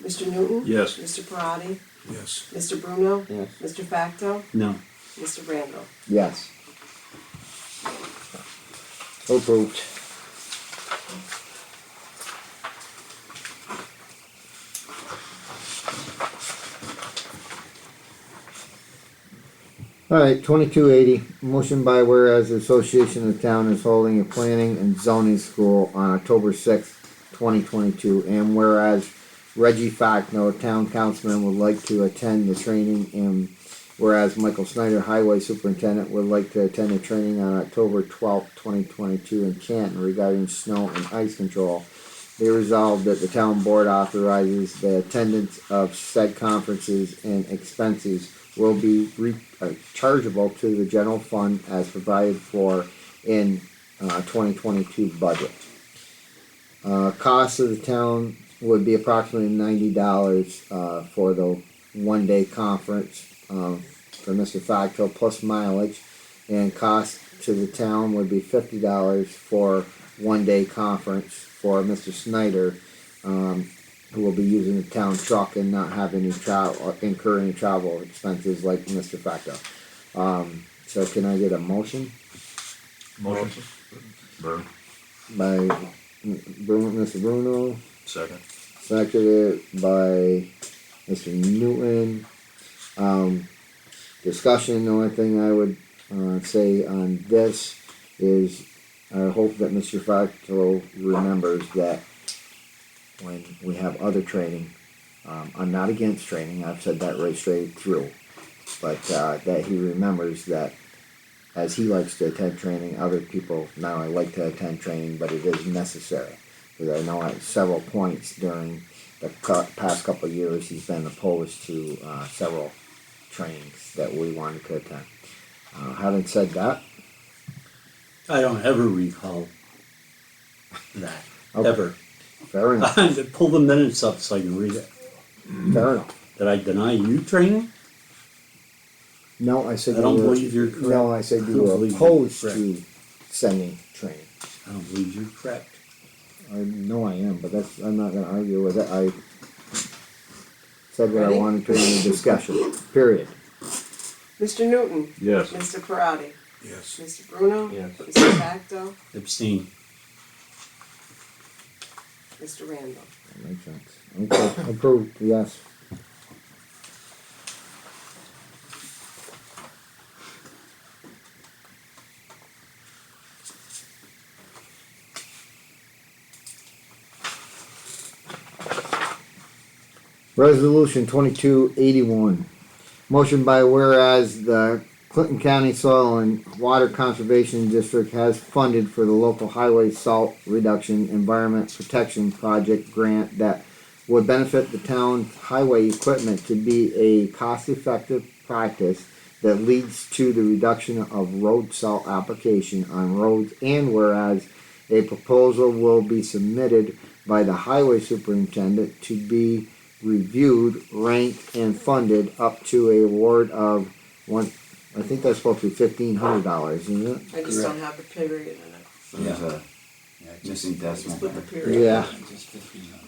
J: Mr. Newton?
F: Yes.
J: Mr. Parati?
A: Yes.
J: Mr. Bruno?
B: Yes.
J: Mr. Facto?
E: No,
J: Mr. Randall?
B: Yes. Approved. Alright, 2280, motion by whereas the Association of Town is holding a planning and zoning school on October 6th, 2022, and whereas Reggie Facno, town councilman, would like to attend the training, and whereas Michael Snyder, highway superintendent, would like to attend the training on October 12th, 2022 in Canton regarding snow and ice control. They resolved that the town board authorizes the attendance of said conferences and expenses will be chargeable to the general fund as provided for in 2022 budget. Cost of the town would be approximately $90 for the one-day conference for Mr. Facto plus mileage, and cost to the town would be $50 for one-day conference for Mr. Snyder, who will be using the town truck and not have any incur any travel expenses like Mr. Facto. So can I get a motion
F: Motion. Burn.
B: by Mr. Bruno,
F: Second.
B: seconded by Mr. Newton? Discussion, the only thing I would say on this is I hope that Mr. Facto remembers that when we have other training, I'm not against training, I've said that right straight through, but that he remembers that as he likes to attend training, other people not only like to attend training, but it is necessary. Because I know at several points during the past couple of years, he's been opposed to several trainings that we wanted to attend. Having said that,
E: I don't ever recall that,
B: Okay.
E: ever.
B: fair enough,
E: Pull the minutes up so I can read it.
B: fair enough.
E: Did I deny you training?
B: No, I said
E: I don't
B: you were,
E: believe you're correct.
B: no, I said
E: I
B: you
E: don't
B: were
E: believe you're
B: opposed
E: correct.
B: to sending training.
E: I don't believe you're correct.
B: I know I am, but that's, I'm not gonna argue with it, I said what I
J: Ready?
B: wanted to in the discussion, period.
J: Mr. Newton?
F: Yes.
J: Mr. Parati?
A: Yes.
J: Mr. Bruno?
K: Yes.
J: Mr. Facto?
E: Abstain.
J: Mr. Randall?
B: That makes sense. Okay, approved, yes. Resolution 2281. Motion by whereas the Clinton County Soil and Water Conservation District has funded for the local highway salt reduction environment protection project grant that would benefit the town's highway equipment to be a cost-effective practice that leads to the reduction of road salt application on roads, and whereas a proposal will be submitted by the highway superintendent to be reviewed, ranked, and funded up to a award of one, I think that's supposed to be $1,500, isn't it?
J: I just don't have the period in it.
C: So there's a missing decimal
J: Just put the
C: there.
J: period.
B: Yeah.
E: Just 1,500.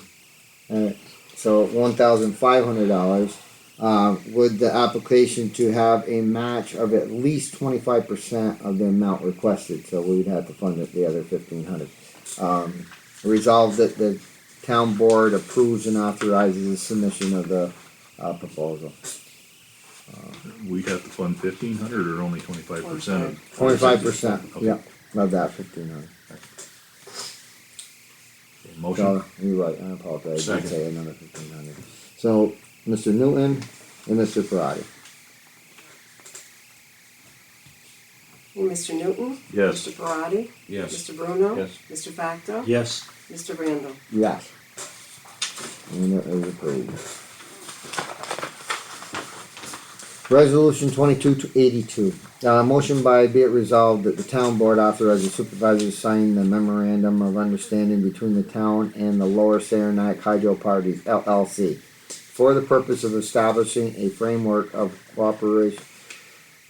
B: Alright, so $1,500, with the application to have a match of at least 25% of the amount requested, so we would have to fund it the other 1,500. Resolved that the town board approves and authorizes the submission of the, proposal.
F: We have to fund 1,500 or only 25% of?
B: 25%,
F: Okay.
B: yeah, of that 1,500.
F: Motion?
B: So, you're right, I apologize, I did
K: Second.
B: say another 1,500. So, Mr. Newton and Mr. Parati.
J: Mr. Newton?
F: Yes.
J: Mr. Parati?
K: Yes.
J: Mr. Bruno?
K: Yes.
J: Mr. Facto?
E: Yes.
J: Mr. Randall?
B: Yes. And it is approved. Resolution 2282. Motion by be it resolved that the town board authorizes the supervisor to sign the memorandum of understanding between the town and the Lower Saranac Hydro Parties LLC for the purpose of establishing a framework of cooperation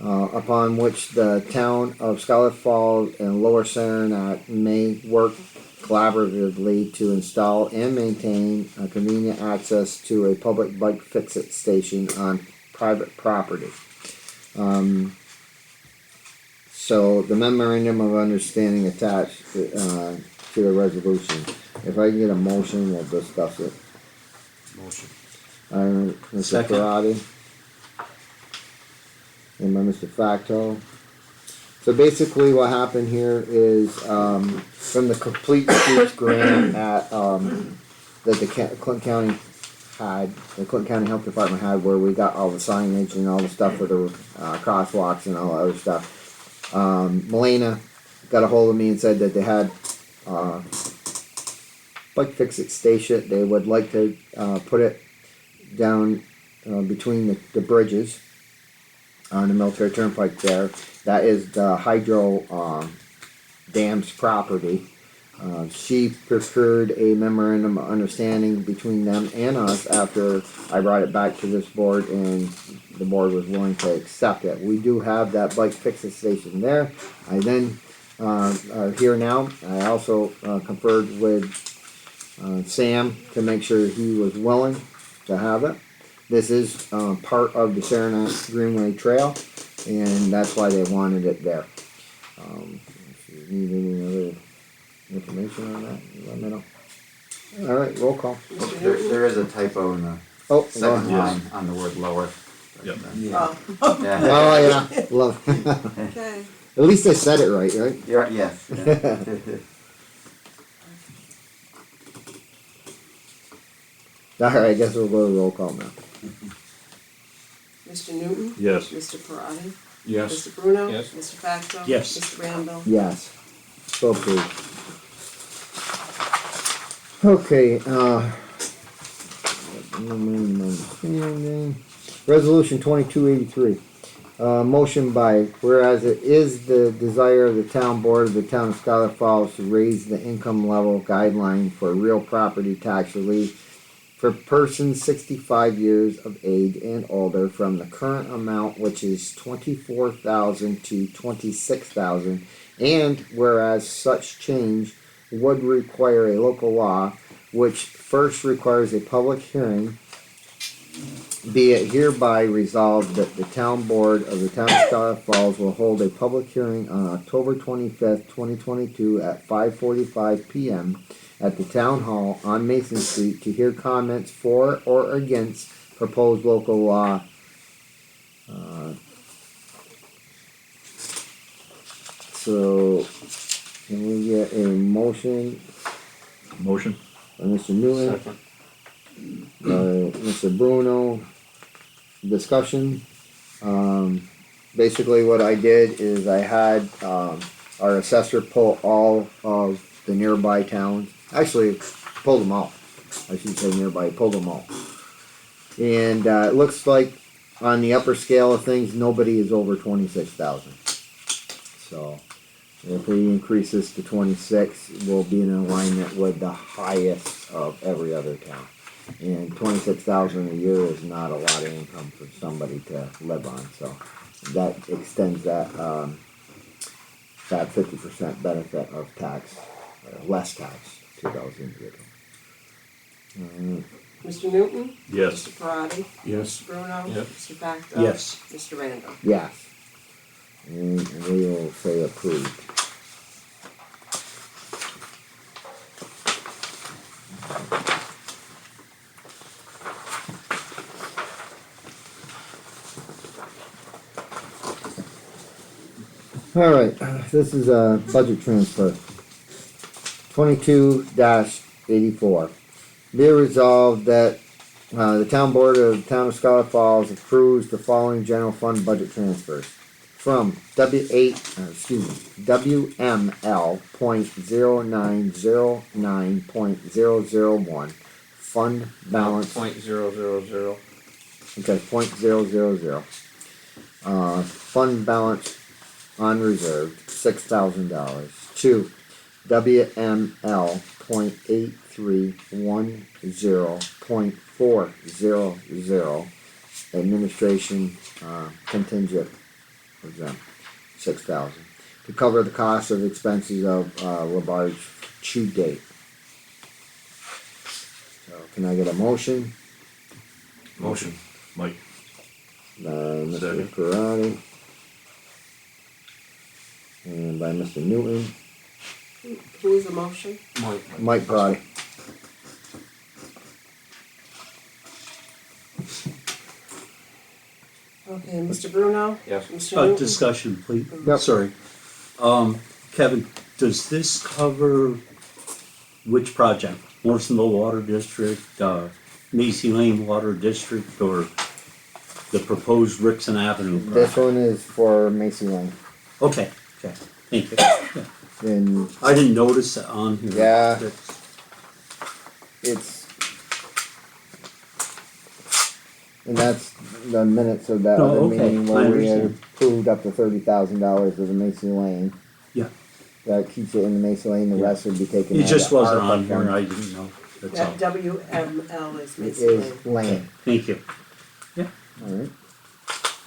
B: upon which the town of Schuyler Falls and Lower Saranac may work collaboratively to install and maintain a convenient access to a public bike fix-it station on private property. So the memorandum of understanding attached to the resolution. If I can get a motion, we'll discuss it.
K: Motion.
B: Mr.
E: Second.
B: Parati. And by Mr. Facto. So basically what happened here is, from the Complete Streets grant at, that the Clinton County had, the Clinton County Health Department had, where we got all the signage and all the stuff for the, crosswalks and all the other stuff. Melena got a hold of me and said that they had, bike fix-it station. They would like to, put it down, between the bridges on the military turnpike there. That is the hydro dam's property. She procured a memorandum of understanding between them and us after I brought it back to this board and the board was willing to accept it. We do have that bike fixing station there. I then, here now, I also conferred with Sam to make sure he was willing to have it. This is part of the Saranac Greenway Trail, and that's why they wanted it there. If you need any other information on that, let me know. Alright, roll call.
J: Mr.
C: There,
J: Newton?
C: there is a typo in the
B: Oh, go
C: second
B: ahead.
C: line on the word lower.
F: Yep.
J: Oh,
C: Yeah.
B: Oh, yeah, love.
J: okay.
B: At least I said it right, right?
C: You're right, yes. Yeah.
B: Alright, I guess we'll go to roll call now.
J: Mr. Newton?
F: Yes.
J: Mr. Parati?
K: Yes.
J: Mr. Bruno?
K: Yes.
J: Mr. Facto?
E: Yes.
J: Mr. Randall?
B: Yes. So approved. Okay, Resolution 2283. Motion by, whereas it is the desire of the town board of the town of Schuyler Falls to raise the income level guideline for real property tax relief for persons 65 years of age and older from the current amount, which is $24,000 to $26,000, and whereas such change would require a local law, which first requires a public hearing, be it hereby resolved that the town board of the town of Schuyler Falls will hold a public hearing on October 25th, 2022 at 5:45 p.m. at the town hall on Mason Street to hear comments for or against proposed local law. So, can we get a motion
F: Motion?
B: by Mr. Newland?
K: Second.
B: Mr. Bruno, discussion. Basically what I did is I had, our assessor pull all of the nearby towns, actually pulled them all, I should say nearby, pulled them all. And, it looks like on the upper scale of things, nobody is over 26,000. So, If we increase this to 26, we'll be in alignment with the highest of every other town. And 26,000 a year is not a lot of income for somebody to live on, so that extends that, that 50% benefit of tax, less tax to those individuals.
J: Mr. Newton?
F: Yes.
J: Mr. Parati?
K: Yes.
J: Mr. Bruno?
F: Yep.
J: Mr. Facto?
E: Yes.
J: Mr. Randall?
B: Yes. And we will say approved. All right, this is a budget transfer. 22-84. Be it resolved that the town board of the town of Scholar Falls approves the following general fund budget transfers from WML.0909.001 fund balance.
G: .000.
B: Okay, .000. Fund balance unreserved, $6,000 to WML .8310.400 administration contingent exempt, 6,000 to cover the cost of expenses of Labarge to date. So can I get a motion?
K: Motion.
F: Mike,
B: By Mr.
F: Second.
B: Karati. And by Mr. Newton,
J: Who is the motion?
B: Mike Karati.
J: Okay, Mr. Bruno?
G: Yes.
J: Mr. Newton?
E: Discussion, please.
B: Yep.
E: Sorry. Kevin, does this cover which project? Morrisonville Water District, Macy Lane Water District, or the proposed Rixon Avenue
B: This
E: project?
B: one is for Macy Lane.
E: Okay, thank you. Yeah.
B: And
E: I didn't notice it on here.
B: Yeah.
E: That's-
B: and that's the minutes of that
E: Oh,
B: other
E: okay.
B: meeting
E: I
B: where we had
E: understand.
B: approved up to $30,000 of the Macy Lane.
E: Yeah.
B: That keeps it in the Macy Lane, the
E: Yeah.
B: rest would be taken
E: It
B: out
E: just
B: of
E: wasn't
B: ARPA
E: on here,
B: funds.
E: I didn't know, that's all.
J: That WML is
B: It
J: Macy
B: is
J: Lane.
B: Lane.
E: Thank you.
B: Alright.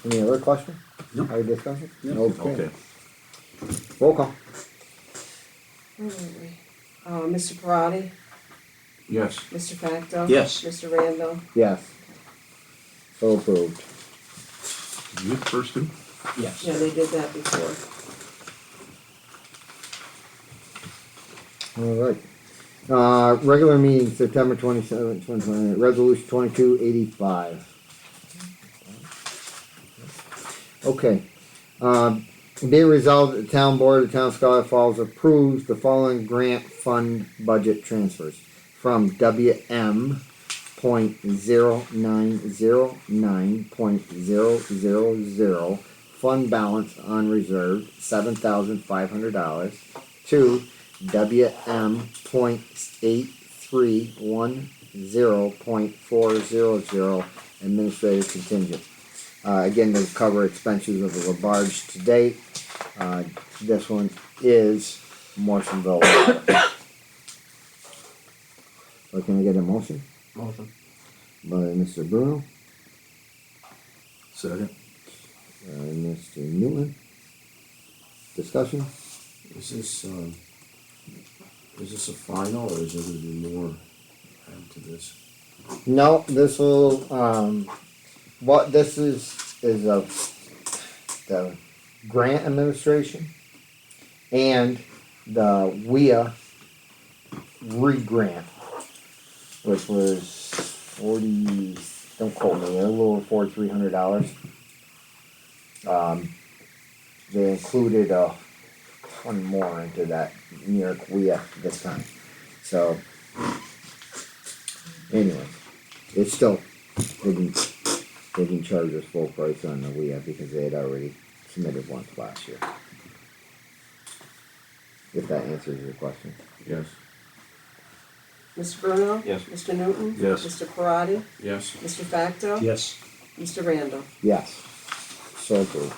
B: Any other question?
E: No.
B: Other discussion?
E: No.
F: okay.
B: Roll call.
J: Where were we? Mr. Parati?
K: Yes.
J: Mr. Facto?
E: Yes.
J: Mr. Randall?
B: Yes. So approved.
F: You first two?
E: Yes.
J: Yeah, they did that before.
B: Alright. Regular meeting, September 27th, 2020, resolution 2285. Okay. Be it resolved that the town board of the town of Scholar Falls approves the following grant fund budget transfers from WM.0909.000 fund balance unreserved $7,500 to WM.8310.400 administrative contingent. Again, to cover expenses of the Labarge to date. This one is Morrisonville. So can I get a motion?
G: Motion.
B: By Mr. Bruno,
F: Second.
B: Mr. Newton. Discussion?
K: Is this a final or is there gonna be more added to this?
B: No, this will, what this is the grant administration and the WIA re-grant, which was 40, don't quote me, a little over $4,300. They included a ton more into that New York WIA this time. So, anyway, it's still, they didn't charge us full price on the WIA because they had already submitted once last year. If that answers your question.
K: Yes.
J: Mr. Bruno?
G: Yes.
J: Mr. Newton?
F: Yes.
J: Mr. Parati?
K: Yes.
J: Mr. Facto?
E: Yes.
J: Mr. Randall?
B: Yes. So approved.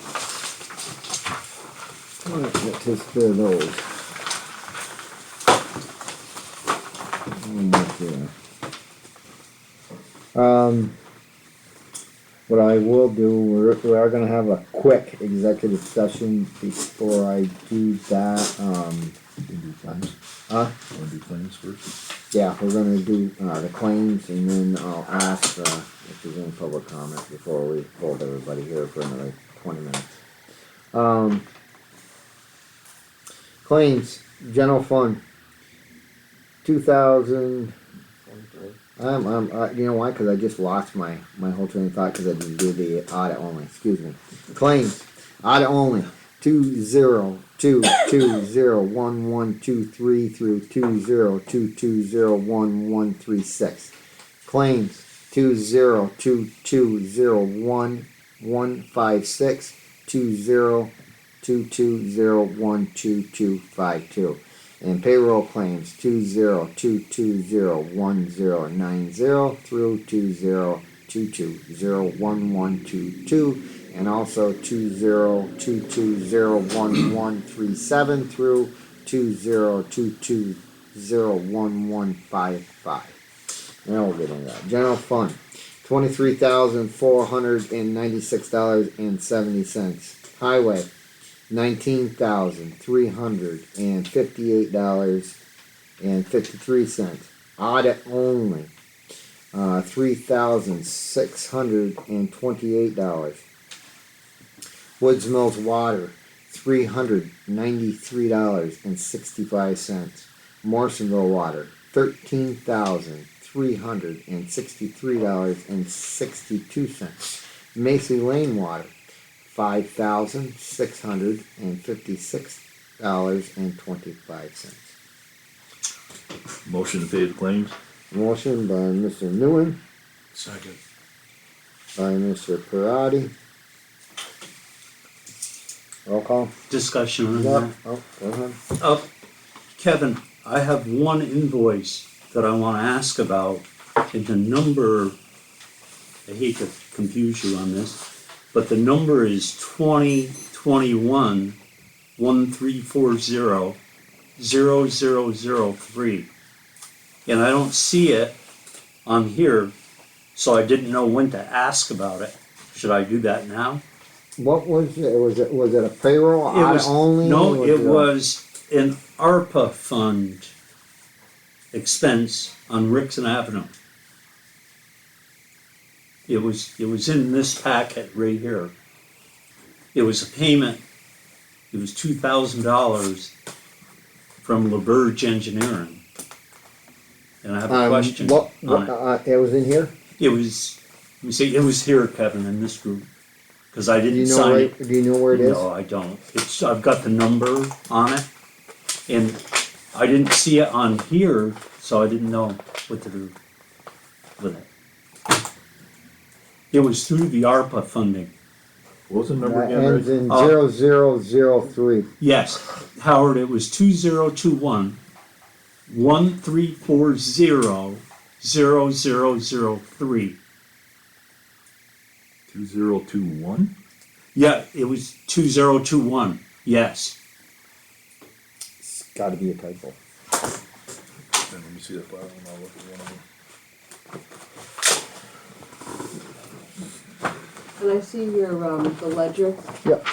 B: Alright, let's just clear those. One more here. What I will do, we are gonna have a quick executive session before I do that,
F: We do claims. Wanna do claims first?
B: yeah, we're gonna do, the claims, and then I'll ask, if there's any public comment before we hold everybody here for another 20 minutes. Claims, general fund, 2000, you know why? Cause I just lost my whole train of thought, cause I didn't do the audit only, excuse me. Claims, audit only, 2022011123 through 2022011136. Claims, 2022011156, 2022012252. And payroll claims 20220190 through 2022011122, and also 2022011137 through 2022011155. Now we'll get into that. General fund, $23,496.70. Highway, $19,358.53. Audit only, $3,628. Woods Mills Water, $393.65. Morrisonville Water, $13,363.62. Macy Lane Water, $5,656.25.
F: Motion to pay the claims?
B: Motion by Mr. Nguyen,
K: Second.
B: by Mr. Parati. Roll call.
E: Discussion on
B: Yeah.
E: that.
B: Oh, go ahead.
E: Kevin, I have one invoice that I wanna ask about, and the number, I hate to confuse you on this, but the number is 2021-1340-0003. And I don't see it on here, so I didn't know when to ask about it. Should I do that now?
B: What was it? Was it a payroll
E: It
B: audit
E: was,
B: only?
E: no, it
B: a-
E: was an ARPA fund expense on Rixon Avenue. It was in this packet right here. It was a payment, it was $2,000 from LaBerge Engineering. And I have a question
B: What,
E: on it.
B: it was in here?
E: It was, let me see, it was here, Kevin, in this group, cause I
B: Do you
E: didn't
B: know
E: sign
B: where,
E: it.
B: do you know where it is?
E: No, I don't. It's, I've got the number on it, and I didn't see it on here, so I didn't know what to do with it. It was through the ARPA funding.
F: What was the number
B: That
F: again,
B: ends
F: Ray?
B: in 0003.
E: Yes, Howard, it was 2021-1340-0003.
F: 2021?
E: Yeah, it was 2021, yes.
B: It's gotta be a typo.
F: Let me see the file and I'll look at one of them.
J: And I see your, the ledger.
B: Yep.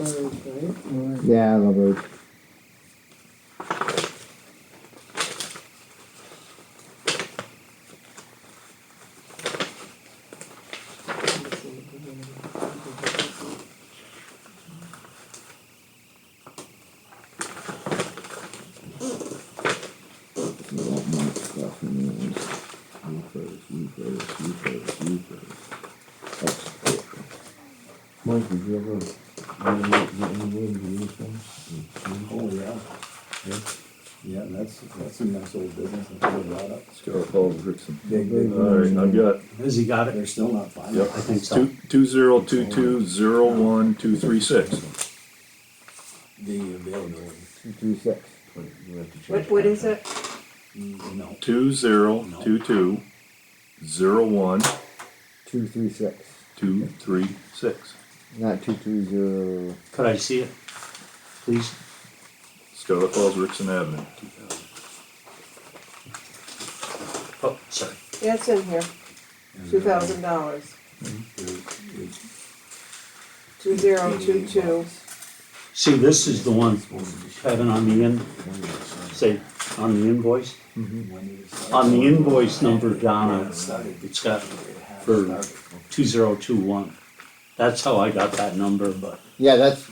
J: birds, right?
B: Yeah, the bird.
K: Mike, did you ever, get any way to use things?
I: Oh, yeah. Yeah, that's a nice old business, I figured that out.
F: Scarlet Falls, Rickson.
I: Big, big.
F: Alright, I've got,
E: Has he got it?
I: They're still not final.
F: yep,
E: I think so.
F: 2022-01-236.
I: The availability,
B: 236.
K: But you have to change.
J: What is it?
I: no.
F: 2022-01-236.
B: 236. Not 220.
E: Could I see it, please?
F: Scarlet Falls, Rickson Avenue.
E: Oh, sorry.
J: Yeah, it's in here, $2,000. 2022.
E: See, this is the one, Kevin, on the on the invoice. On the invoice number, Donna, it's got for 2021. That's how I got that number, but
B: Yeah, that's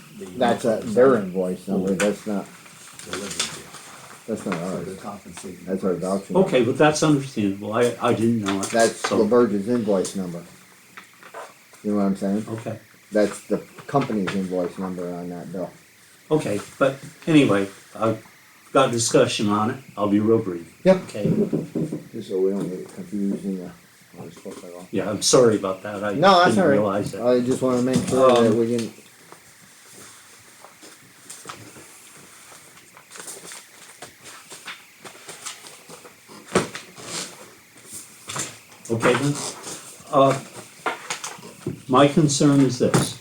B: their invoice number. That's not ours. That's our voucher. number.
E: okay, but that's understandable. I didn't know it.
B: That's
E: so,
B: LaBerge's invoice number. You know what I'm saying?
E: okay.
B: That's the company's invoice number on that bill.
E: Okay, but anyway, I've got a discussion on it. I'll be real brief.
B: Yep.
E: Okay.
B: Just so we don't get confused in the.
E: Yeah, I'm sorry about that. I
B: No, that's
E: didn't
B: all right.
E: realize it.
B: I just want to make sure that we didn't.
E: Okay then. My concern is this.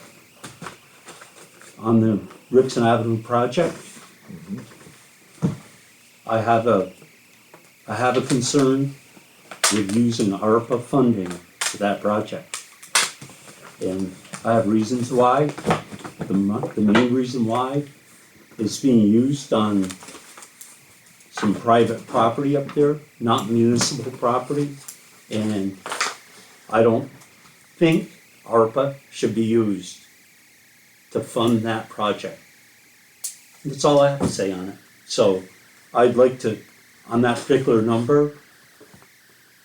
E: On the Rickson Avenue project, I have a concern with using ARPA funding for that project. And I have reasons why. The main reason why is being used on some private property up there, not municipal property. And I don't think ARPA should be used to fund that project. That's all I have to say on it. So I'd like to, on that particular number,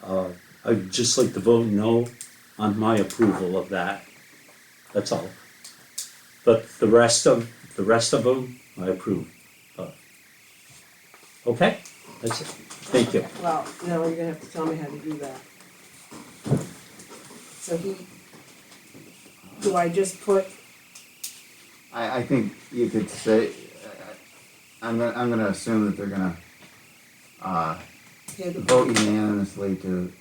E: I'd just like to vote no on my approval of that. That's all. But the rest of them, I approve of. Okay? That's it. Thank you.
J: Well, now you're gonna have to tell me how to do that. So do I just put,
C: I think you could say, I'm gonna assume that they're gonna,
J: pay the
C: vote unanimously to,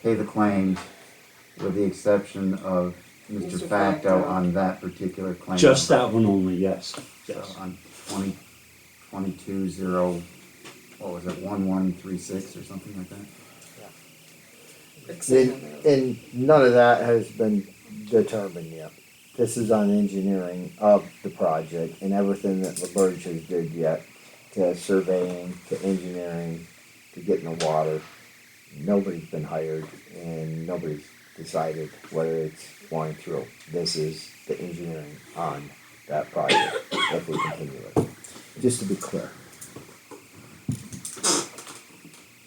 C: pay the claims with the exception of Mr.
J: Mr.
C: Facto
J: Facto.
C: on that particular claim.
E: Just that one only, yes.
C: So
E: Yes.
C: on 2022-0, what was it, 1136 or something like that?
B: And none of that has been determined yet. This is on engineering of the project and everything that LaBerge has did yet, to surveying, to engineering, to getting the water. Nobody's been hired and nobody's decided whether it's going through. This is the engineering on that project, if we continue it. Just to be clear.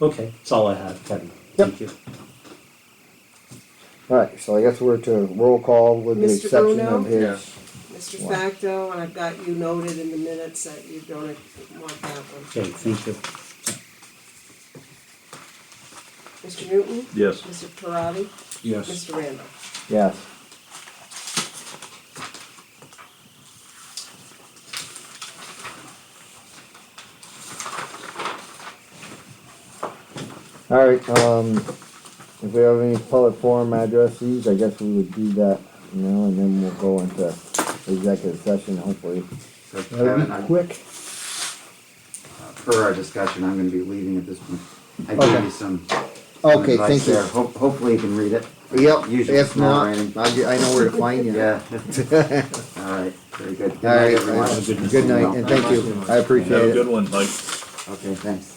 E: Okay, that's all I have, Kevin. Thank you.
B: Alright, so I guess we're to roll call with the
J: Mr.
B: exception
J: Bruno?
B: of his.
J: Mr.
B: Wow.
J: Facto, and I've got you noted in the minutes that you don't want that one.
E: Okay, thank you.
J: Mr. Newton?
F: Yes.
J: Mr. Parati?
K: Yes.
J: Mr. Randall?
B: Yes. Alright, if we have any public forum addresses, I guess we would do that, and then we'll go into executive session, hopefully.
C: So
B: That'll
C: Kevin,
B: be
C: I-
B: quick.
C: per our discussion, I'm gonna be leaving at this point. I
B: Okay.
C: gave you some
B: Okay,
C: advice
B: thank you.
C: there. Hopefully you can read it.
B: Yep,
C: Usually
B: if
C: small
B: not,
C: writing.
B: I know where to find you.
C: Yeah. Very good. Good
B: All
C: night,
B: right,
C: everyone.
B: good night, and thank you, I
F: Have
B: appreciate
F: a
B: it.
F: good one, Mike.
C: Okay, thanks.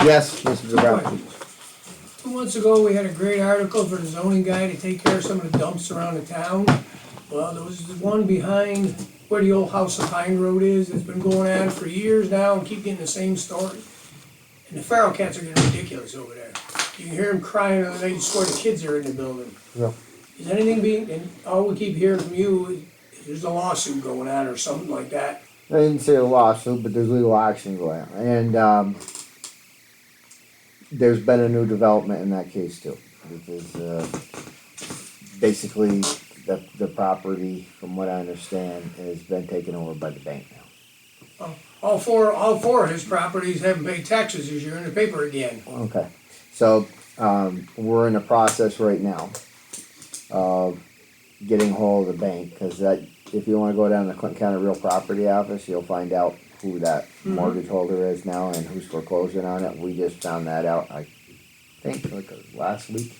B: Yes, Mr. Brown.
M: 2 months ago, we had a great article for the zoning guy to take care of some of the dumps around the town. Well, there was one behind where the old House of Pine Road is, that's been going on for years now and keep getting the same story. And the feral cats are getting ridiculous over there. You can hear them crying on the night, you swear the kids are in the building.
B: Yeah.
M: Is anything being, and all we keep hearing from you is there's a lawsuit going on or something like that.
B: I didn't say a lawsuit, but there's legal action going on, and, there's been a new development in that case too, because, basically, the property, from what I understand, has been taken over by the bank now.
M: All four of his properties haven't paid taxes this year in the paper again.
B: Okay, so, we're in the process right now of getting hold of the bank, cause that, if you wanna go down to the Clinton County Real Property Office, you'll find out who that mortgage holder is now and who's foreclosing on it. We just found that out, I think, like last week,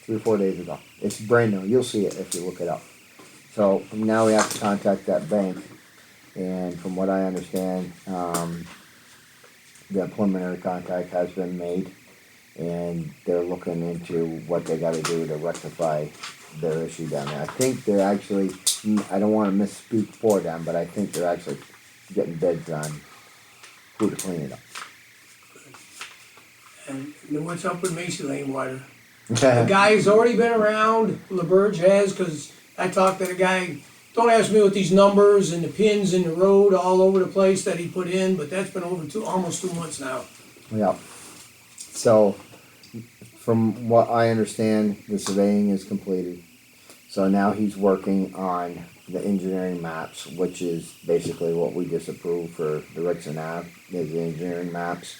B: 3 or 4 days ago. It's brand new, you'll see it if you look it up. So, now we have to contact that bank, and from what I understand, the preliminary contact has been made, and they're looking into what they gotta do to rectify their issue down there. I think they're actually, I don't wanna misspeak for them, but I think they're actually getting bids on who to clean it up.
M: And then what's up with Macy Lane water? The guy's already been around, LaBerge has, cause I talked to the guy, don't ask me what these numbers and the pins in the road all over the place that he put in, but that's been over almost 2 months now.
B: Yeah. So, from what I understand, the surveying is completed. So now he's working on the engineering maps, which is basically what we just approved for the Rixon Ave, is the engineering maps.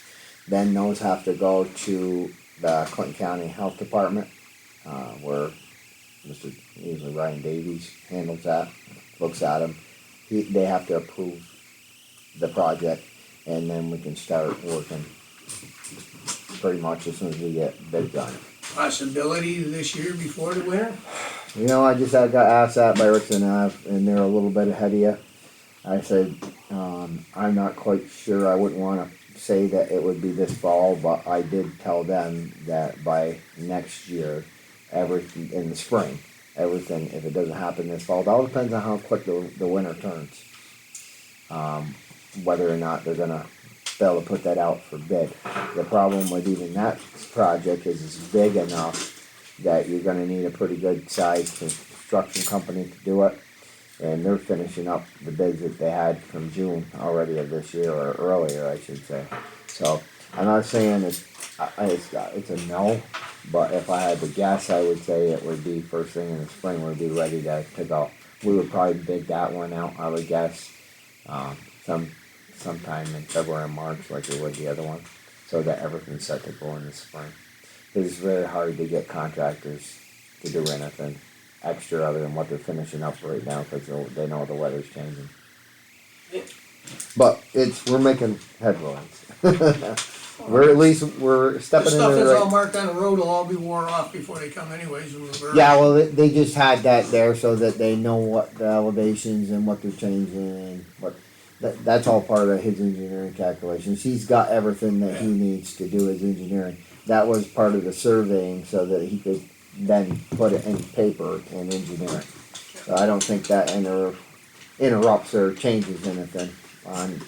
B: Then those have to go to the Clinton County Health Department, where usually Ryan Davies handles that, looks at them. They have to approve the project, and then we can start working pretty much as soon as we get bids on it.
M: Possibility this year before the winter?
B: You know, I got asked that by Rixon Ave, and they're a little bit ahead of you. I said, I'm not quite sure, I wouldn't wanna say that it would be this fall, but I did tell them that by next year, everything, in the spring, everything, if it doesn't happen this fall, it all depends on how quick the winter turns. Whether or not they're gonna be able to put that out for bid. The problem with even that project is it's big enough that you're gonna need a pretty good sized construction company to do it. And they're finishing up the bids that they had from June already of this year, or earlier, I should say. So, I'm not saying it's a no, but if I had to guess, I would say it would be first thing in the spring, we'd be ready to go. We would probably bid that one out, I would guess, sometime in February or March, like we would the other one, so that everything's set to go in the spring. It's very hard to get contractors to do anything extra other than what they're finishing up right now, because they know the weather's changing. But we're making headlines. We're
M: The
B: stepping in
M: stuff
B: the
M: that's all
B: right.
M: marked on the road will all be wore off before they come anyways. When we're
B: Yeah, well, they just had that there so that they know what the elevations and what they're changing and what. That's all part of his engineering calculations. He's got everything that he needs to do his engineering. That was part of the surveying so that he could then put it in paper and engineering. So I don't think that interrupts or changes anything on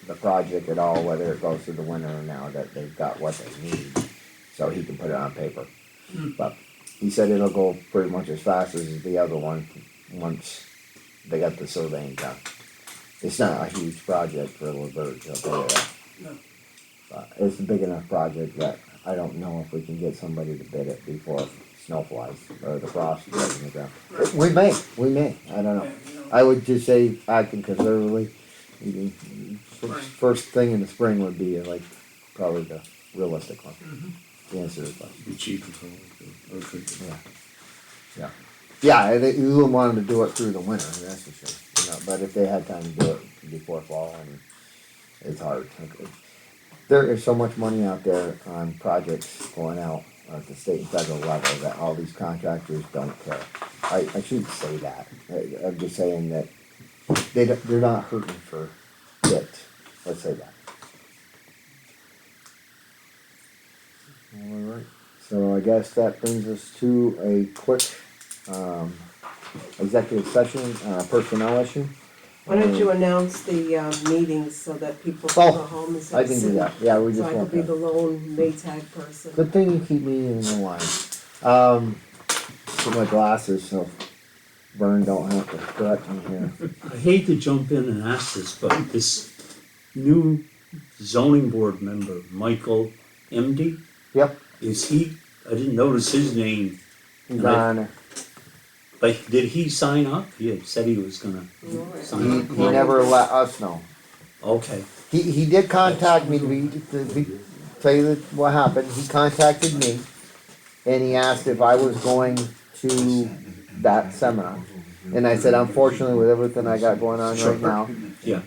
B: the project at all, whether it goes through the winter or now that they've got what they need, so he can put it on paper. But he said it'll go pretty much as fast as the other one once they got the surveying done. It's not a huge project for LaBerge, I'll tell you that.
M: No.
B: But it's a big enough project that I don't know if we can get somebody to bid it before snow flies or the frost gets in the ground. We may, I don't know. I would just say acting conservatively, first thing in the spring would be like probably the realistic one. The answer is that.
K: Be cheaper for them.
B: Yeah. Yeah, you wouldn't want them to do it through the winter, that's for sure. You know, but if they had time to do it before fall, and it's hard. There is so much money out there on projects going out at the state and federal level, that all these contractors don't care. I shouldn't say that, I'm just saying that they're not hurting for it, let's say that. Alright, so I guess that brings us to a quick, executive session, personnel issue.
J: Why don't you announce the, meetings so that people can go
B: Oh,
J: home and
B: I can do that, yeah, we
J: So
B: just
J: I
B: want
J: could be the
B: that.
J: lone Maytag person.
B: Good thing you keep me in the line. Put my glasses so Vern don't have to correct me here.
E: I hate to jump in and ask this, but this new zoning board member, Michael MD,
B: Yep,
E: is he, I didn't notice his name,
B: he's
E: And I-
B: on,
E: but did he sign up? He had said he was gonna sign
B: he,
E: up.
B: he never let us know.
E: Okay,
B: He did contact me tell you what happened, he contacted me and he asked if I was going to that seminar. And I said, unfortunately, with everything I got going on right now,
E: yeah,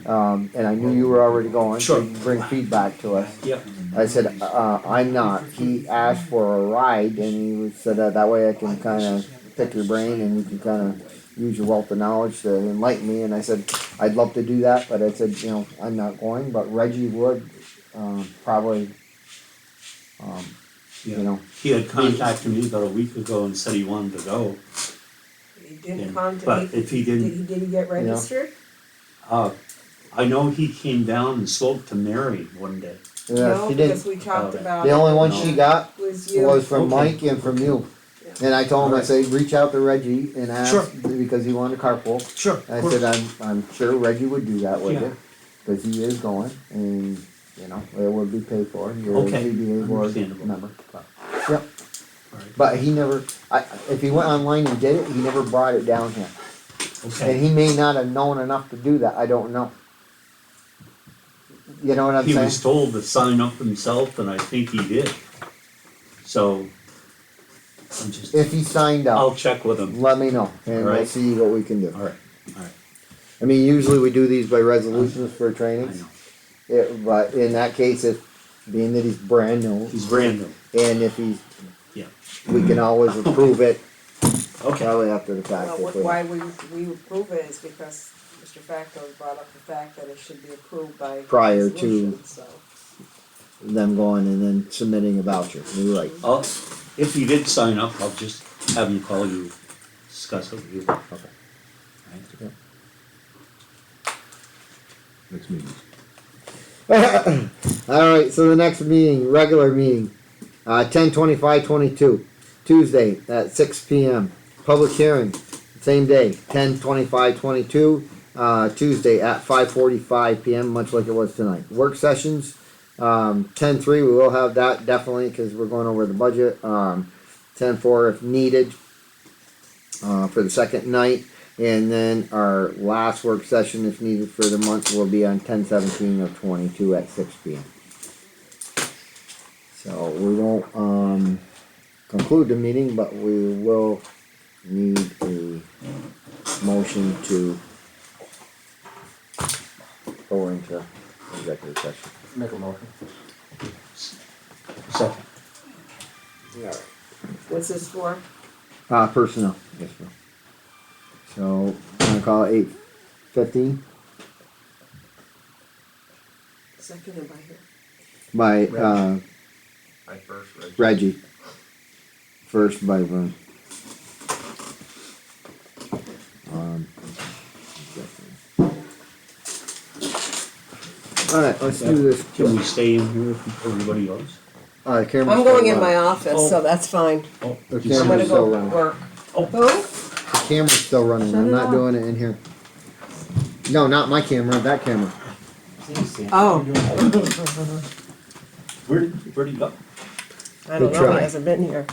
B: and I knew you were already going
E: Sure.
B: to bring feedback to us.
E: yeah,
B: I said, I'm not. He asked for a ride and he said that way I can kinda pick your brain and you can kinda use your wealth of knowledge to enlighten me. And I said, I'd love to do that, but I said, you know, I'm not going, but Reggie would, probably, you know.
E: he had contacted me about a week ago and said he wanted to go.
J: He didn't
E: And-
J: contact,
E: but if he didn't-
J: did he get registered?
E: I know he came down and spoke to Mary one day.
B: Yeah,
J: No,
B: she did.
J: because we talked about.
B: The only one
E: No.
B: she got
J: Was you.
B: was from
E: Okay.
B: Mike and from you. And I told him, I
E: Alright.
B: said, reach out to Reggie and
E: Sure.
B: ask, because he wanted a carpool.
E: Sure.
B: I said, I'm sure Reggie would do that with
E: Yeah.
B: you, cause he is going, and, you know, it would be paid for, and you're a
E: Okay,
B: ZBA board
E: understandable.
B: member. But, yep,
E: Alright.
B: but he never, if he went online and did it, he never brought it down here. And
E: Okay,
B: he may not have known enough to do that, I don't know. You know what I'm
E: he
B: saying?
E: was told to sign up himself and I think he did. So, I'm just,
B: If he signed up,
E: I'll check with him.
B: let me know, and we'll
E: Alright.
B: see what we can do.
E: Alright, alright,
B: I mean, usually we do these by resolutions for
E: I
B: trainings.
E: know.
B: But in that case, if, being that he's brand new,
E: He's brand new.
B: and if he's,
E: Yeah.
B: we can always approve it
E: Okay,
B: probably after the fact.
J: Well,
B: if we-
J: why we approve it is because Mr. Facto has brought up the fact that it should be approved by.
B: Prior to-
J: resolution, so.
B: Them going and then submitting a voucher, you're right.
E: if he did sign up, I'll just have him call you, discuss it with you.
B: Okay.
E: Right?
F: Next meeting.
B: Alright, so the next meeting, regular meeting, 10/25/22, Tuesday at 6 P.M. Public hearing, same day, 10/25/22, Tuesday at 5:45 P.M., much like it was tonight. Work sessions, 10/3, we will have that definitely, cause we're going over the budget, 10/4 if needed, for the second night. And then our last work session, if needed for the month, will be on 10/17/22 at 6 P.M. So we won't, conclude the meeting, but we will need a motion to go into executive session.
G: Make a motion.
E: Second.
J: What's this for?
B: Personnel, yes, ma'am. So, I'm gonna call it 8:15
J: Seconded by here.
B: by,
K: I first read.
B: Reggie. First by Vern. Alright, let's do this.
E: Can we stay in here for everybody else?
B: Camera's
J: I'm going
B: still
J: in my
B: running.
J: office, so that's fine.
E: Oh,
B: The
J: I'm
B: camera's
J: gonna
B: still
J: go
B: running.
J: work.
E: Oh.
J: Who?
B: The camera's still running,
J: Shut
B: I'm
J: it
B: not
J: off.
B: doing it in here. No, not my camera, that camera.
J: Oh,
E: Where'd he go?
J: I don't
B: Good
J: know,
B: try.
J: he hasn't been here.